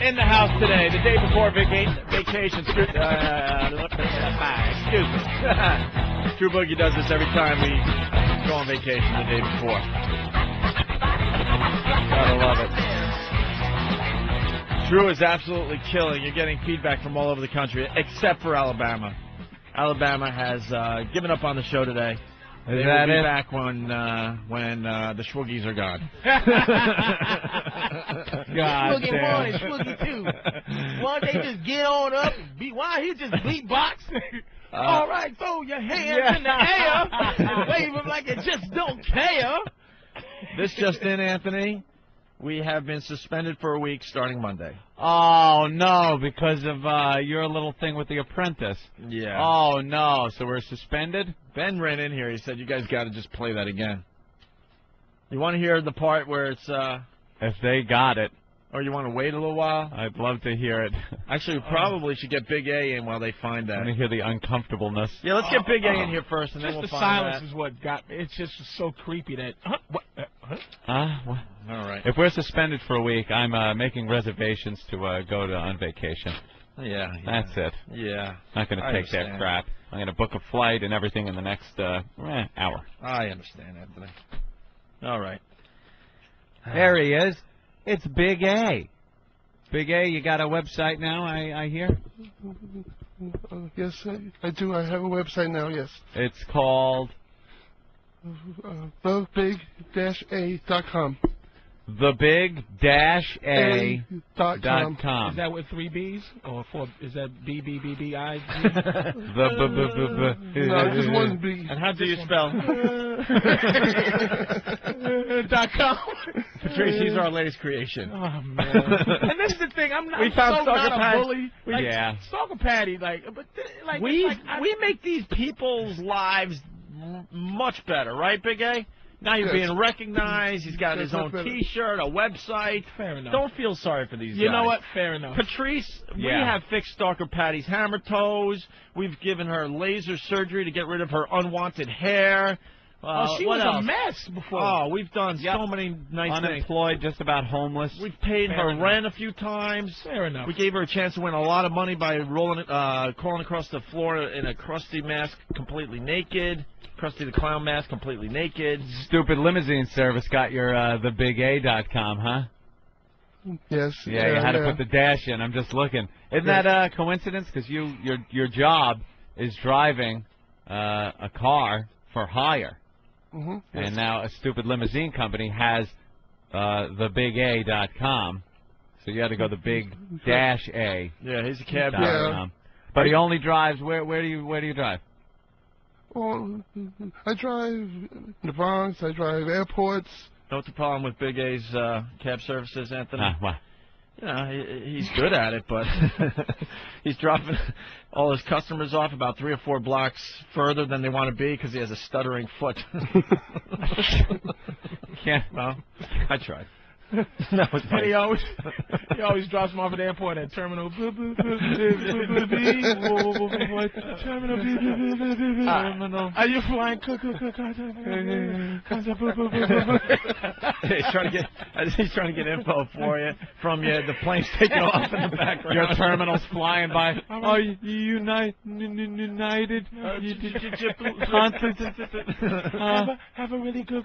in the house today, the day before vacation. Excuse me. Drew Boogie does this every time we go on vacation the day before. Gotta love it. Drew is absolutely killing. You're getting feedback from all over the country, except for Alabama. Alabama has given up on the show today. They will be back when the Schwoogies are gone. God Schwoogie damn. 1 and Schwoogie 2. Why don't they just get on up and beat? Why he just beatbox? All right, throw your hands in the air and wave them like you just don't care. This just in, Anthony. We have been suspended for a week starting Monday. Oh, no, because of your little thing with the Apprentice. Yeah. Oh, no, so we're suspended? Ben ran in here. He said, you guys got to just play that again. You want to hear the part where it's... If they got it. Or you want to wait a little while? I'd love to hear it. Actually, we probably should get Big A in while they find that. Let me hear the uncomfortableness. Yeah, let's get Big A in here first, and then we'll find that. The silence is what got me. It's just so creepy that... What? All right. If we're suspended for a week, I'm making reservations to go on vacation. Yeah. That's it. Yeah. Not going to take that crap. I'm going to book a flight and everything in the next hour. I understand, Anthony. All right. There he is. It's Big A. Big A, you got a website now, I hear? Yes, I do. I have a website now, yes. It's called? thebig-a.com. thebig-a.com. Is that with 3 B's or 4? Is that B-B-B-B-I? No, just one B. And how do you spell? .com. Patrice, he's our latest creation. Oh man! And this is the thing. I'm not. We found so Stalker not Patty. a bully. Like, Yeah. Stalker Patty. We make these people's lives much better, right, Big A? Now you're being recognized. He's got his own T-shirt, a website. Fair enough. Don't feel sorry for these guys. You know what? Fair enough. Patrice, we have fixed Stalker Patty's hammer toes. We've given her laser surgery to get rid of her unwanted hair. She was a mess before. Oh, we've done so many nice things. Unemployed, just about homeless. We've paid her rent a few times. Fair enough. We gave her a chance to win a lot of money by crawling across the floor in a Krusty mask, completely naked. Krusty the Clown mask, completely naked. Stupid limousine service got your thebigA.com, huh? Yes. Yeah, you had to put the dash in. I'm just looking. Isn't that a coincidence? Because your job is driving a car for hire. Mm-hmm. And now a stupid limousine company has thebigA.com. So you had to go the big-A. Yeah, he's a cab driver. But he only drives. Where do you drive? Well, I drive in the Bronx. I drive airports. Know what the problem with Big A's cab services, Anthony? What? You know, he's good at it, but he's dropping all his customers off about 3 or 4 blocks further than they want to be because he has a stuttering foot. Well, I tried. No, and he always drops them off at the airport at Terminal Terminal. Are you flying? He's trying to get info from you. The plane's taking off in the background. Your terminal's flying by. Are you united? Have a really good,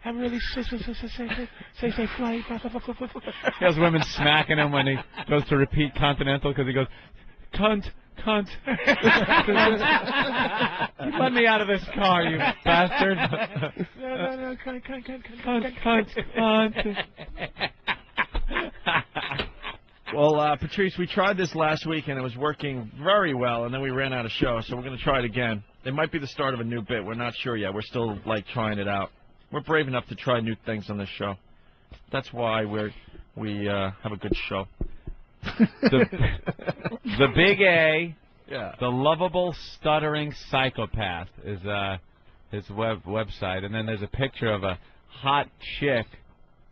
have a really safe flight. He has women smacking him when he goes to repeat Continental because he goes, cunt. Let me out of this car, you bastard. Cunt. Well, Patrice, we tried this last week, and it was working very well, and then we ran out of show, so we're going to try it again. It might be the start of a new bit. We're not sure yet. We're still, trying it out. We're brave enough to try new things on this show. That's why we have a good show. The Big A, the lovable stuttering psychopath is his website, and then there's a picture of a hot chick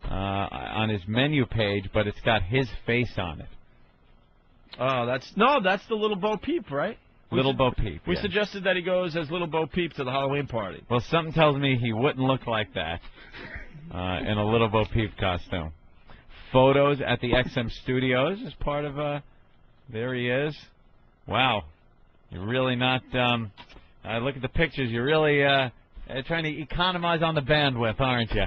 on his menu page, but it's got his face on it. Oh, that's the Little Bo Peep, right? Little Bo Peep. We suggested that he goes as Little Bo Peep to the Halloween party. Well, something tells me he wouldn't look like that in a Little Bo Peep costume. Photos at the XM Studios is part of there he is. Wow. You're really not, I look at the pictures, you're really trying to economize on the bandwidth, aren't you?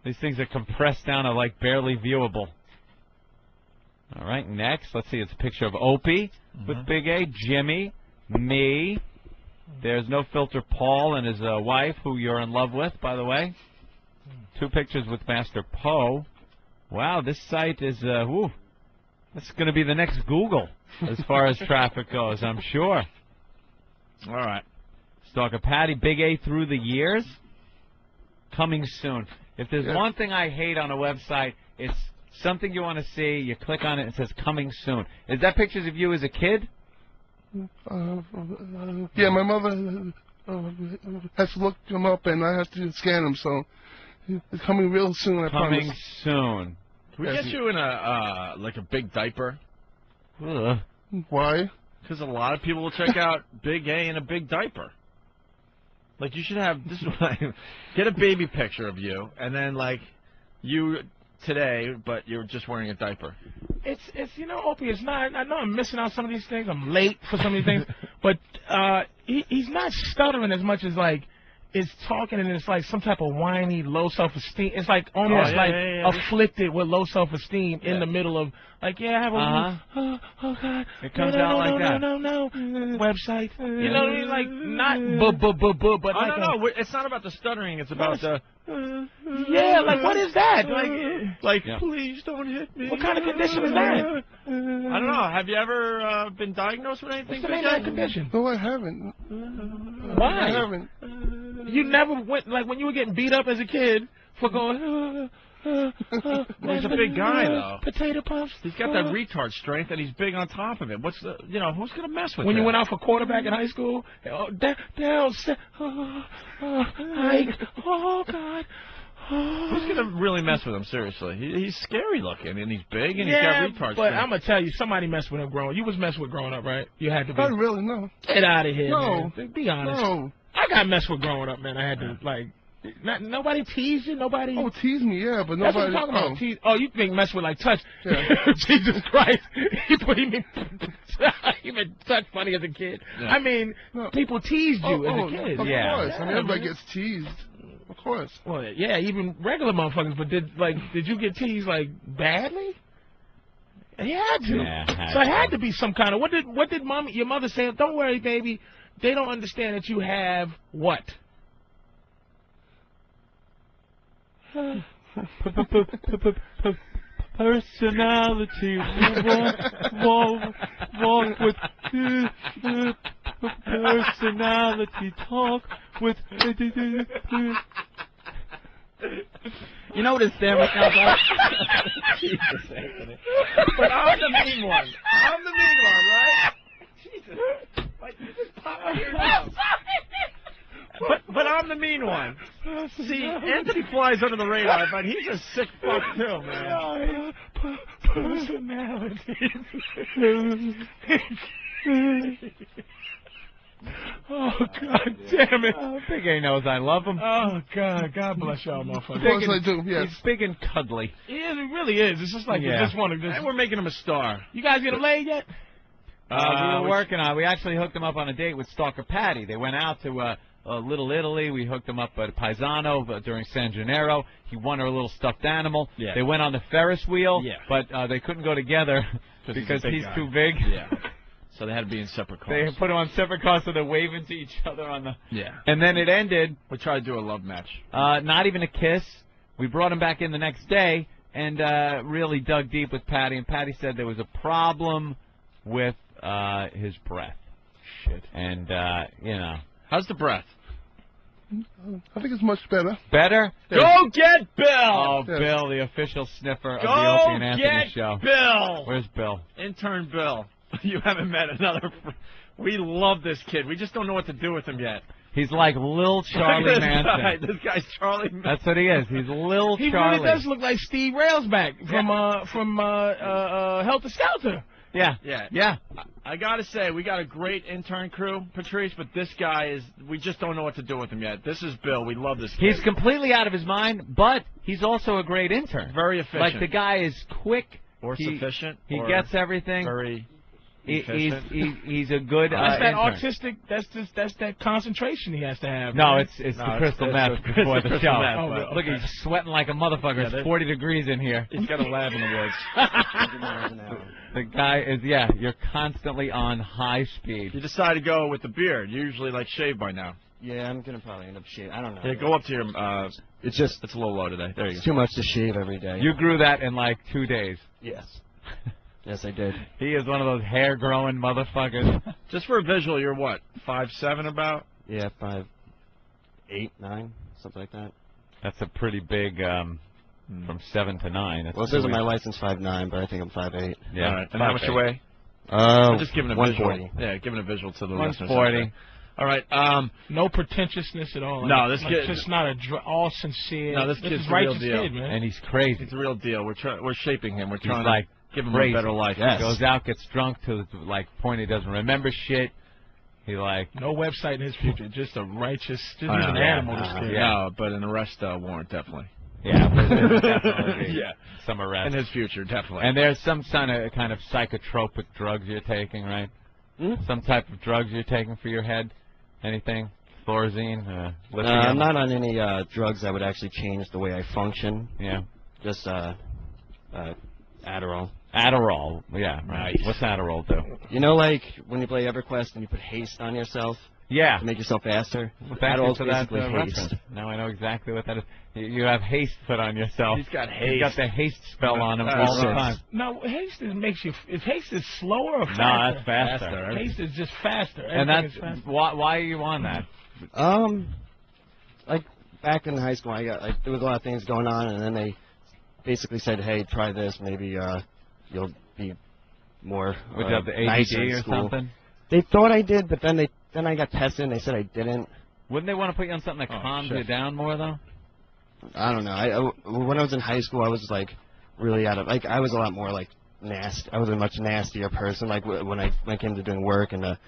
These things are compressed down to barely viewable. All right, next, let's see, it's a picture of Opie with Big A, Jimmy, me. There's No Filter Paul and his wife, who you're in love with, by the way. 2 pictures with Master Poe. Wow, this site is, this is going to be the next Google as far as traffic goes, I'm sure. All right. Stalker Patty, Big A through the years. Coming soon. If there's one thing I hate on a website, it's something you want to see, you click on it, and it says coming soon. Is that pictures of you as a kid? Yeah, my mother has to look them up, and I have to scan them, so it's coming real soon, I promise. Coming soon. Can we get you in a big diaper? Ugh. Why? Because a lot of people will check out Big A in a big diaper. You should have this. Get a baby picture of you, and then you today, but you're just wearing a diaper. It's Opie, it's not. I know I'm missing out some of these things. I'm late for some of these things, but he's not stuttering as much as is talking and it's like some type of whiny, low self-esteem. It's like almost afflicted with low self-esteem in the middle of like, I have a oh God, it comes out like that. No, website. You know what I mean? Like not but like no, it's not about the stuttering. It's about the like what is that? Like please don't hit me. What kind of condition is that? I don't know. Have you ever been diagnosed with anything? What's the name of that condition? No, I haven't. Why? I haven't. You never went like when you were getting beat up as a kid for going. Well, he's a big guy though. Potato puffs. He's got that retard strength, and he's big on top of it. What's the who's gonna mess with when him? you went out for quarterback in high school? Hike. Oh God. Who's gonna really mess with him? Seriously, he's scary looking, and he's big, and he's got retard but strength. I'm gonna tell you, somebody messed with him growing. You was messed with growing up, right? You had to be. Not really, no. Get out of here, no. man. Be honest. No. I got messed with growing up, man. I had to nobody teased you, nobody. Oh, tease me, yeah, but nobody. That's what I'm talking about. Tease. Oh, you think mess with like touch? Yeah. Jesus Christ, he meant touch funny as a kid. Yeah. I mean, people teased you as a kid. Of course, I mean everybody gets teased. Of course. Well, yeah, even regular motherfuckers. But did you get teased like badly? He had to. Yeah, so it had to be some kind of. What did your mother say? Don't worry, baby. They don't understand that you have what? Personality. Walk with personality. Talk with. You know what his stammer sounds like? Jesus, Anthony. But I'm the mean one. I'm the mean one, right? Jesus. Like, you just pop my ears out. But I'm the mean one. See, Anthony flies under the radar, but he's a sick fuck too, man. Personality. Oh, God damn it. I think he knows I love him. Oh, God. God bless y'all, motherfuckers. Of course I do, yes. He's big and cuddly. He is, he really is. It's just like you just want to... And we're making him a star. You guys get him laid yet? We were working on it. We actually hooked him up on a date with Stalker Patty. They went out to Little Italy. We hooked him up at Paisano during San Gennaro. He won her little stuffed animal. Yeah. They went on the Ferris wheel, but they couldn't go together because he's too big. Yeah. So they had to be in separate cars. They put them on separate cars, so they're waving to each other on the... Yeah. And then it ended... We tried to do a love match. Not even a kiss. We brought him back in the next day and really dug deep with Patty. And Patty said there was a problem with his breath. Shit. And, How's the breath? I think it's much better. Better? Yeah. Go get Bill! Oh, yes. Bill, the official sniffer of the Opie and Anthony show. Bill! Where's Bill? Intern Bill. You haven't met another... We love this kid. We just don't know what to do with him yet. He's like Lil Charlie Manson. This guy's Charlie Manson. That's what he is. He's Lil Charlie. He really does look like Steve Railsback from Helter Skelter. Yeah. I gotta say, we got a great intern crew, Patrice, but this guy we just don't know what to do with him yet. This is Bill. We love this kid. He's completely out of his mind, but he's also a great intern. Very efficient. Like, the guy is quick. Or sufficient. He gets everything. Very... He's a good that's that intern. autistic. That's that concentration he has to have. No, right? it's the crystal meth before the show. Okay. Look, he's sweating like a motherfucker. It's 40 degrees in here. He's got a lab in the woods. The guy is you're constantly on high speed. You decide to go with the beard. You usually shave by now. Yeah, I'm gonna probably end up shaving. I don't know. Yeah, go up to your. It's a little low today. There you go. It's too much to shave every day. You grew that in like 2 days. Yes. Yes, I did. He is one of those hair-growing motherfuckers. Just for a visual, you're what, 5'7" about? Yeah, 5'8", 9, something like that. That's a pretty big, from 7 to 9. Well, it says on my license 5'9", but I think I'm 5'8". Yeah. All right. And how much you weigh? I'm just giving a 140. visual. Yeah, giving a visual to the listeners. 140. All right. No pretentiousness at all. No, this kid just not all sincere. No, this kid's the righteous real deal, kid, man. And he's crazy. He's the real deal. We're shaping him. We're trying to give him a better life. Yes. He goes out, gets drunk to the point he doesn't remember shit. He no website in his future. Just a righteous, just an animal. No, but an arrest warrant definitely. Yeah, but definitely some arrest in his future, definitely. And there's some kind of psychotropic drugs you're taking, right? Some type of drugs you're taking for your head. Anything? Thorazine, I'm not on any drugs that would actually change the way I function. Yeah. Just Adderall. Adderall, yeah. Right. What's Adderall do? You know, like when you play EverQuest and you put haste on yourself? Yeah. To make yourself faster? Well, thank you Adderall's for that basically haste. reference. Now I know exactly what that is. You have haste put on yourself. He's got haste. He's got the haste spell on him all the time. No, haste makes you. Is haste is slower or faster? No, that's faster. Haste is just faster. And that's faster. why are you on that? Like back in high school, there was a lot of things going on, and then they basically said, "Hey, try this. Maybe you'll be more Would you have the nicer ADD in or school." something? They thought I did, but then I got tested, and they said I didn't. Wouldn't they want to put you on something that calms you down more, though? I don't know. When I was in high school, I was like really I was a lot more like nasty. I was a much nastier person. Like when I came to doing work and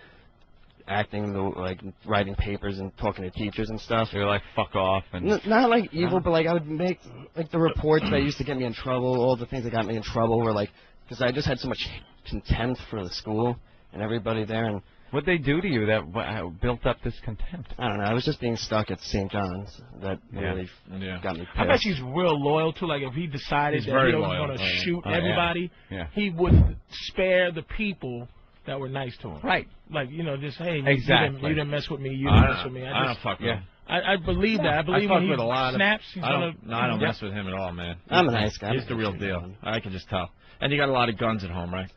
acting, like writing papers and talking to teachers and stuff. You're like fuck off and not like evil, but like I would make like the reports that used to get me in trouble. All the things that got me in trouble were like because I just had so much contempt for the school and everybody there. And what'd they do to you that built up this contempt? I don't know. I was just being stuck at St. John's. That really got me pissed. I bet he's real loyal to. Like if he decided that he was going to shoot everybody, he would spare the people that were nice to him. Right. Like, just, hey, exactly. you didn't mess with me, you didn't mess with me. I don't fuck with him. I believe that. I believe when he snaps, he's going to... No, I don't mess with him at all, man. I'm a nice guy. He's the real deal. I can just tell. And you got a lot of guns at home, right?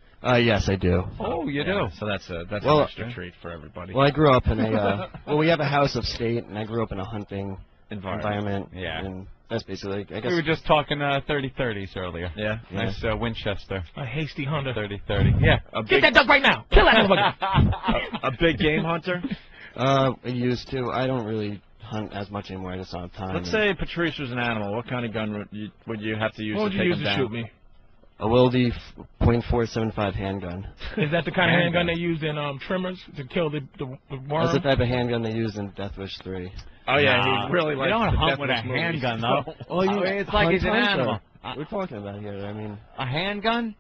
Yes, I do. Oh, you do? So that's an extra treat for everybody. Well, I grew up in a... we have a house of state, and I grew up in a hunting environment. Yeah. And that's basically... I guess we were just talking 30-30s earlier. Yeah. Nice Winchester. A hasty hunter. 30-30. Yeah. Get that duck right now. Kill that motherfucker. A big game hunter? I used to. I don't really hunt as much anymore. I just don't have time. Let's say Patrice was an animal. What kind of gun would you have to use to take him down? What would you use to shoot me? A Wildy .475 handgun. Is that the kind of handgun they used in Trimmers to kill the worm? That's the type of handgun they used in Death Wish 3. Oh, yeah, he really likes you don't the hunt Death with Wish a movies. handgun, though. It's like he's an animal. We're talking about here. I mean, a handgun?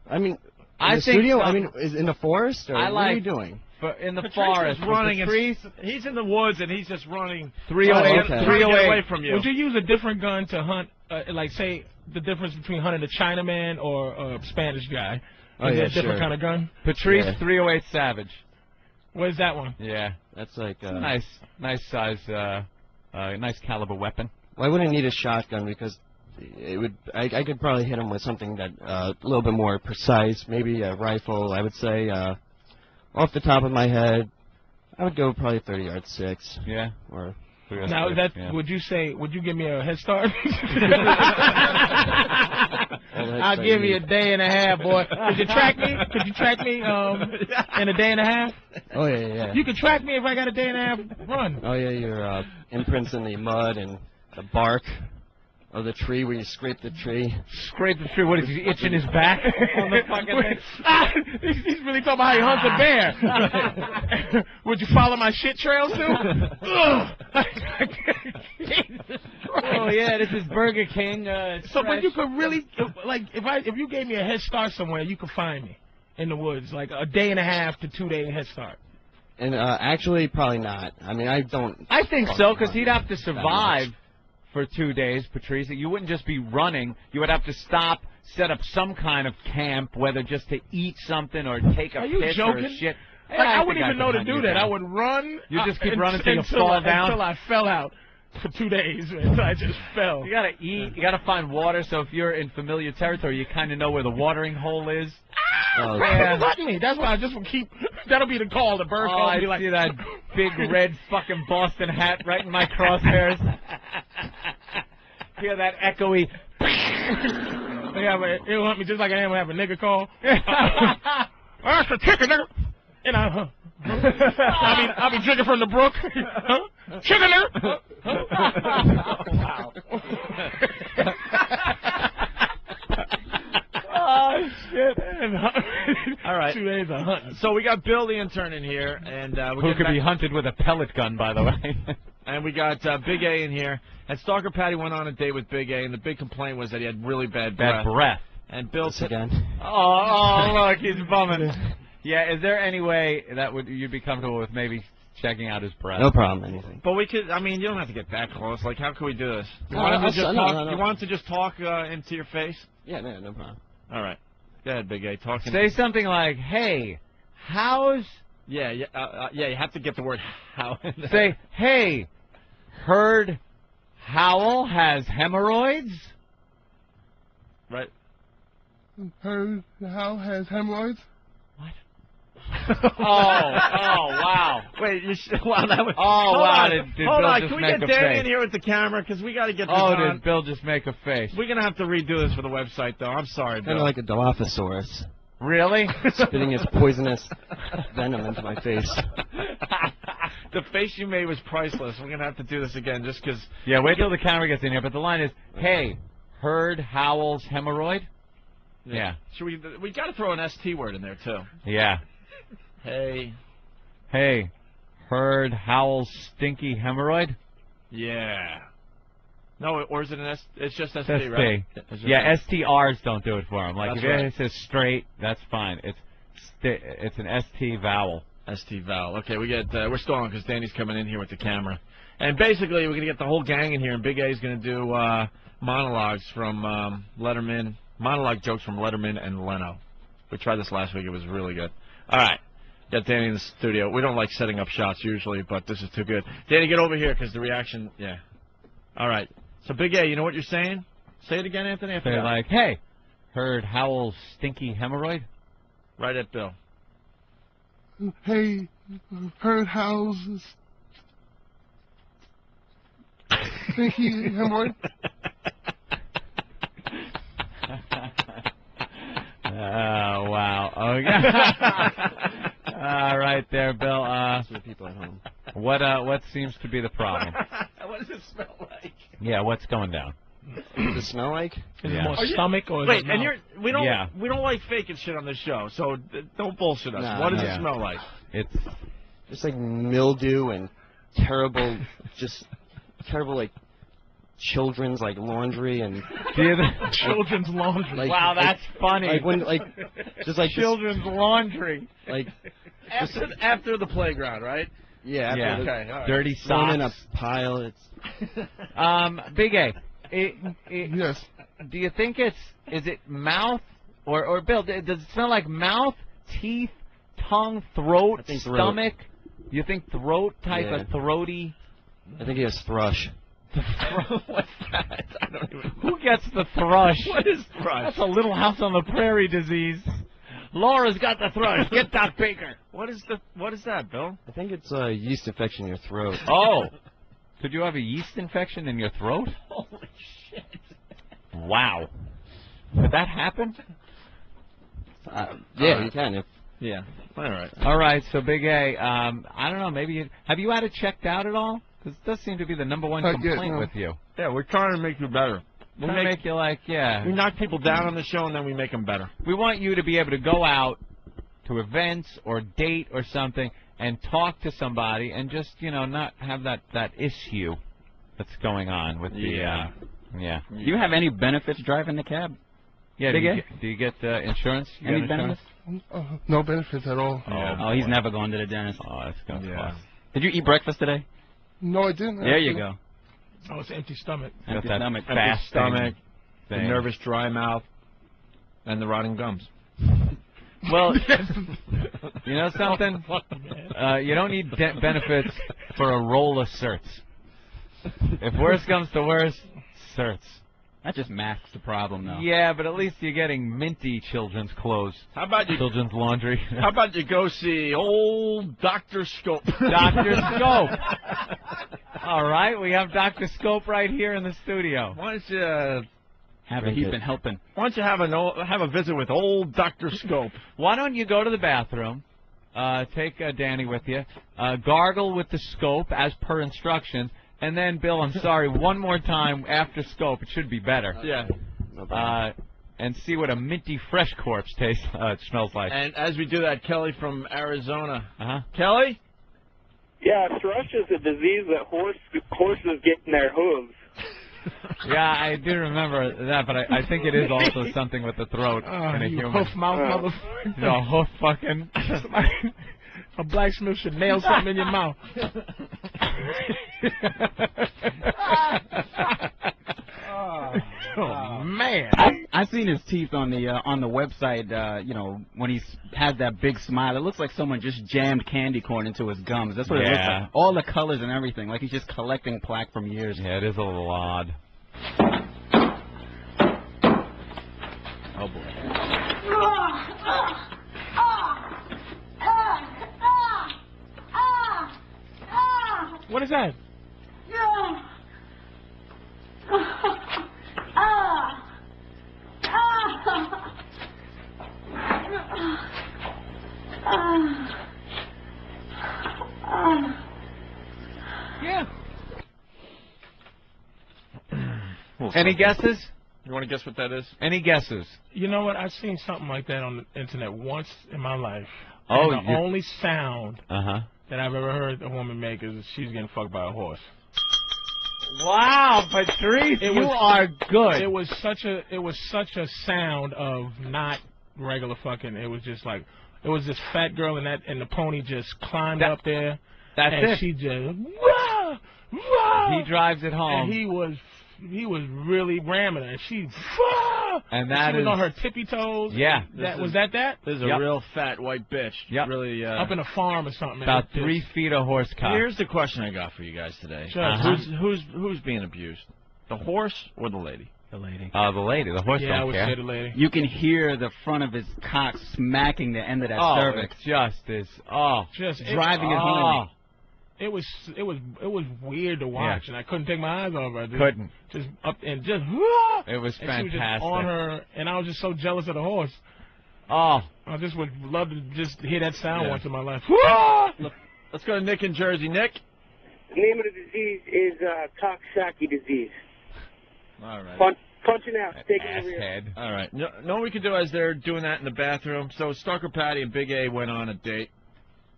I mean, I in the think studio. so. I mean, is in the forest or what are you doing? In the Patrice forest, is running. Patrice, He's in the woods and he's just running 308 away from you. Would you use a different gun to hunt? Like, say the difference between hunting a Chinaman or a Spanish guy. Is it a different kind of gun? Patrice 308 Savage. Where's that one? Yeah, that's like nice size, nice caliber weapon. Well, I wouldn't need a shotgun because it would. I could probably hit him with something that a little bit more precise. Maybe a rifle. I would say off the top of my head, I would go probably 30-yard 6. Yeah. Or. Now would you give me a head start? I'll give you a day and a half, boy. Could you track me? In a day and a half? Oh yeah. You could track me if I got a day and a half run. Oh yeah, your imprints in the mud and the bark of the tree where you scrape the tree. Scrape the tree? What is he itching his back on the fucking thing? He's really talking about how he hunts a bear. Would you follow my shit trails too? Jesus Christ. Oh yeah, this is Burger King. But you could really if you gave me a head start somewhere, you could find me in the woods, like a day and a half to 2 day head start. And actually, probably not. I mean, I don't. I think so because he'd have to survive for 2 days, Patrice. You wouldn't just be running. You would have to stop, set up some kind of camp, whether just to eat something or take a piss or a shit. Like, I wouldn't even know to do that. I would run. You just keep running until you fall down? Until I fell out for 2 days. Until I just fell. You gotta eat. You gotta find water. So if you're in familiar territory, you kind of know where the watering hole is. Oh, yeah. Me. That's why I just will keep. That'll be the call. The bird call. I be like, see that big red fucking Boston hat right in my crosshairs. Hear that echoey. It'll hunt me just like I am. Have a nigga call. That's a chicken, nigga. And I'll be drinking from the brook. Chicken, nigga. Wow. Oh, shit. All right. 2 days of hunting. So we got Bill the intern in here. And who could be hunted with a pellet gun, by the way. And we got Big A in here. And Stalker Patty went on a date with Big A, and the big complaint was that he had really bad breath. And Bill said, Oh, look, he's bumming. Yeah, is there any way that you'd be comfortable with maybe checking out his breath. No problem, anything. But we could. I mean, you don't have to get that close. Like, how can we do this? You No, want him to I'll- just no, talk? no, no. You want him to just talk into your face? Yeah, no problem. All right. Go ahead, Big A. Talk. Say something like, "Hey, how's?" Yeah. You have to get the word "how" in there. Say, "Hey, heard Howell has hemorrhoids." Right. Heard Hal has hemorrhoids? Wow. Wait, wow, that was. Oh, hold wow, on. did Hold Bill on, just can we make get a Danny face? in here with the camera? Because we got to get this Oh, on. did Bill just make a face? We're going to have to redo this for the website, though. I'm sorry, Bill. Kind of like a Dilophosaurus. Really? Spitting its poisonous venom into my face. The face you made was priceless. We're going to have to do this again just because. Yeah, wait till the camera gets in here. But the line is, "Hey, heard Howell's hemorrhoid?" Yeah. Should we got to throw an ST word in there, too. Yeah. Hey, heard Howell's stinky hemorrhoid? Yeah. No, or is it an S? It's just ST, ST. right? It's just Yeah, STRs don't do it for him. Like, That's if right. it says straight, that's fine. It's an ST vowel. ST vowel. Okay, we're stalling because Danny's coming in here with the camera. And basically, we're going to get the whole gang in here, and Big A's going to do monologues from Letterman, monologue jokes from Letterman and Leno. We tried this last week. It was really good. All right. Got Danny in the studio. We don't like setting up shots usually, but this is too good. Danny, get over here because the reaction, yeah. All right. So, Big A, you know what you're saying? Say it again, Anthony. They're like, "Hey, heard Howell's stinky hemorrhoid?" Right at Bill. Hey, heard Hal's stinky hemorrhoid? Oh, wow. Okay. All right there, Bill. That's for the people at home. What seems to be the problem? What does it smell like? Yeah, what's going down? Does it smell like? Is Yeah. it more stomach or is Wait, it and mouth? we don't Yeah. we don't like faking shit on this show, so don't bullshit us. Nah, What does yeah. it smell like? It's Just like mildew and terrible, just terrible like children's like laundry and Children's laundry. like, wow, that's funny. Like when like just like children's laundry. like After the playground, right? yeah, after Yeah. the- Okay, all right. Dirty thrown in a socks. pile. It's Big A. Yes. Do you think is it mouth or Bill? Does it smell like mouth, teeth, tongue, throat, I think throat. stomach? You think throat type Yeah. of throaty? I think he has thrush. What's that? I don't even. Who gets the thrush? What is thrush? That's a Little House on the Prairie disease. Laura's got the thrush. Get Doc Baker. What is that, Bill? I think it's a yeast infection in your throat. Oh, could you have a yeast infection in your throat? Holy shit! Wow. Could that happen? Yeah, you can. If Yeah. All right. All right, so Big A, I don't know, maybe have you had it checked out at all? Because it does seem to be the number one Not yet, complaint no. with you. Yeah, we're trying to make you better. We make you like, yeah. We knock people down on the show and then we make them better. We want you to be able to go out to events or date or something and talk to somebody and just, not have that issue that's going on with the, yeah. Do you have any benefits driving the cab? Yeah, Big A? do you get insurance? You Any got insurance? benefits? No benefits at all. Oh, he's never going to the dentist. Oh, that's going to cost. Did you eat breakfast today? No, I didn't. There you go. Oh, it's empty stomach. Empty that stomach. Empty stomach, the thing. nervous dry mouth, and the rotting gums. Well, you know something? You don't need benefits for a roll of certs. If worse comes to worse, certs. That just masks the problem, though. Yeah, but at least you're getting minty children's clothes. How about you? Children's laundry. How about you go see old Dr. Scope? Dr. Scope. All right, we have Dr. Scope right here in the studio. Why don't you He's been helping. Why don't you have a visit with old Dr. Scope? Why don't you go to the bathroom, take Danny with you, gargle with the scope as per instructions, and then, Bill, I'm sorry, one more time after scope. It should be better. Yeah. And see what a minty fresh corpse smells like. And as we do that, Kelly from Arizona. Uh-huh. Kelly? Yeah, thrush is a disease that horses get in their hooves. Yeah, I do remember that, but I think it is also something with the throat in a You human. hoof mouth motherfucker. No, hoof fucking. A blacksmith should nail something in your mouth. Oh man! I seen his teeth on the website. You know, when he has that big smile, it looks like someone just jammed candy corn into his gums. That's what it looks like. All the colors and everything, like he's just collecting plaque from years. Yeah, it is a little odd. Oh boy. What is that? Yeah. Any guesses? You want to guess what that is? Any guesses? You know what? I've seen something like that on the internet once in my life. Oh, and the only sound that I've ever heard a woman make is she's getting fucked by a horse. Wow, Patrice, you are good. It was such a sound of not regular fucking. It was just like it was this fat girl and the pony just climbed up there. That's and it. She just wah, wah, He drives it home. And he was really ramming her, and she and she was on her tippy toes. Yeah. Was that? This is a real fat white bitch. Yep. Really up in a farm or something. About 3 feet of horse cock. Here's the question I got for you guys today. Sure. Who's being abused? The horse or the lady? The lady. The lady. The horse Yeah, I don't would care. say the lady. You can hear the front of his cock smacking the end of that cervix. Just driving it home. It was weird to watch, and I couldn't take my eyes off her. Couldn't. Just up and just. It was and fantastic. She was just on her, and I was just so jealous of the horse. Oh. I just would love to just hear that sound once in my life. Let's go to Nick in Jersey. Nick? The name of the disease is Coxsackie disease. All right. Punching out, taking the rear. Head. All right. No, what we could do is they're doing that in the bathroom. So Stalker Patty and Big A went on a date.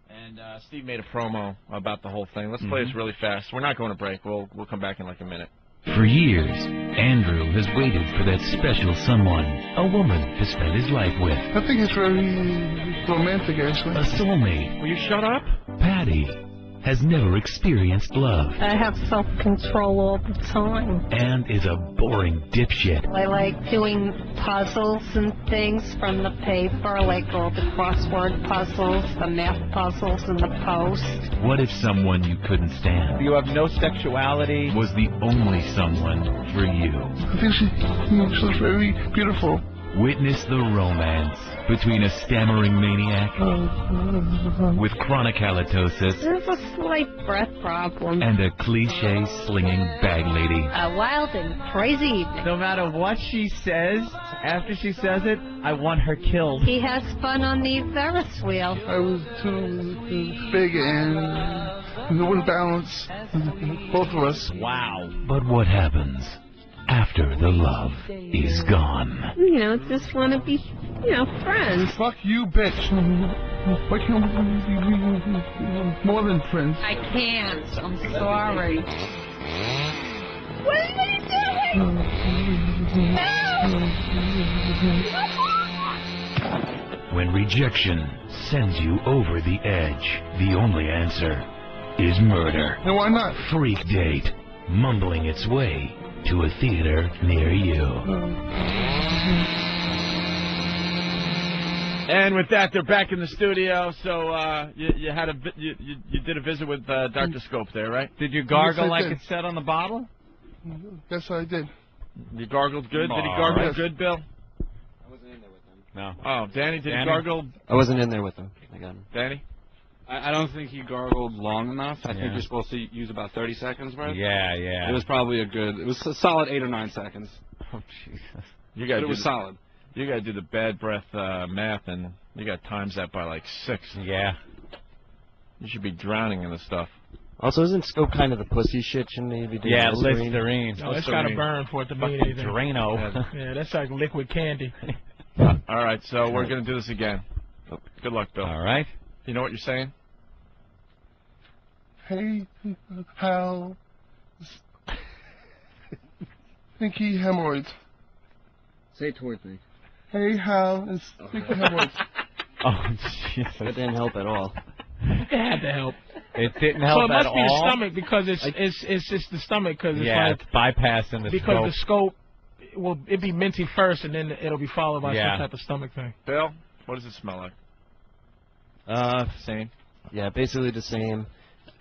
And Steve made a promo about the whole thing. Let's play this really fast. We're not going to break. We'll come back in like a minute. For years, Andrew has waited for that special someone, a woman to spend his life with. I think it's very romantic, actually. A soulmate. Will you shut up? Patty has never experienced love I have self-control all the time. and is a boring dipshit. I like doing puzzles and things from the paper, like all the crossword puzzles, the math puzzles, and the post. What if someone you couldn't stand You have no sexuality. was the only someone for you? I think she's very beautiful. Witness the romance between a stammering maniac with chronic halitosis There's a slight breath problem. and a cliche-slinging bag lady. A wild and crazy evening. No matter what she says, after she says it, I want her killed. He has fun on the Ferris wheel. I was too big and it wouldn't balance both of us. Wow. But what happens after the love is gone? You know, just want to be, friends. Fuck you, bitch. Why can't we be more than friends? I can't. I'm sorry. What are you doing? When rejection sends you over the edge, the only answer is murder. And why not? Freak date, mumbling its way to a theater near you. And with that, they're back in the studio. So you had you did a visit with Dr. Scope there, right? Did you gargle Yes, I like did. it said on the bottle? Yes, I did. You gargled good? Did he All gargle right. good, Bill? I wasn't in there with him. No. Oh, Danny, did Danny? he gargle? I wasn't in there with him. I got him. Danny? I don't think he gargled long enough. I Yeah. think you're supposed to use about 30 seconds, right? Yeah. It was probably it was a solid 8 or 9 seconds. Oh, Jesus. You gotta But it do was the- solid. You got to do the bad breath math, and you got to times that by like 6. Yeah. You should be drowning in the stuff. Also, isn't Scope kind of the pussy shit? Shouldn't he be doing Yeah, Listerine? Listerine. No, it's got to burn for it to mean anything. Drano. Yeah, that's like liquid candy. All right, so we're going to do this again. Good luck, Bill. All right. You know what you're saying? Hey, Hal. Stinky hemorrhoids. Say it towards me. Hey, Hal. It's stinky hemorrhoids. Oh, Jesus. That didn't help at all. had to help. It didn't help So it must at be all? the stomach because it's just the stomach because Yeah, it's it's bypassing the because scope. the scope will it be minty first and then it'll be followed by Yeah. some type of stomach thing. Bill, what does it smell like? Same. Yeah, basically the same.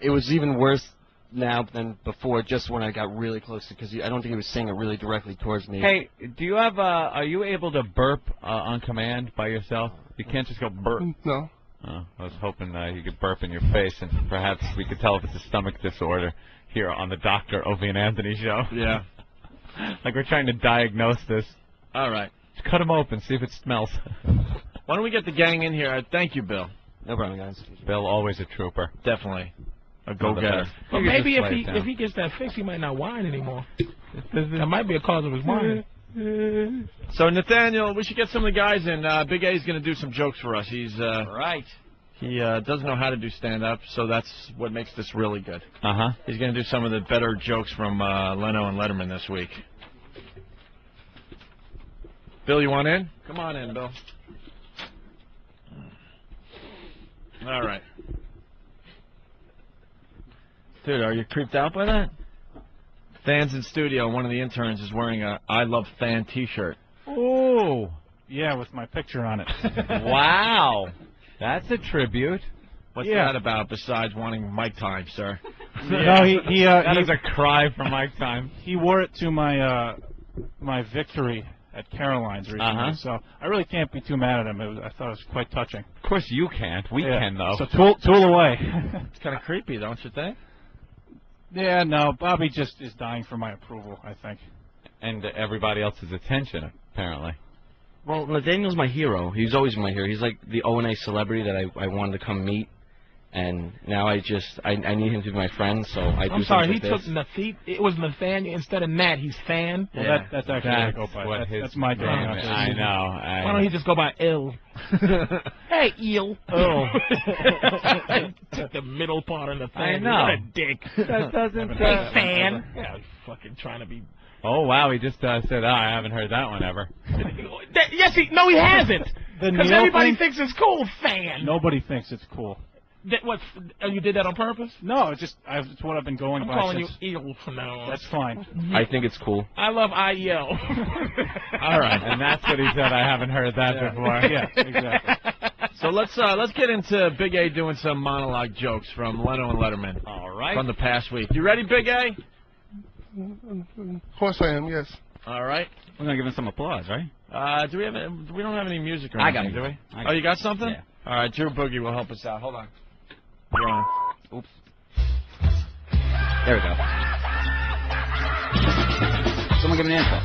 It was even worse now than before, just when I got really close because I don't think he was saying it really directly towards me. Hey, do you have are you able to burp on command by yourself? You can't just go burp. No. Oh, I was hoping you could burp in your face, and perhaps we could tell if it's a stomach disorder here on the Dr. Opie and Anthony show. Yeah. Like we're trying to diagnose this. All right. Just cut him open, see if it smells. Why don't we get the gang in here? Thank you, Bill. No problem, guys. Bill, always a trooper. Definitely. A go-getter. But maybe if he gets that fix, he might not whine anymore. That might be a cause of his whining. So, Nathaniel, we should get some of the guys in. Big A's going to do some jokes for us. He's right. He doesn't know how to do stand-up, so that's what makes this really good. Uh-huh. He's going to do some of the better jokes from Leno and Letterman this week. Bill, you want in? Come on in, Bill. All right. Dude, are you creeped out by that? Fans in studio, one of the interns is wearing a I Love Fan t-shirt. Ooh. Yeah, with my picture on it. Wow. That's a tribute. What's that about besides wanting mic time, sir? No, he that is a cry for mic time. He wore it to my my victory at Caroline's recently, so I really can't be too mad at him. I thought it was quite touching. Of course you can't. We can, though. So tool away. It's kind of creepy, don't you think? Yeah, no, Bobby just is dying for my approval, I think. And everybody else's attention, apparently. Well, Nathaniel's my hero. He's always my hero. He's like the O&A celebrity that I wanted to come meet. And now I need him to be my friend, so I do I'm sorry, he things like took it was Nathaniel instead of Nat, he's Fan. Well, Yeah. that's actually what I go by. That's my name. I know. Why don't he just go by Ill? Hey, Eel. Oh. Took the middle part of Nathaniel. I know. What a dick. That doesn't... Hey, Fan. Yeah, he's fucking trying to be... Oh, wow, he just said, I haven't heard that one ever. Yes, he hasn't. The Because Neil everybody thing? thinks it's cool, Fan. Nobody thinks it's cool. You did that on purpose? No, it's what I've been going I'm by. calling you since. Eel from now on. That's fine. I think it's cool. I love IEL. All right, and that's what he said. I haven't heard that before. Yeah, exactly. So let's get into Big A doing some monologue jokes from Leno and Letterman. All right. From the past week. You ready, Big A? Of course I am, yes. All right. We're gonna give him some applause, right? We don't have any music or I got anything, do it. we? Oh, you got something? Yeah. All right, Drew Boogie will help us out. Hold on. You're on. Oops. There we go. Someone give me an intro.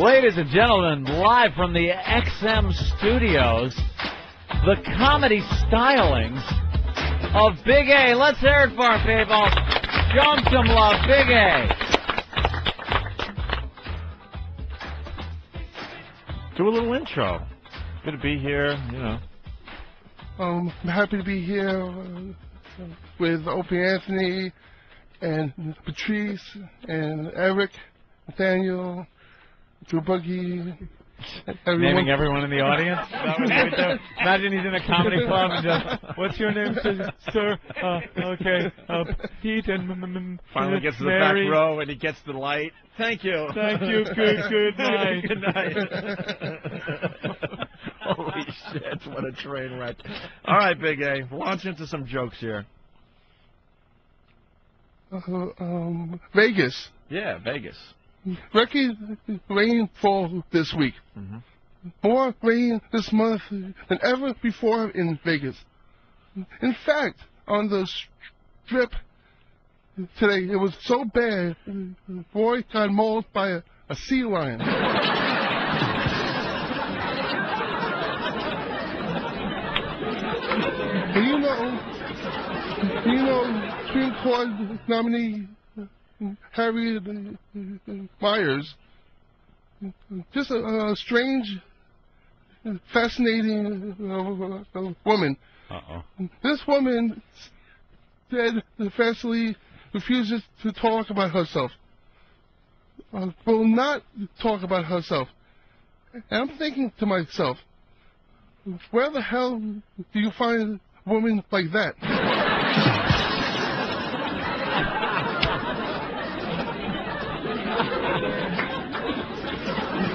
Ladies and gentlemen, live from the XM studios, the comedy stylings of Big A. Let's hear it for him, people. Show him some love, Big A. Do a little intro. Good to be here, you know. I'm happy to be here with Opie Anthony and Patrice and Eric, Nathaniel, Drew Boogie. Naming everyone in the audience? Is that what he would do? Imagine he's in a comedy club and just, what's your name, sir? Okay, Pete and Finally gets to the Mary. back row and he gets the light. Thank you. Thank you. Good night. Good night. Holy shit, what a train wreck. All right, Big A, launch into some jokes here. Vegas. Yeah, Vegas. Record rainfall this week. Mm-hmm. More rain this month than ever before in Vegas. In fact, on the strip today, it was so bad, boy got mauled by a sea lion. And you know, Supreme Court nominee Harry Myers, just a strange, fascinating woman. This woman said fastly refuses to talk about herself. Will not talk about herself. And I'm thinking to myself, Where the hell do you find a woman like that?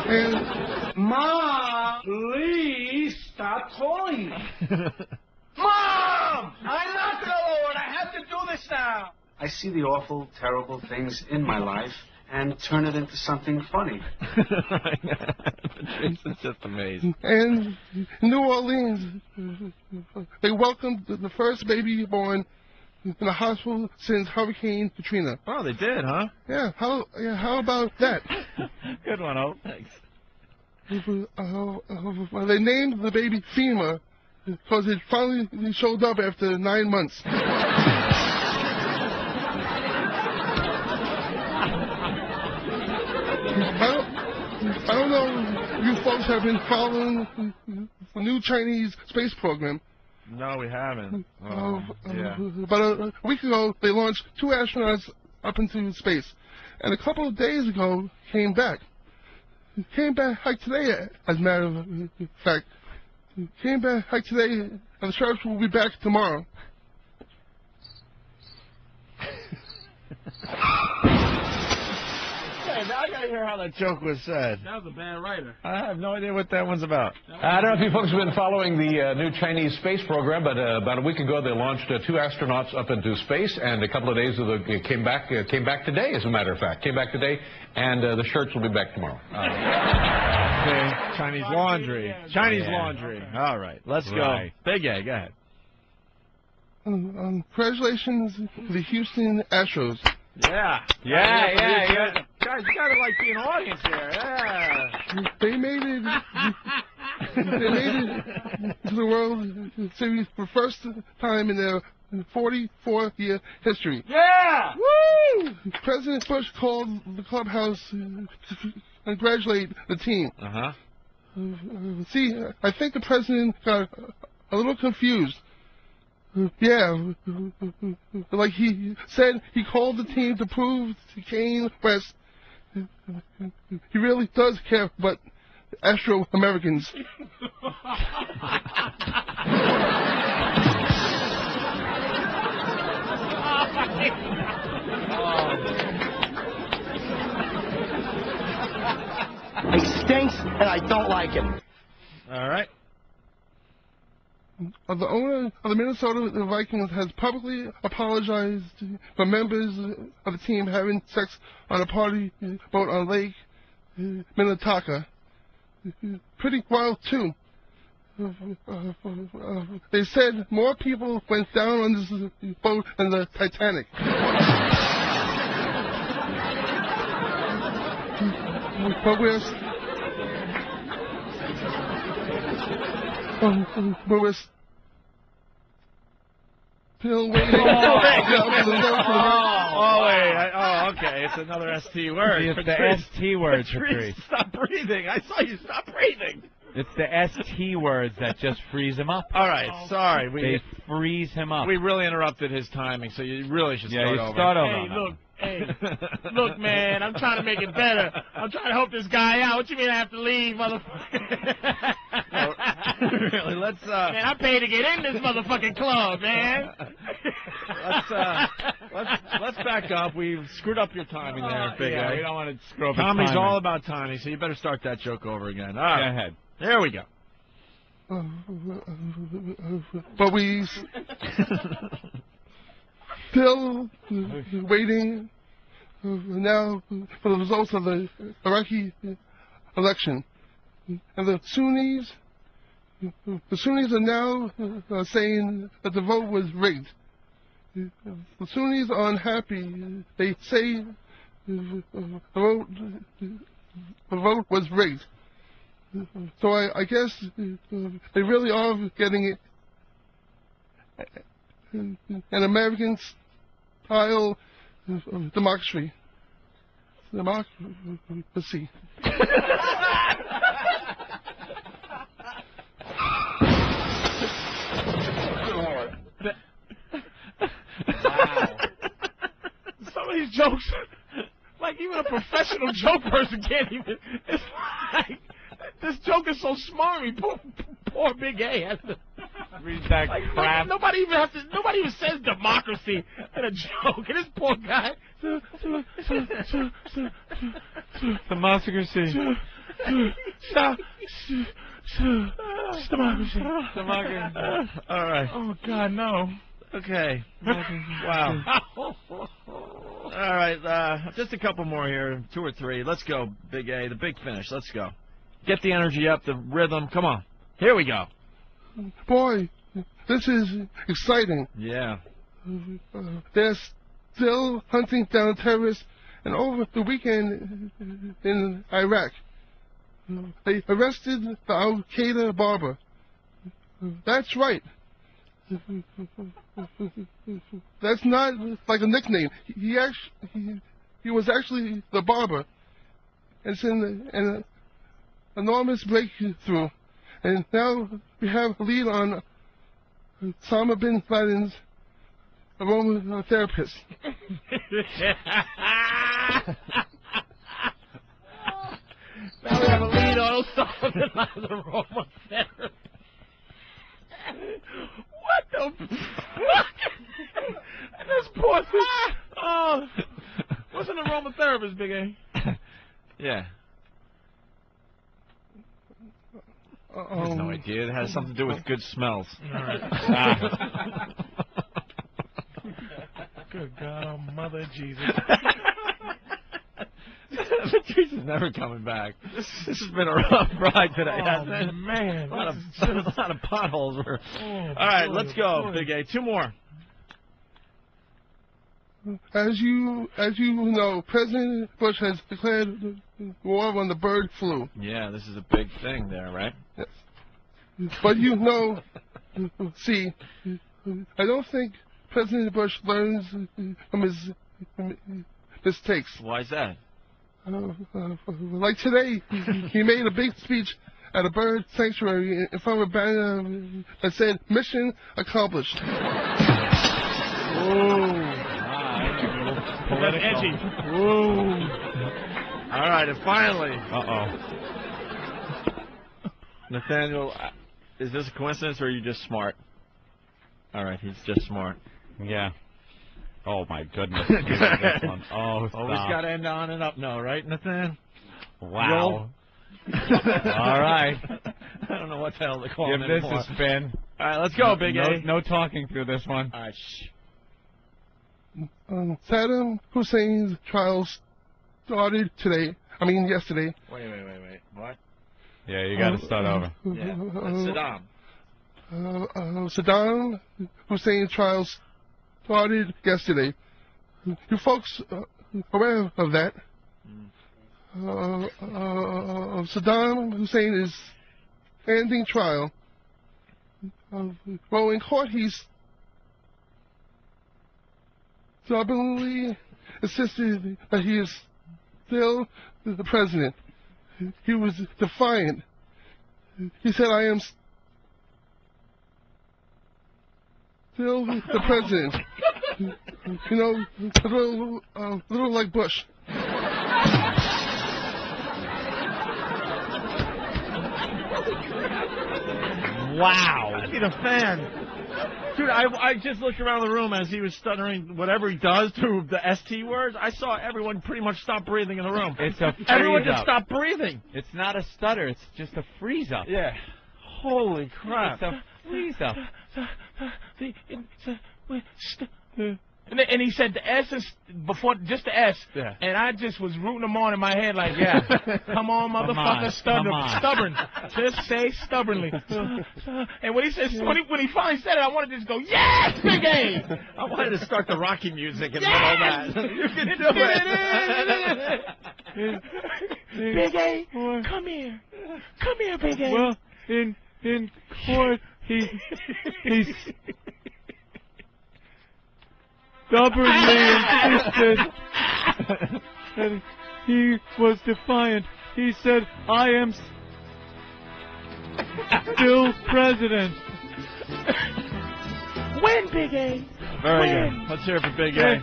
And Mom, please stop calling me. Mom! I'm not the Lord. I have to do this now. I see the awful, terrible things in my life and turn it into something funny. It's just amazing. And New Orleans, they welcomed the first baby born in the hospital since Hurricane Katrina. Oh, they did, huh? Yeah. How about that? Good one, Hope. Thanks. They named the baby FEMA because it finally showed up after 9 months. I don't know if you folks have been following the new Chinese space program. No, we haven't. Oh, yeah. But a week ago, they launched 2 astronauts up into space. And a couple of days ago, came back. Came back like today, as a matter of fact. Came back like today, and the sheriff will be back tomorrow. Hey, now I gotta hear how that joke was said. That was a bad writer. I have no idea what that one's about. I don't know if you folks have been following the new Chinese space program, but about a week ago they launched 2 astronauts up into space, and a couple of days ago came back today, as a matter of fact. Came back today, and the shirts will be back tomorrow. Okay. Chinese laundry. Chinese laundry. All right, let's go. Big A, go ahead. Congratulations to the Houston Astros. Yeah. Guys, you gotta like be an audience here. Yeah. They made it to the World Series for the first time in their 44-year history. Yeah! Woo! President Bush called the clubhouse to congratulate the team. Uh-huh. See, I think the president got a little confused. Yeah, like he said he called the team to prove to Kane West he really does care about Afro-Americans. He stinks, and I don't like him. All right. The owner of the Minnesota Vikings has publicly apologized for members of the team having sex on a party boat on Lake Minnetonka. Pretty wild, too. They said more people went down on this boat than the Titanic. But we're still waiting. Okay. It's another ST word. It's the ST words, Patrice. Stop breathing. I saw you stop breathing. It's the ST words that just freeze him up. All right, sorry. They freeze him up. We really interrupted his timing, so you really should start over. Start over. Hey, look, man, I'm trying to make it better. I'm trying to help this guy out. What you mean I have to leave, motherfucker? Really, let's Man, I paid to get in this motherfucking club, man. Let's back up. We screwed up your timing there, Big A. We don't want to screw up Tommy's his all about timing, so you better start that joke over again. All right. Go ahead. There we go. But we still waiting now for the results of the Iraqi election. And the Sunnis are now saying that the vote was rigged. The Sunnis are unhappy. They say the vote was rigged. So I guess they really are getting it an American-style democracy. Democracy. Wow. Some of these jokes, like even a professional joke person can't even. It's like this joke is so smarmy. Poor Poor Big A has to read that crap. Nobody even says democracy in a joke. And this poor guy. Democracy. Stop. Democracy. Democracy. All right. Oh, God, no. Okay. Wow. All right. Just a couple more here. 2 or 3. Let's go, Big A. The big finish. Let's go. Get the energy up, the rhythm. Come on. Here we go. Boy, this is exciting. Yeah. They're still hunting down terrorists, and over the weekend in Iraq, they arrested the Al-Qaeda barber. That's right. That's not like a nickname. He was actually the barber. It's an enormous breakthrough. And now we have a lead on Osama bin Laden's aromatherapist. Now we have a lead on Osama bin Laden's aromatherapist. What the fuck? And this poor thing. Oh, what's an aromatherapist, Big A? Yeah. I have no idea. It has something to do with good smells. All right. Good God, oh, Mother Jesus. Patrice is never coming back. This has been a rough ride today, hasn't it? Man. A lot of potholes. All right, let's go, Big A. 2 more. As you know, President Bush has declared war on the bird flu. Yeah, this is a big thing there, right? Yes. But you know, see, I don't think President Bush learns from his mistakes. Why is that? Like today, he made a big speech at a bird sanctuary in front of a banner that said, "Mission accomplished." That's edgy. Whoa. All right, and finally. Nathaniel, is this a coincidence or are you just smart? All right, he's just smart. Yeah. Oh, my goodness. This one. Oh, stop. Always got to end on and up, no, right, Nathan? Wow. All right. I don't know what the hell to call him Give this anymore. a spin. All right, let's go, Big A. No talking through this one. All right, shh. Saddam Hussein's trial started yesterday. Wait. What? Yeah, you got to start over. Yeah, that's Saddam. Saddam Hussein's trial started yesterday. You folks aware of that? Saddam Hussein is ending trial. Well, in court, he's stubbornly insisted that he is still the president. He was defiant. He said, "I am still the president." You know, a little like Bush. Wow. I need a fan. Dude, I just looked around the room as he was stuttering whatever he does through the ST words. I saw everyone pretty much stop breathing in the room. It's a freeze Everyone just up. stopped breathing. It's not a stutter. It's just a freeze up. Yeah. Holy crap. It's a freeze up. And he said the S is before just the S, yeah. And I just was rooting him on in my head like, yeah, come on, motherfucker, stubborn, just say stubbornly. And when he said, when he finally said it, I wanted to just go, yes, Big A. I wanted to start the Rocky music and yes! all that. You can do it. Big A, come here, Big A. Well, in court, he's stubbornly insisted that he was defiant. He said, "I am still president." When, Big A? Very good. Let's hear it for Big A.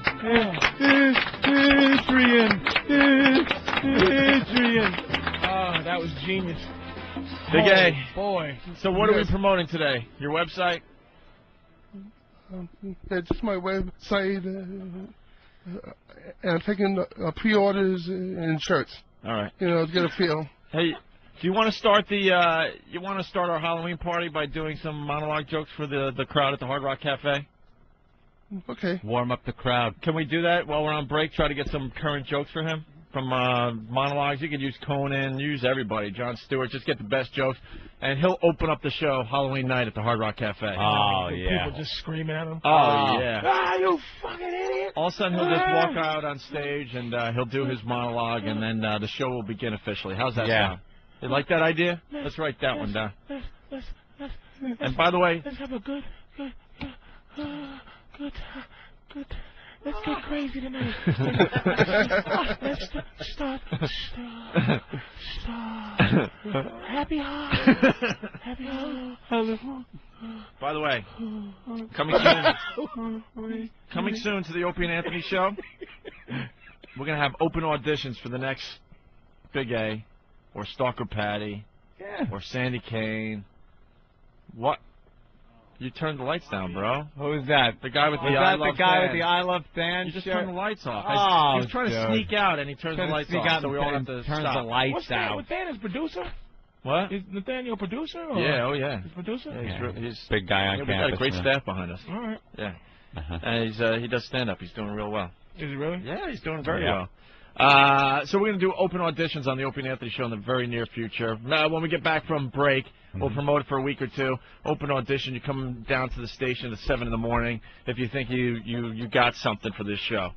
Adrian. Oh, that was genius. Big A. Boy. So what are we promoting today? Your website? Yeah, just my website. And I'm taking pre-orders and shirts. All right. You know, to get a feel. Hey, do you want to start our Halloween party by doing some monologue jokes for the crowd at the Hard Rock Cafe? Okay. Warm up the crowd. Can we do that while we're on break? Try to get some current jokes for him from monologues. You could use Conan, use everybody. Jon Stewart, just get the best jokes, and he'll open up the show Halloween night at the Hard Rock Cafe. Oh yeah. People just screaming at him. Oh yeah. Ah, you fucking idiot! All of a sudden he'll just walk out on stage and he'll do his monologue, and then the show will begin officially. How's that sound? You like that idea? Let's write that one down. And by the way, let's have a good. Let's get crazy tonight. Let's start. Happy Halloween. By the way, coming soon to the Opie and Anthony show. We're gonna have open auditions for the next Big A, or Stalker Patty, or Sandy Kane. What? You turned the lights down, bro. Who was that? The guy with was the that I Love the guy Dan. with the I Love Dan You just shirt? turned the lights off. Oh, he was trying to sneak out, and he turns the lights off, so we all have to turn stop. the lights What's out. that? Was Dan his producer? What? Is Nathaniel a producer? Or Yeah, oh yeah. His producer? Yeah, he's big guy on we campus. got a great man. staff behind us. All right. Yeah. And he does stand-up. He's doing real well. Is he really? Yeah, he's doing very well. So we're going to do open auditions on the Opie and Anthony show in the very near future. When we get back from break, we'll promote it for a week or two. Open audition, you come down to the station at 7 in the morning if you think you got something for this show.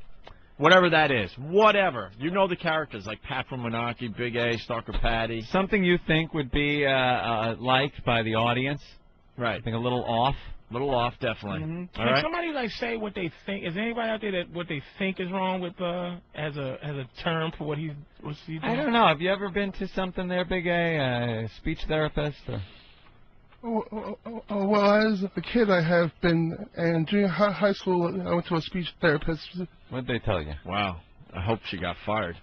Whatever that is. Whatever. You know the characters, like Pat from Monarchy, Big A, Stalker Patty. Something you think would be liked by the audience. Right. I think a little off. A little off, definitely. Mm-hmm. All Can right? somebody say what they think? Is there anybody out there that what they think is wrong with as a term for what's he doing? I don't know. Have you ever been to something there, Big A? Speech therapist? Or? Well, as a kid, I have been, and during high school, I went to a speech therapist. What'd they tell you? Wow. I hope she got fired.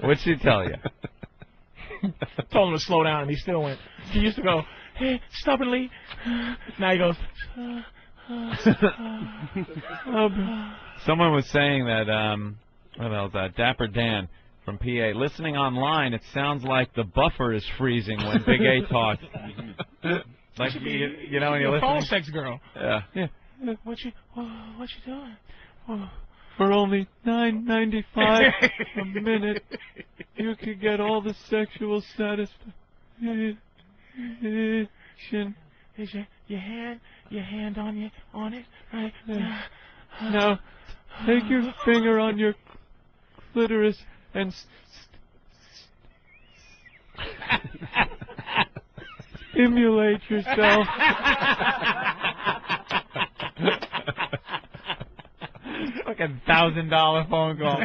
What'd she tell you? Told him to slow down, and he still went. He used to go, hey, stubbornly. Now he goes. Someone was saying that, what else? Dapper Dan from PA. Listening online, it sounds like the buffer is freezing when Big A talks. Like, you know, when you're listening. Phone sex girl. Yeah. What you doing? For only $9.95 a minute, you could get all the sexual satisfaction. Is your hand on it? Right. Now, take your finger on your clitoris and stimulate yourself. Fucking $1,000 phone call.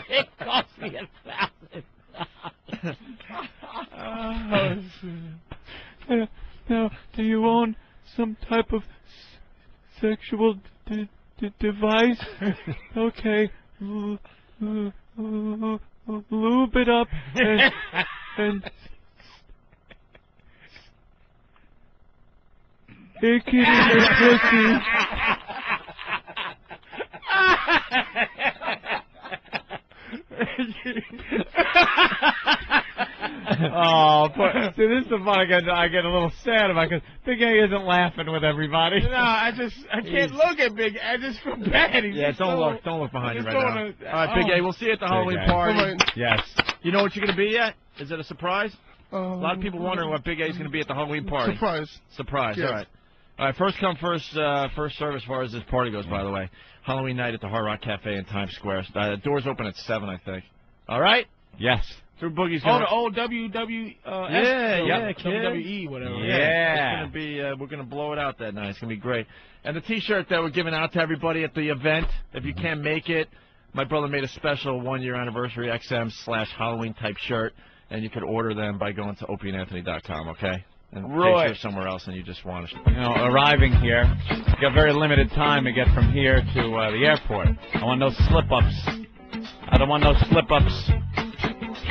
It cost me $1,000. Now, do you own some type of sexual device? Okay. Lube it up and stick it in your pussy. Oh, see, this is the part I get a little sad about, because Big A isn't laughing with everybody. No, I can't look at Big A. I just feel bad. Don't look behind you right now. All right, Big A, we'll see you at the Big Halloween A. party. Yes. You know what you're going to be yet? Is it a surprise? A lot of people wondering what Big A is going to be at the Halloween party. Surprise. Yes. All right. All right. First come, first serve as far as this party goes. By the way, Halloween night at the Hard Rock Cafe in Times Square. Doors open at 7, I think. All right. Yes. Through Boogie's. Oh, the old WWE. WWE, whatever. Yeah. It's gonna be. We're gonna blow it out that night. It's gonna be great. And the T-shirt that we're giving out to everybody at the event, if you can't make it, my brother made a special 1-year anniversary XM/Halloween type shirt, and you could order them by going to opieandanthony.com. Okay. And in case you're somewhere else and you just want to. Arriving here, you got very limited time to get from here to the airport. I want no slip-ups. I don't want no slip-ups.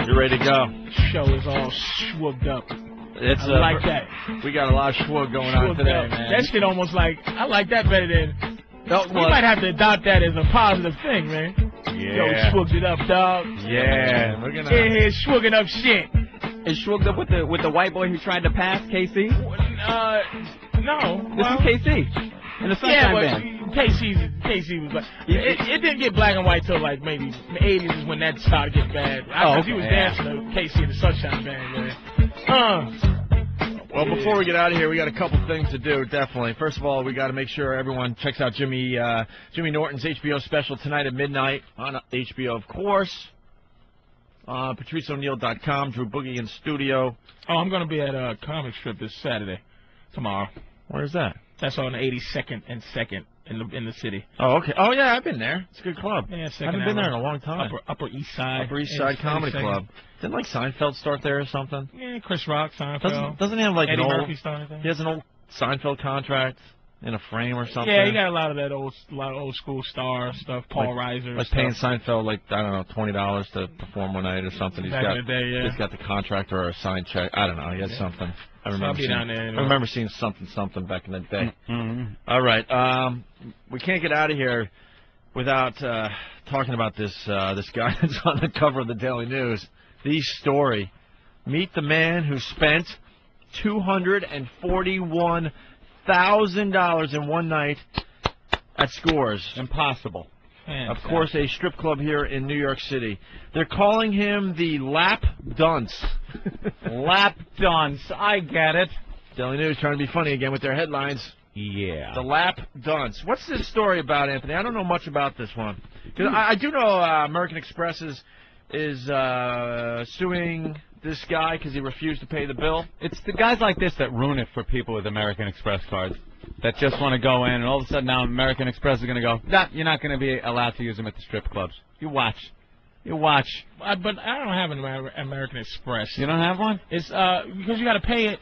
You're ready to go. show is all schwooged up. It's I like that. We got a lot of schwoog going on Schwooged today, up. man. That shit almost like, I like that better than, No, we might have to adopt that as a positive thing, man. Yo, Yeah. schwooged it up, dog. Yeah, we're gonna. Yeah, schwooging up shit. Is Schwooged up with the white boy who tried to pass, KC? No. This is KC. In the Sunshine Band. KC was like, it didn't get black and white till like maybe the 80s is when that started to get bad. He was dancing to KC in the Sunshine Band, man. Well, before we get out of here, we got a couple things to do, definitely. First of all, we got to make sure everyone checks out Jimmy Norton's HBO special tonight at midnight on HBO, of course. PatriceO'Neal.com, Drew Boogie in studio. Oh, I'm going to be at a comic strip this Saturday, tomorrow. Where's that? That's on 82nd and 2nd in the city. Oh, okay. Oh, yeah, I've been there. It's a good club. Yeah, I haven't been there in a long time. Upper East Side. Upper East Side Comedy Club. Didn't like Seinfeld start there or something? Yeah, Chris Rock, Seinfeld. Doesn't he have like Eddie an old? Murphy started there. He has an old Seinfeld contract in a frame or something. Yeah, he got a lot of that old school star stuff. Paul Reiser. Like paying Seinfeld like I don't know $20 to perform one night or something. Back in the day, yeah. He's got the contract or a signed check. I don't know. He had something. I remember seeing something back in the day. Mm-hmm. All right, we can't get out of here without talking about this guy that's on the cover of the Daily News. The story. Meet the man who spent $241,000 in one night at Scores. Impossible. Of course, a strip club here in New York City. They're calling him the Lap Dunce. Lap Dunce. I get it. Daily News trying to be funny again with their headlines. Yeah. The Lap Dunce. What's this story about, Anthony? I don't know much about this one. Because I do know American Express is suing this guy because he refused to pay the bill. It's the guys like this that ruin it for people with American Express cards that just want to go in, and all of a sudden now American Express is going to go, nah, you're not going to be allowed to use them at the strip clubs. You watch. You watch. But I don't have an American Express. You don't have one? It's because you got to pay it.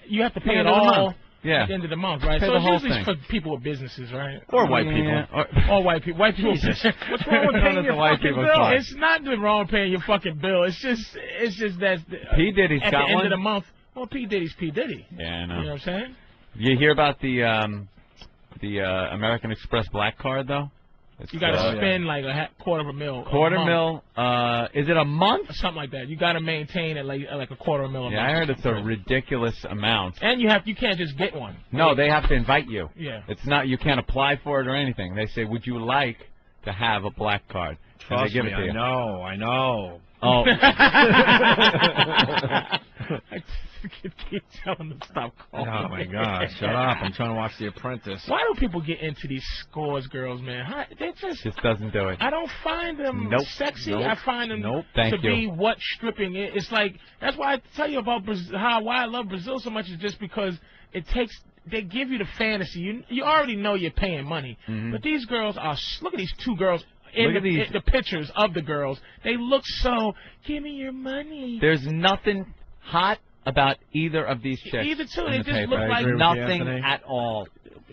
You have to pay it End of the all month. Yeah. at the end of the month, right? Pay So the it's whole usually thing. for people with businesses, right? Or white people. Or white people. White people. Jesus. What's wrong with paying your white fucking people bill? card. It's not nothing wrong with paying your fucking bill. It's just that P. Diddy's at got the end one. of the month. Well, P. Diddy's P. Diddy. Yeah, I know. You know what I'm saying? You hear about the American Express black card, though? You got to spend like a $250,000. Is it a month? Something like that. You got to maintain it like a $250,000 a month. Yeah, I heard it's a ridiculous amount. And you can't just get one. No, they have to invite you. Yeah. It's not, you can't apply for it or anything. They say, would you like to have a black card? And Trust they give me, it to you. I know. Oh. I keep telling them stop calling. Oh, my God. Shut up. I'm trying to watch The Apprentice. Why do people get into these Scores girls, man? They just doesn't do it. I don't find them sexy. Nope. I find them Thank to you. be what stripping is. It's like, that's why I tell you about Brazil, why I love Brazil so much is just because they give you the fantasy. You already know you're paying money. Mm-hmm. But these girls are, look at these two girls. In Look at these. the pictures of the girls, they look so, give me your money. There's nothing hot about either of these chicks. Either two, in they the just paper. look like nothing at all.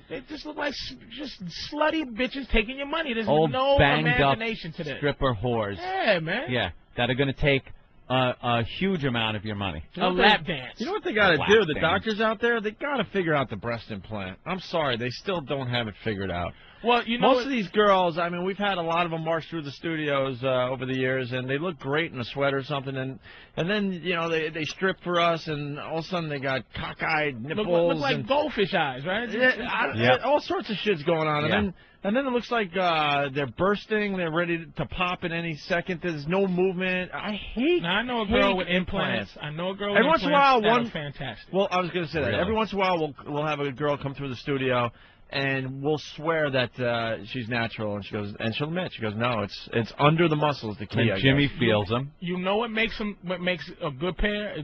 They just look like just slutty bitches taking your money. There's Old no banged imagination up to this. stripper whores. Yeah, man. Yeah, that are going to take a huge amount of your money. A lap dance. You know what they got to Lap do? The dance. doctors out there, they got to figure out the breast implant. I'm sorry, they still don't have it figured out. Well, you know, most of these girls, I mean, we've had a lot of them march through the studios over the years, and they look great in a sweater or something, and then you know they strip for us, and all of a sudden they got cockeyed nipples, look like and goldfish eyes, right? all sorts of shit's going on, and then it looks like they're bursting, they're ready to pop in any second. There's no movement. I hate. Now, I know a girl with implants. I know a girl with every once implants in a while, that are fantastic. Well, I was going to say that. Really? Every once in a while, we'll have a girl come through the studio, and we'll swear that she's natural, and she'll admit, she goes, no, it's under the muscles, the key. And Jimmy feels them. You know what makes a good pair?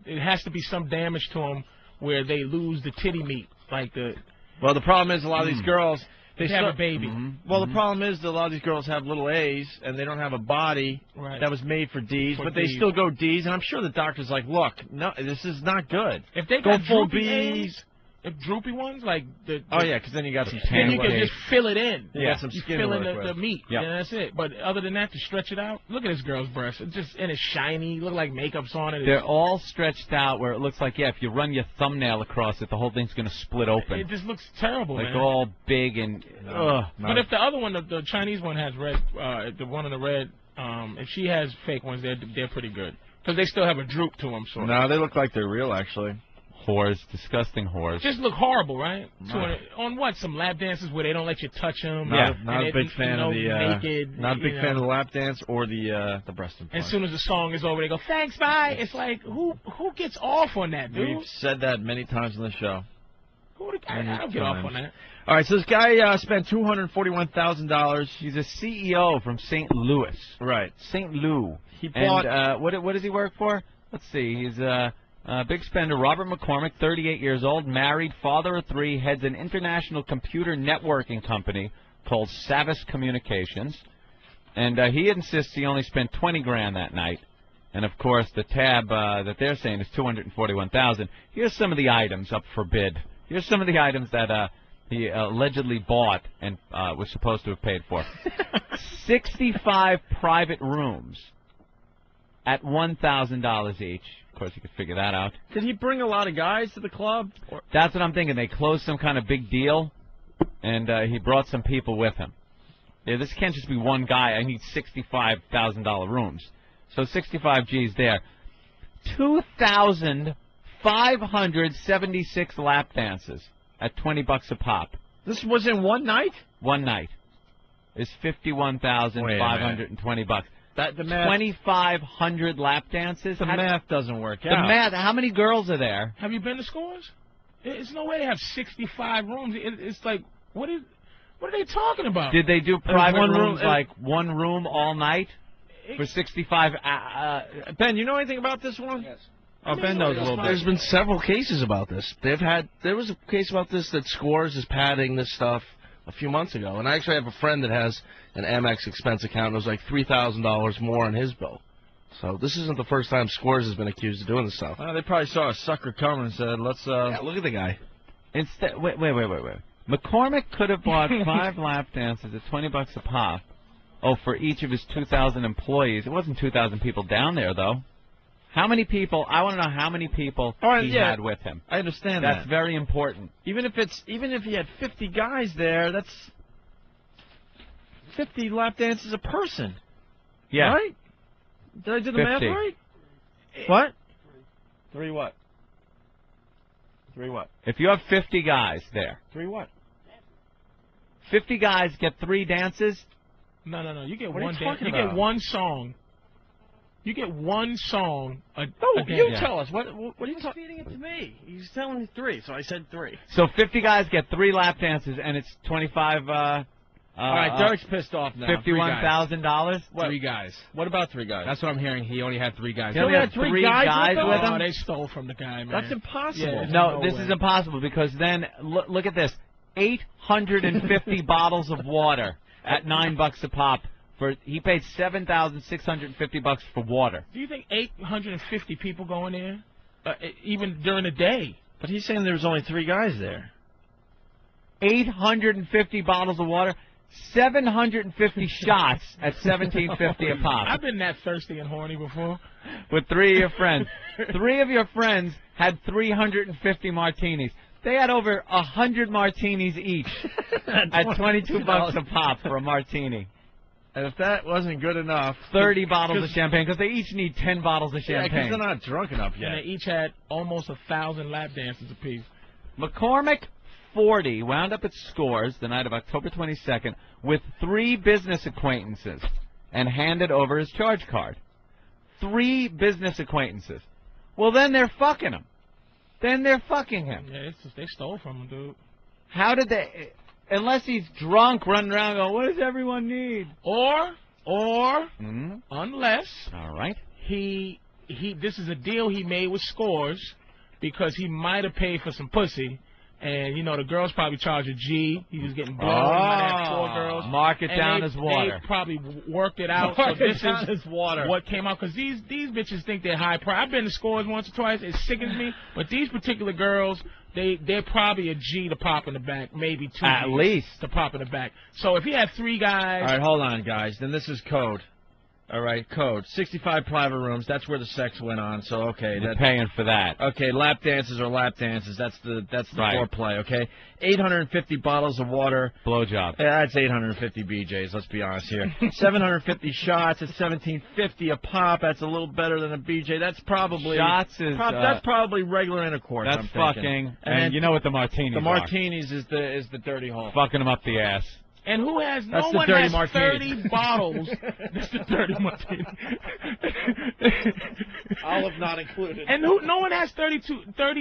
It has to be some damage to them where they lose the titty meat, like the. Well, the problem is a lot of these girls. They have a baby. Well, the problem is that a lot of these girls have little A's, and they don't have a body that was made for D's, but they still go D's, and I'm sure the doctor's like, look, no, this is not good. If they go got full droopy B's. A's, droopy ones, like the Oh yeah, because then you got some then tan. you can just fill it in. You got some you skin fill to in work the with. meat, Yep. and that's it. But other than that, to stretch it out, look at this girl's breast. And it's shiny. Look like makeup's on it. They're all stretched out where it looks like, if you run your thumbnail across it, the whole thing's going to split open. It just looks terrible, like man. all big and... But if the other one, the Chinese one has red, the one in the red, if she has fake ones, they're pretty good. Because they still have a droop to them, sort of. No, they look like they're real, actually. Whores, disgusting whores. Just look horrible, right? Right. On what? Some lap dances where they don't let you touch them. Not a big fan of the naked. Not a big fan of the lap dance or the breast implant. As soon as the song is over, they go, "Thanks, bye." It's like, who gets off on that, dude? We've said that many times on the show. I don't get off on that. All right, so this guy spent $241,000. He's a CEO from St. Louis. Right. St. Lou. He bought... And what does he work for? Let's see. He's a big spender. Robert McCormick, 38 years old, married, father of 3, heads an international computer networking company called Savvis Communications. And he insists he only spent $20,000 that night. And, of course, the tab that they're saying is $241,000. Here's some of the items up for bid. Here's some of the items that he allegedly bought and was supposed to have paid for. 65 private rooms at $1,000 each. Of course, you could figure that out. Did he bring a lot of guys to the club? That's what I'm thinking. They closed some kind of big deal, and he brought some people with him. Yeah, this can't just be one guy. I need $65,000 rooms. So 65 G's there. 2,576 lap dances at $20 a pop. This was in one night? One night. Is $51,520. The math, 2,500 lap dances. The math doesn't work out. The math. How many girls are there? Have you been to Scores? There's no way they have 65 rooms. It's like, what are they talking about? Did they do private one rooms, room, like one room all night for 65? Ben, you know anything about this one? Yes. Oh, Ben knows a little bit. There's been several cases about this. There was a case about this that Scores is padding this stuff a few months ago, and I actually have a friend that has an Amex expense account. And it was like $3,000 more on his bill. So this isn't the first time Scores has been accused of doing this stuff. They probably saw a sucker coming and said, "Let's." Yeah, look at the guy. Instead, wait. McCormick could have bought 5 lap dances at $20 a pop. Oh, for each of his 2,000 employees. It wasn't 2,000 people down there, though. How many people? I want to know how many people he had with him. I understand That's that. very important. Even if he had 50 guys there, that's 50 lap dances a person. Yeah. Right? Did I do the math 50. right? What? 3 what? 3 what? If you have 50 guys there. 3 what? 50 guys get 3 dances? No. You get What are one you dance. talking You about? get one song. You get one song. You tell us. What are you talking? Feeding it to me. He's telling me 3, so I said 3. So 50 guys get 3 lap dances, and it's 25. All right, Derek's pissed off now. $51,000. 3 guys. What about 3 guys? That's what I'm hearing. He only had 3 guys. He only had 3 guys with him? Oh, they stole from the guy, man. That's impossible. Yeah, No, this is impossible because then look at this: 850 bottles of water at $9 a pop. He paid $7,650 for water. Do you think 850 people go in there, even during the day? But he's saying there was only 3 guys there. 850 bottles of water, 750 shots at $17.50 a pop. I've been that thirsty and horny before. With 3 of your friends. 3 of your friends had 350 martinis. They had over 100 martinis each at $22 a pop for a martini. And if that wasn't good enough... 30 bottles of champagne, because they each need 10 bottles of Yeah, champagne. because they're not drunk enough yet. And they each had almost 1,000 lap dances apiece. McCormick, 40, wound up at Scores the night of October 22nd with 3 business acquaintances and handed over his charge card. 3 business acquaintances. Well, then they're fucking him. Then they're fucking him. Yeah, they stole from him, dude. How did they... Unless he's drunk, running around going, what does everyone need? Or Mm-hmm. unless All right. this is a deal he made with Scores because he might have paid for some pussy, And, you know, the girls probably charge a G. He was getting blown. He might have 4 girls. Mark it And down they, as water. They probably worked it out. Mark so it this down is as water. what came out. Because these bitches think they're high price. I've been to Scores once or twice. It sickens me. But these particular girls, they're probably a G to pop in the back. Maybe 2 At Gs least. to pop in the back. So if he had 3 guys. All right, hold on, guys. Then this is code. All right, code. 65 private rooms. That's where the sex went on. So okay, You're paying for that. Okay, lap dances are lap dances. That's the Right. foreplay. Okay, 850 bottles of water. Blowjob. Yeah, that's 850 BJs. Let's be honest here. 750 shots at 1750 a pop. That's a little better than a BJ. That's probably Shots is that's probably regular intercourse. that's I'm fucking. thinking. And you know what the martinis The are. martinis is the dirty hole. Fucking them up the ass. And who has That's no the one dirty has martini. 30 bottles. That's the dirty martini. Olive not included. And no one has 30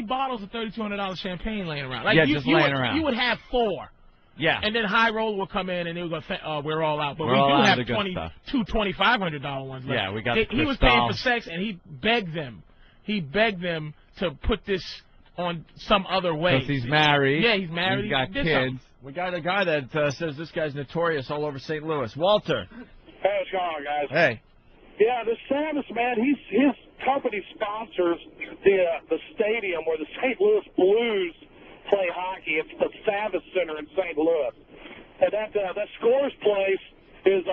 bottles of $3,200 champagne laying around. Like Yeah, you, just you laying would, around. You would have 4. Yeah. And then High Roller will come in and they would go, we're all out. But We're we all do out have of the good stuff. two $2,500 ones left. Yeah, we got He was paying for sex and he begged them. He begged them to put this on some other way. Because he's married. Yeah, he's married. He's got He did kids. something. We got a guy that says this guy's notorious all over St. Louis. Walter. Hey, what's going on, guys? Hey. Yeah, this Samus, man, his company sponsors the stadium where the St. Louis Blues play hockey. It's the Savis Center in St. Louis. And that Scores place is,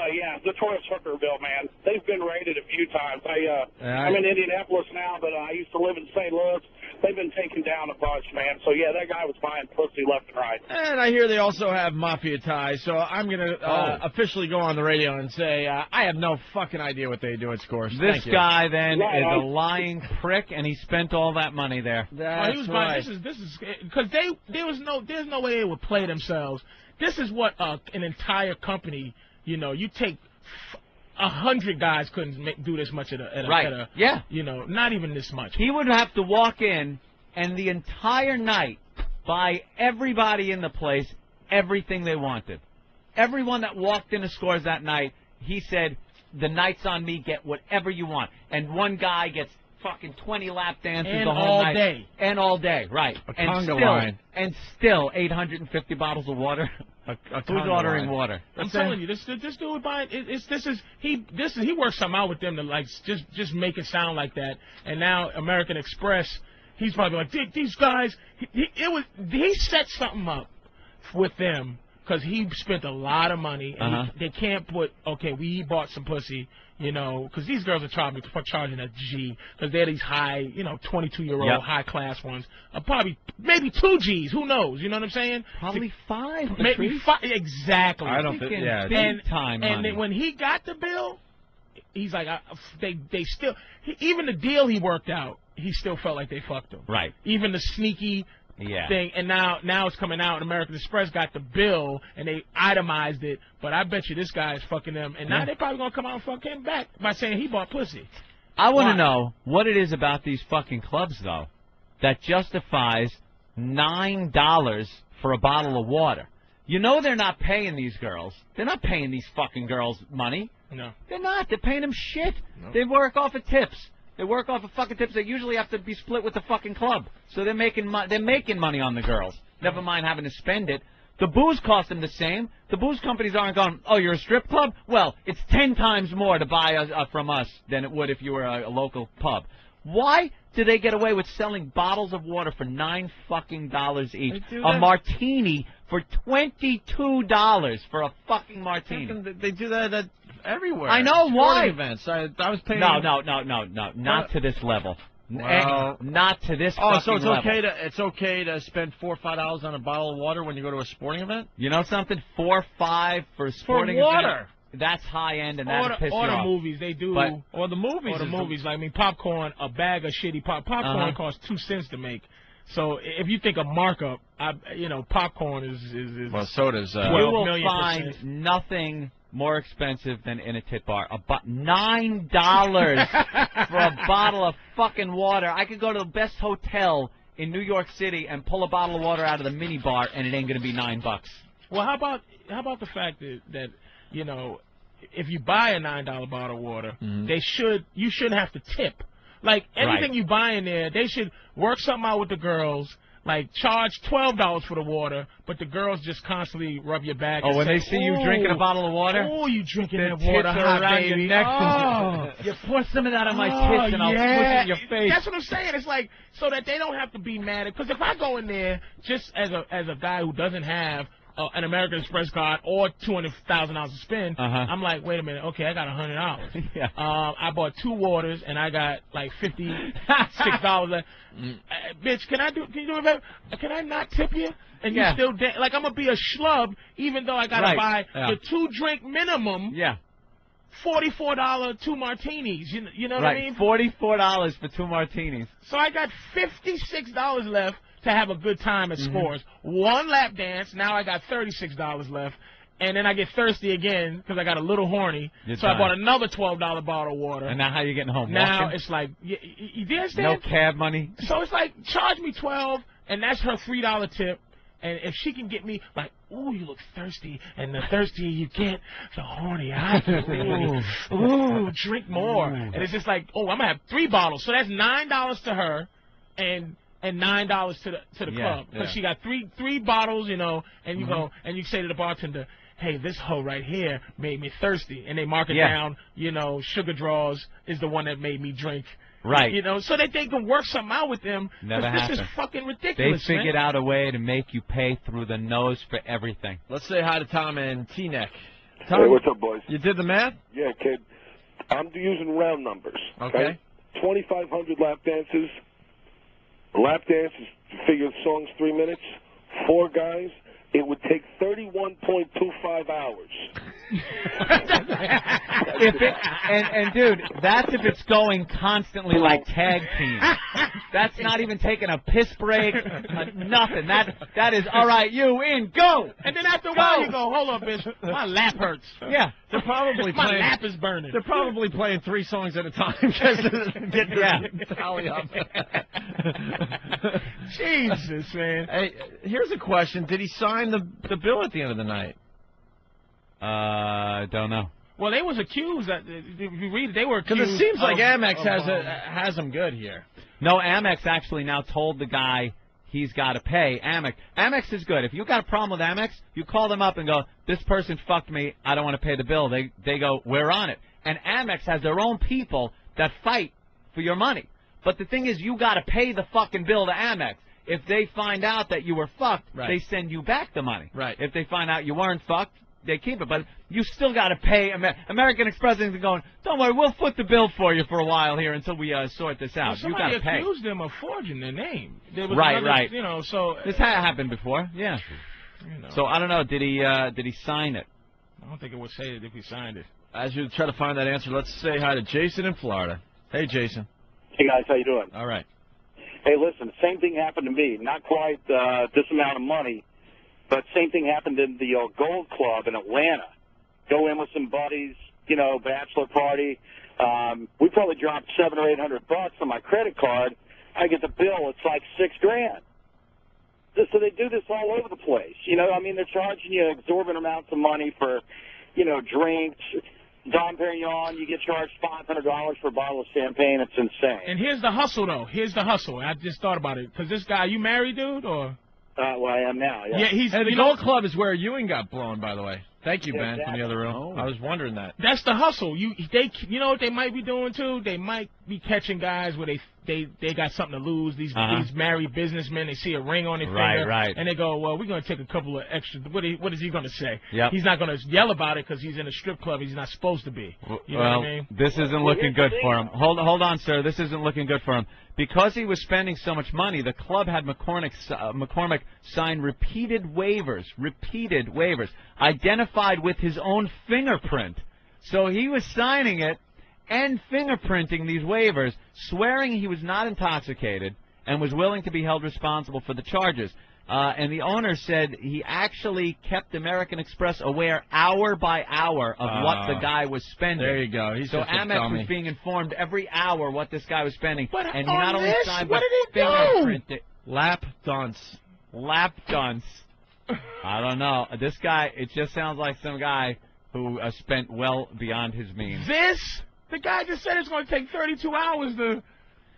notorious Hookerville, man. They've been raided a few times. I'm in Indianapolis now, but I used to live in St. Louis. They've been taken down a bunch, man. So, yeah, that guy was buying pussy left and right. And I hear they also have mafia ties, so I'm going to officially go on the radio and say I have no fucking idea what they do at Scores. This Thank you. guy then is a lying prick, and he spent all that money there. That's he was right. buying, this is because there's no way they would play themselves. This is what an entire company, you know, you take 100 guys couldn't do this much at a Yeah. You know, not even this much. He would have to walk in and the entire night buy everybody in the place everything they wanted. Everyone that walked into Scores that night, he said, the night's on me, get whatever you want. And one guy gets fucking 20 lap dances And the whole all night. day. And all day, right. A And conga still, line. and still 850 bottles of water. A Who's conga ordering line. water? I'm telling you, this dude buying he worked something out with them to like just make it sound like that. And now American Express, he's probably like these guys. He set something up with them because he spent a lot of money and they can't put we bought some pussy. You know, because these girls are charging a G because they're these high, 22-year-old high-class ones. Probably, maybe 2 Gs. Who knows? You know what I'm saying? Probably 5. Maybe 5. Exactly. I don't think, yeah. Big time And money. then when he got the bill, he's like, they still, even the deal he worked out, he still felt like they fucked him. Right. Even the sneaky thing, and now it's coming out. American Express got the bill and they itemized it, but I bet you this guy is fucking them, and now they're probably gonna come out and fuck him back by saying he bought pussy. I want Why? to know what it is about these fucking clubs, though, that justifies $9 for a bottle of water. You know they're not paying these girls. They're not paying these fucking girls money. No. They're not. They're paying them shit. They work off of tips. They work off of fucking tips. They usually have to be split with the fucking club. So they're making money on the girls. Never mind having to spend it. The booze costs them the same. The booze companies aren't going, oh, you're a strip club? Well, it's 10 times more to buy from us than it would if you were a local pub. Why do they get away with selling bottles of water for $9 fucking each? A martini for $22 for a fucking martini. They do that everywhere. I know why. Sporting events. I was paying. No, not to this level. Well, not to this. Oh, so it's level. it's okay to spend $4 or $5 on a bottle of water when you go to a sporting event? You know something? 4 or 5 for a sporting water. event. That's high end, and that'll piss you or the off. movies they do, or the movies. Or the movies. Like, I mean, popcorn, a bag of shitty popcorn costs 2 cents to make. So if you think of markup, popcorn is well, soda's. You will find nothing more expensive than in a tit bar. $9 for a bottle of fucking water. I could go to the best hotel in New York City and pull a bottle of water out of the mini bar, and it ain't gonna be $9. Well, how about the fact that if you buy a $9 bottle of water, you shouldn't have to tip. Like anything you buy in there, they should work something out with the girls. like charge $12 for the water, but the girls just constantly rub your back. Oh, and when say, they see you drinking a bottle of water? Oh, you drinking Their that water, tits are hot around baby. your neck. Oh. You pour some of that on my tits and I'll push it in your face. That's what I'm saying. It's like so that they don't have to be mad. Because if I go in there just as a guy who doesn't have an American Express card or $200,000 to spend, I'm like, wait a minute, okay, I got $100. Yeah. I bought 2 waters and I got like $56 left. Bitch, can you do it better? Can I not tip you? And you still like I'm gonna be a schlub even though I gotta buy the 2-drink minimum. Yeah. $44 2 martinis. You know what I mean? $44 for 2 martinis. So I got $56 left to have a good time at Scores. 1 lap dance. Now I got $36 left. And then I get thirsty again because I got a little horny. So I bought another $12 bottle of water. And now how you getting home? Now Walking? it's like, you understand? No cab money. So it's like, charge me $12, and that's her $3 tip. And if she can get me, like, ooh, you look thirsty, and the thirstier you get, the hornier I feel. Ooh, drink more. And it's just like, oh, I'm going to have 3 bottles. So that's $9 to her, and $9 to the club. Because she got three bottles, you know, and you go, and you say to the bartender, hey, this hoe right here made me thirsty. And they mark it down, you know, Sugar Draws is the one that made me drink. Right. You know, so that they can work something out with them. Never happened. This is fucking ridiculous, They figured out a way to make you pay through the nose for everything. Let's say hi to Tom and T-Neck. Hey, what's up, boys? You did the math? Yeah, kid. I'm using round numbers. Okay. 2,500 lap dances. A lap dance is, figure the song's 3 minutes. 4 guys. It would take 31.25 hours. Dude, that's if it's going constantly like tag team. That's not even taking a piss break, nothing. That is all right. You in, go. And then after a while you go, hold up, bitch, my lap hurts. Yeah, they're probably my playing. lap is burning. They're probably playing 3 songs at a time just to get their tally up. Jesus, man. Hey, here's a question: did he sign the bill at the end of the night? Don't know. Well, they was accused. If you read it, they were accused. Because it seems like Amex has them good here. No, Amex actually now told the guy he's got to pay. Amex is good. If you got a problem with Amex, you call them up and go, this person fucked me. I don't want to pay the bill. They go, we're on it. And Amex has their own people that fight for your money. But the thing is, you got to pay the fucking bill to Amex. If they find out that you were fucked, they send you back the money. Right. If they find out you weren't fucked, they keep it. But you still got to pay. American Express is going, don't worry, we'll foot the bill for you for a while here until we sort this out. Well, you got to pay. Somebody accused them of forging their name. There was Right. You know, so this had happened before. Yeah. You know. So I don't know. Did he sign it? I don't think it would say it if he signed it. As you try to find that answer, let's say hi to Jason in Florida. Hey, Jason. Hey, guys, how you doing? All right. Hey, listen, same thing happened to me. Not quite this amount of money, but same thing happened in the Gold Club in Atlanta. Go in with some buddies, you know, bachelor party. We probably dropped $700 or $800 on my credit card. I get the bill, it's like $6,000. So they do this all over the place. You know, I mean, they're charging you exorbitant amounts of money for, you know, drinks. Dom Perignon, you get charged $500 for a bottle of champagne. It's insane. And here's the hustle, though. Here's the hustle. I just thought about it. Because this guy, you married, dude, or? Well, I am now, yeah. Hey, the Gold Club is where Ewing got blown, by the way. Thank you, Ben, from the other room. Oh. I was wondering that. That's the hustle. You know what they might be doing, too? They might be catching guys where they got something to lose. These married businessmen, they see a ring on their finger. Right. And they go, well, we're going to take a couple of extra. What is he going to say? Yep. He's not going to yell about it because he's in a strip club. He's not supposed to be. You know what I mean? This isn't looking good for him. Hold on, sir. This isn't looking good for him. Because he was spending so much money, the club had McCormick sign repeated waivers, identified with his own fingerprint. So he was signing it and fingerprinting these waivers, swearing he was not intoxicated and was willing to be held responsible for the charges. And the owner said he actually kept American Express aware hour by hour of what the guy was spending. There you go. He's so just a Amex dummy. was being informed every hour what this guy was spending. But and he on not only this, signed what but did he do? fingerprinted. Lap dunce. I don't know. This guy, it just sounds like some guy who spent well beyond his means. The guy just said it's going to take 32 hours to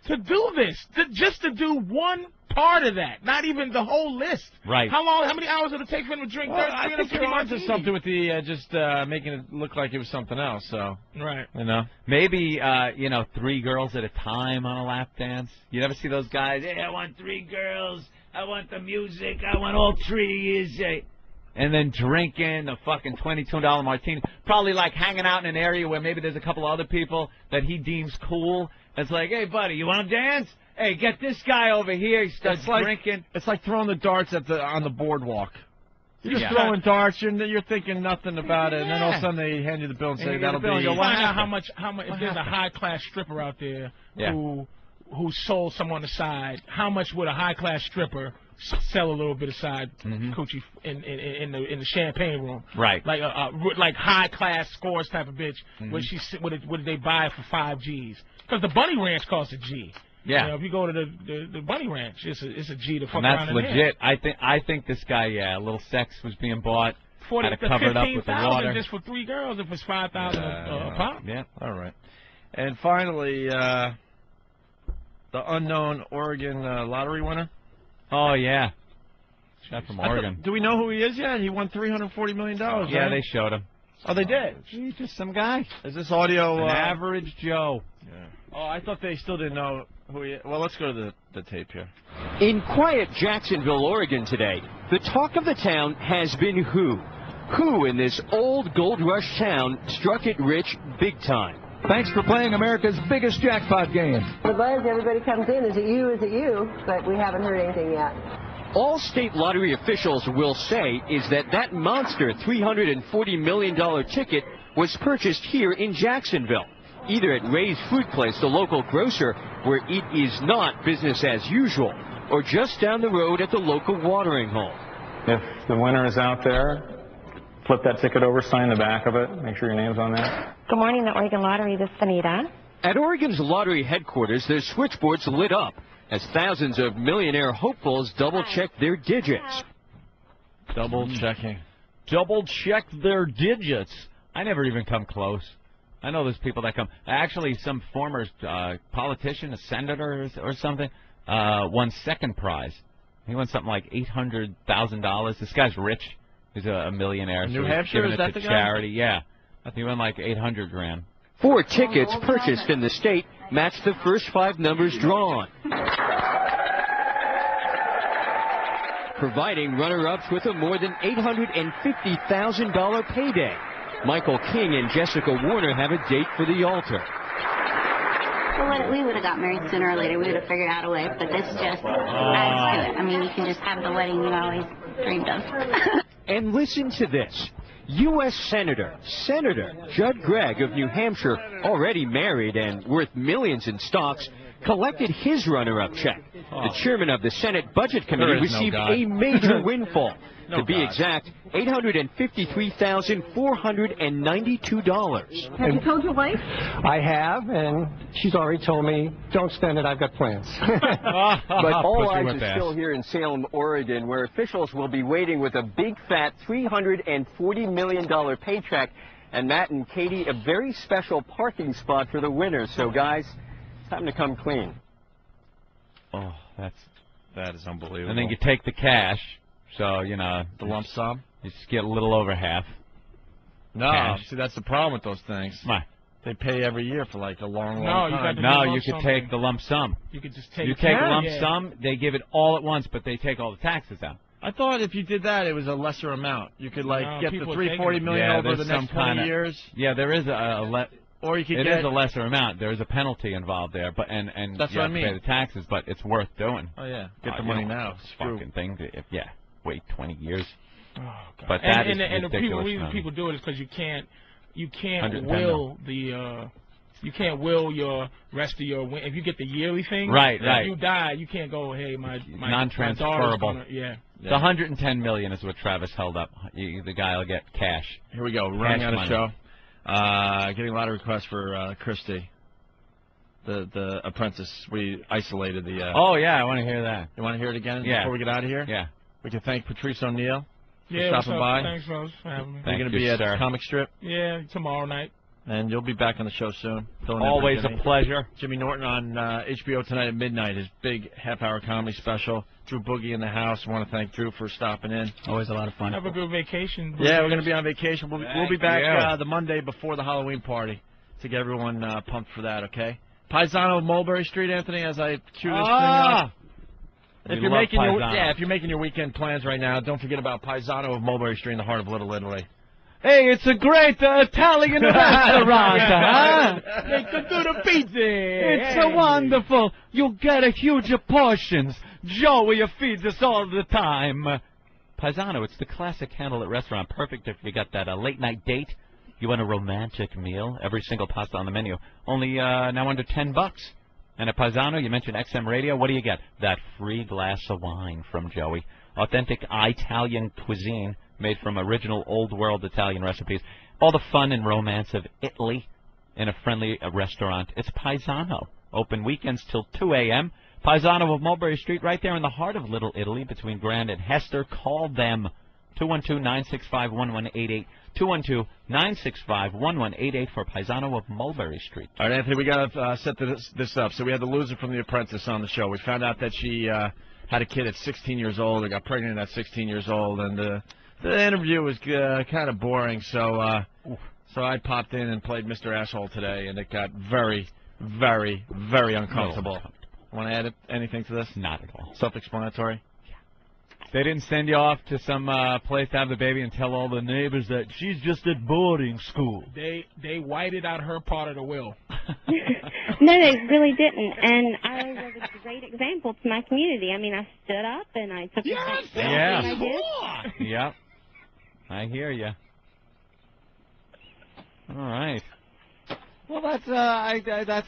to do this, just to do one part of that, not even the whole list. Right. How many hours did it take for him to drink? Well, I think you're onto martinis? something with the just making it look like it was something else. So Right. you know, maybe 3 girls at a time on a lap dance. You never see those guys? Hey, I want 3 girls. I want the music. I want all 3. And then drinking a fucking $22 martini. Probably like hanging out in an area where maybe there's a couple other people that he deems cool. It's like, hey, buddy, you want to dance? Hey, get this guy over here. He starts drinking. It's like throwing the darts on the boardwalk. You're just Yeah. throwing darts, you're thinking nothing about it, and then all of a sudden they hand you the bill and say that'll be. Find out how much if there's a high class stripper out there who sold some on the side, how much would a high class stripper sell a little bit of side coochie in the champagne room? Right. Like high class scores type of bitch. What did they buy it for 5 G's? Because the Bunny Ranch costs a G. Yeah. You know, if you go to the Bunny Ranch, it's a G to fuck And around that's in legit. there. I think this guy, a little sex was being bought. Had to the cover it up with the 15,000 water. just for 3 girls. If it's 5,000 a pop. Yeah. All right. And finally, the unknown Oregon lottery winner. Oh yeah. Shot from Oregon. Do we know who he is yet? He won $340 million. Yeah, right? they showed him. Oh, they did. He's just some guy. Is this audio? An average Joe. Yeah. Oh, I thought they still didn't know who he is. Well, let's go to the tape here. In quiet Jacksonville, Oregon today, the talk of the town has been who? Who in this old gold rush town struck it rich big time? Thanks for playing America's biggest jackpot game. The buzz, everybody comes in, is it you, but we haven't heard anything yet. All state lottery officials will say is that monster $340 million ticket was purchased here in Jacksonville, either at Ray's Food Place, the local grocer, where it is not business as usual, or just down the road at the local watering hole. If the winner is out there, flip that ticket over, sign the back of it, make sure your name's on there. Good morning, the Oregon Lottery. This is Anita. At Oregon's lottery headquarters, their switchboards lit up as thousands of millionaire hopefuls double-check their digits. Double-checking. Double-check their digits. I never even come close. I know there's people that come. Actually, some former politician, a senator or something, won second prize. He won something like $800,000. This guy's rich. He's a millionaire. New so Hampshire, giving is it that to the guy? charity. Yeah. I think he won like 800 grand. 4 tickets purchased in the state match the first 5 numbers drawn, providing runner-ups with a more than $850,000 payday. Michael King and Jessica Warner have a date for the altar. Well, we would have got married sooner or later. We would have figured out a way, but this just adds to it. I mean, you can just have the wedding you always dreamed of. And listen to this. U.S. Senator Judd Gregg of New Hampshire, already married and worth millions in stocks, collected his runner-up check. The chairman of the Senate Budget Committee received a major windfall. To be exact, $853,492. Have you told your wife? I have, and she's already told me, don't spend it, I've got plans. But all eyes are still here in Salem, Oregon, where officials will be waiting with a big, fat $340 million paycheck. And Matt and Katie, a very special parking spot for the winners. So, guys, time to come clean. Oh, that is unbelievable. And then you take the cash. So, you know, the lump sum? You just get a little over half. No, Cash. see, that's the problem with those things. Why? They pay every year for like a long time. You could take the lump sum. You could just take. You take a lump sum, they give it all at once, but they take all the taxes out. I thought if you did that, it was a lesser amount. You could get the $340 million over the next 20 years. Yeah, there is or you could it get is a lesser amount. There is a penalty involved there, but and that's you what have I mean. to pay the taxes, but it's worth doing. Oh yeah, get the money now. This fucking thing. Wait 20 years. Oh, God. But that is and the ridiculous. reason people do it is because you can't will your rest of your win. If you get the yearly thing, right. If you die, you can't go. Hey, my non-transferable. Yeah. The $110 million is what Travis held up. The guy will get cash. Here we go. Running out of show. Getting a lot of requests for Chrissy. The Apprentice. We isolated the. Oh yeah, I want to hear that. You want to hear it again before we get out of here? Yeah. We can thank Patrice O'Neill for what's stopping up? by. Thanks, folks, for having me. You're going to be at the comic strip? Yeah, tomorrow night. And you'll be back on the show soon. Always a pleasure. Jimmy Norton on HBO tonight at midnight, his big half-hour comedy special. Drew Boogie in the house. I want to thank Drew for stopping in. Always a lot of fun. Have a good vacation. Yeah, we're going to be on vacation. We'll be back the Monday before the Halloween party to get everyone pumped for that, okay? Paisano of Mulberry Street, Anthony, as I cue this thing up. If you're making your weekend plans right now, don't forget about Paisano of Mulberry Street in the heart of Little Italy. Hey, it's a great Italian restaurant, huh? They could do the pizza. It's so wonderful. You get a huge portions. Joey feeds us all the time. Paisano, it's the classic candlelit restaurant. Perfect if you got that late-night date. You want a romantic meal. Every single pasta on the menu. Only now under $10. And at Paisano, you mentioned XM Radio. What do you get? That free glass of wine from Joey. Authentic Italian cuisine made from original old-world Italian recipes. All the fun and romance of Italy in a friendly restaurant. It's Paisano. Open weekends till 2 a.m. Paisano of Mulberry Street, right there in the heart of Little Italy between Grand and Hester. Call them. 212-965-1188. 212-965-1188 for Paisano of Mulberry Street. All right, Anthony, we got to set this up. So we had the loser from The Apprentice on the show. We found out that she had a kid at 16 years old or got pregnant at 16 years old, and the interview was kind of boring. So I popped in and played Mr. Asshole today, and it got very, very, very uncomfortable. Want to add anything to this? Not at all. Self-explanatory? They didn't send you off to some place to have the baby and tell all the neighbors that she's just at boarding school. They whited out her part of the will. No, they really didn't. And I was a great example to my community. I mean, I stood up and I took the I did. Yep. I hear you. All right. Well, that's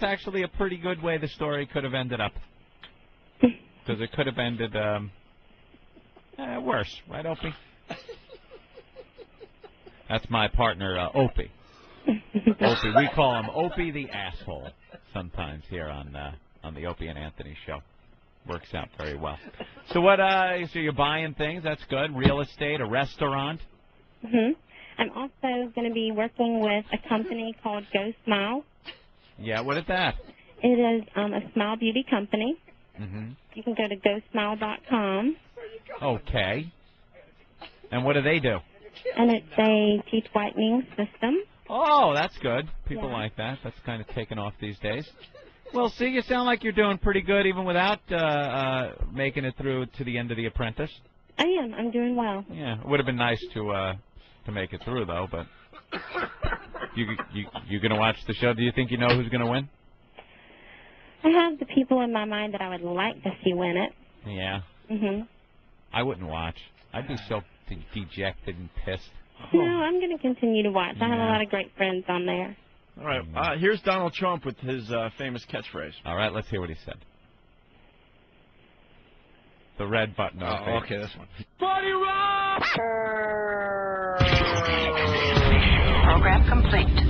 actually a pretty good way the story could have ended up. Because it could have ended worse, right, Opie? That's my partner, Opie. Opie, we call him Opie the Asshole sometimes here on the Opie and Anthony show. Works out very well. So so you're buying things, that's good. Real estate, a restaurant. I'm also going to be working with a company called Go Smile. Yeah, what is that? It is a smile beauty company. You can go to GoSmile.com. Okay. And what do they do? And it's a teeth whitening system. Oh, that's good. People like that. That's kind of taken off these days. Well, see, you sound like you're doing pretty good even without making it through to the end of The Apprentice. I am. I'm doing well. Yeah, it would have been nice to make it through, though, but you going to watch the show? Do you think you know who's going to win? I have the people in my mind that I would like to see win it. Yeah. I wouldn't watch. I'd be so dejected and pissed. No, I'm going to continue to watch. I have a lot of great friends on there. All right. Here's Donald Trump with his famous catchphrase. All right, let's hear what he said. The red button. Oh, okay, this one. Body rock! Program complete.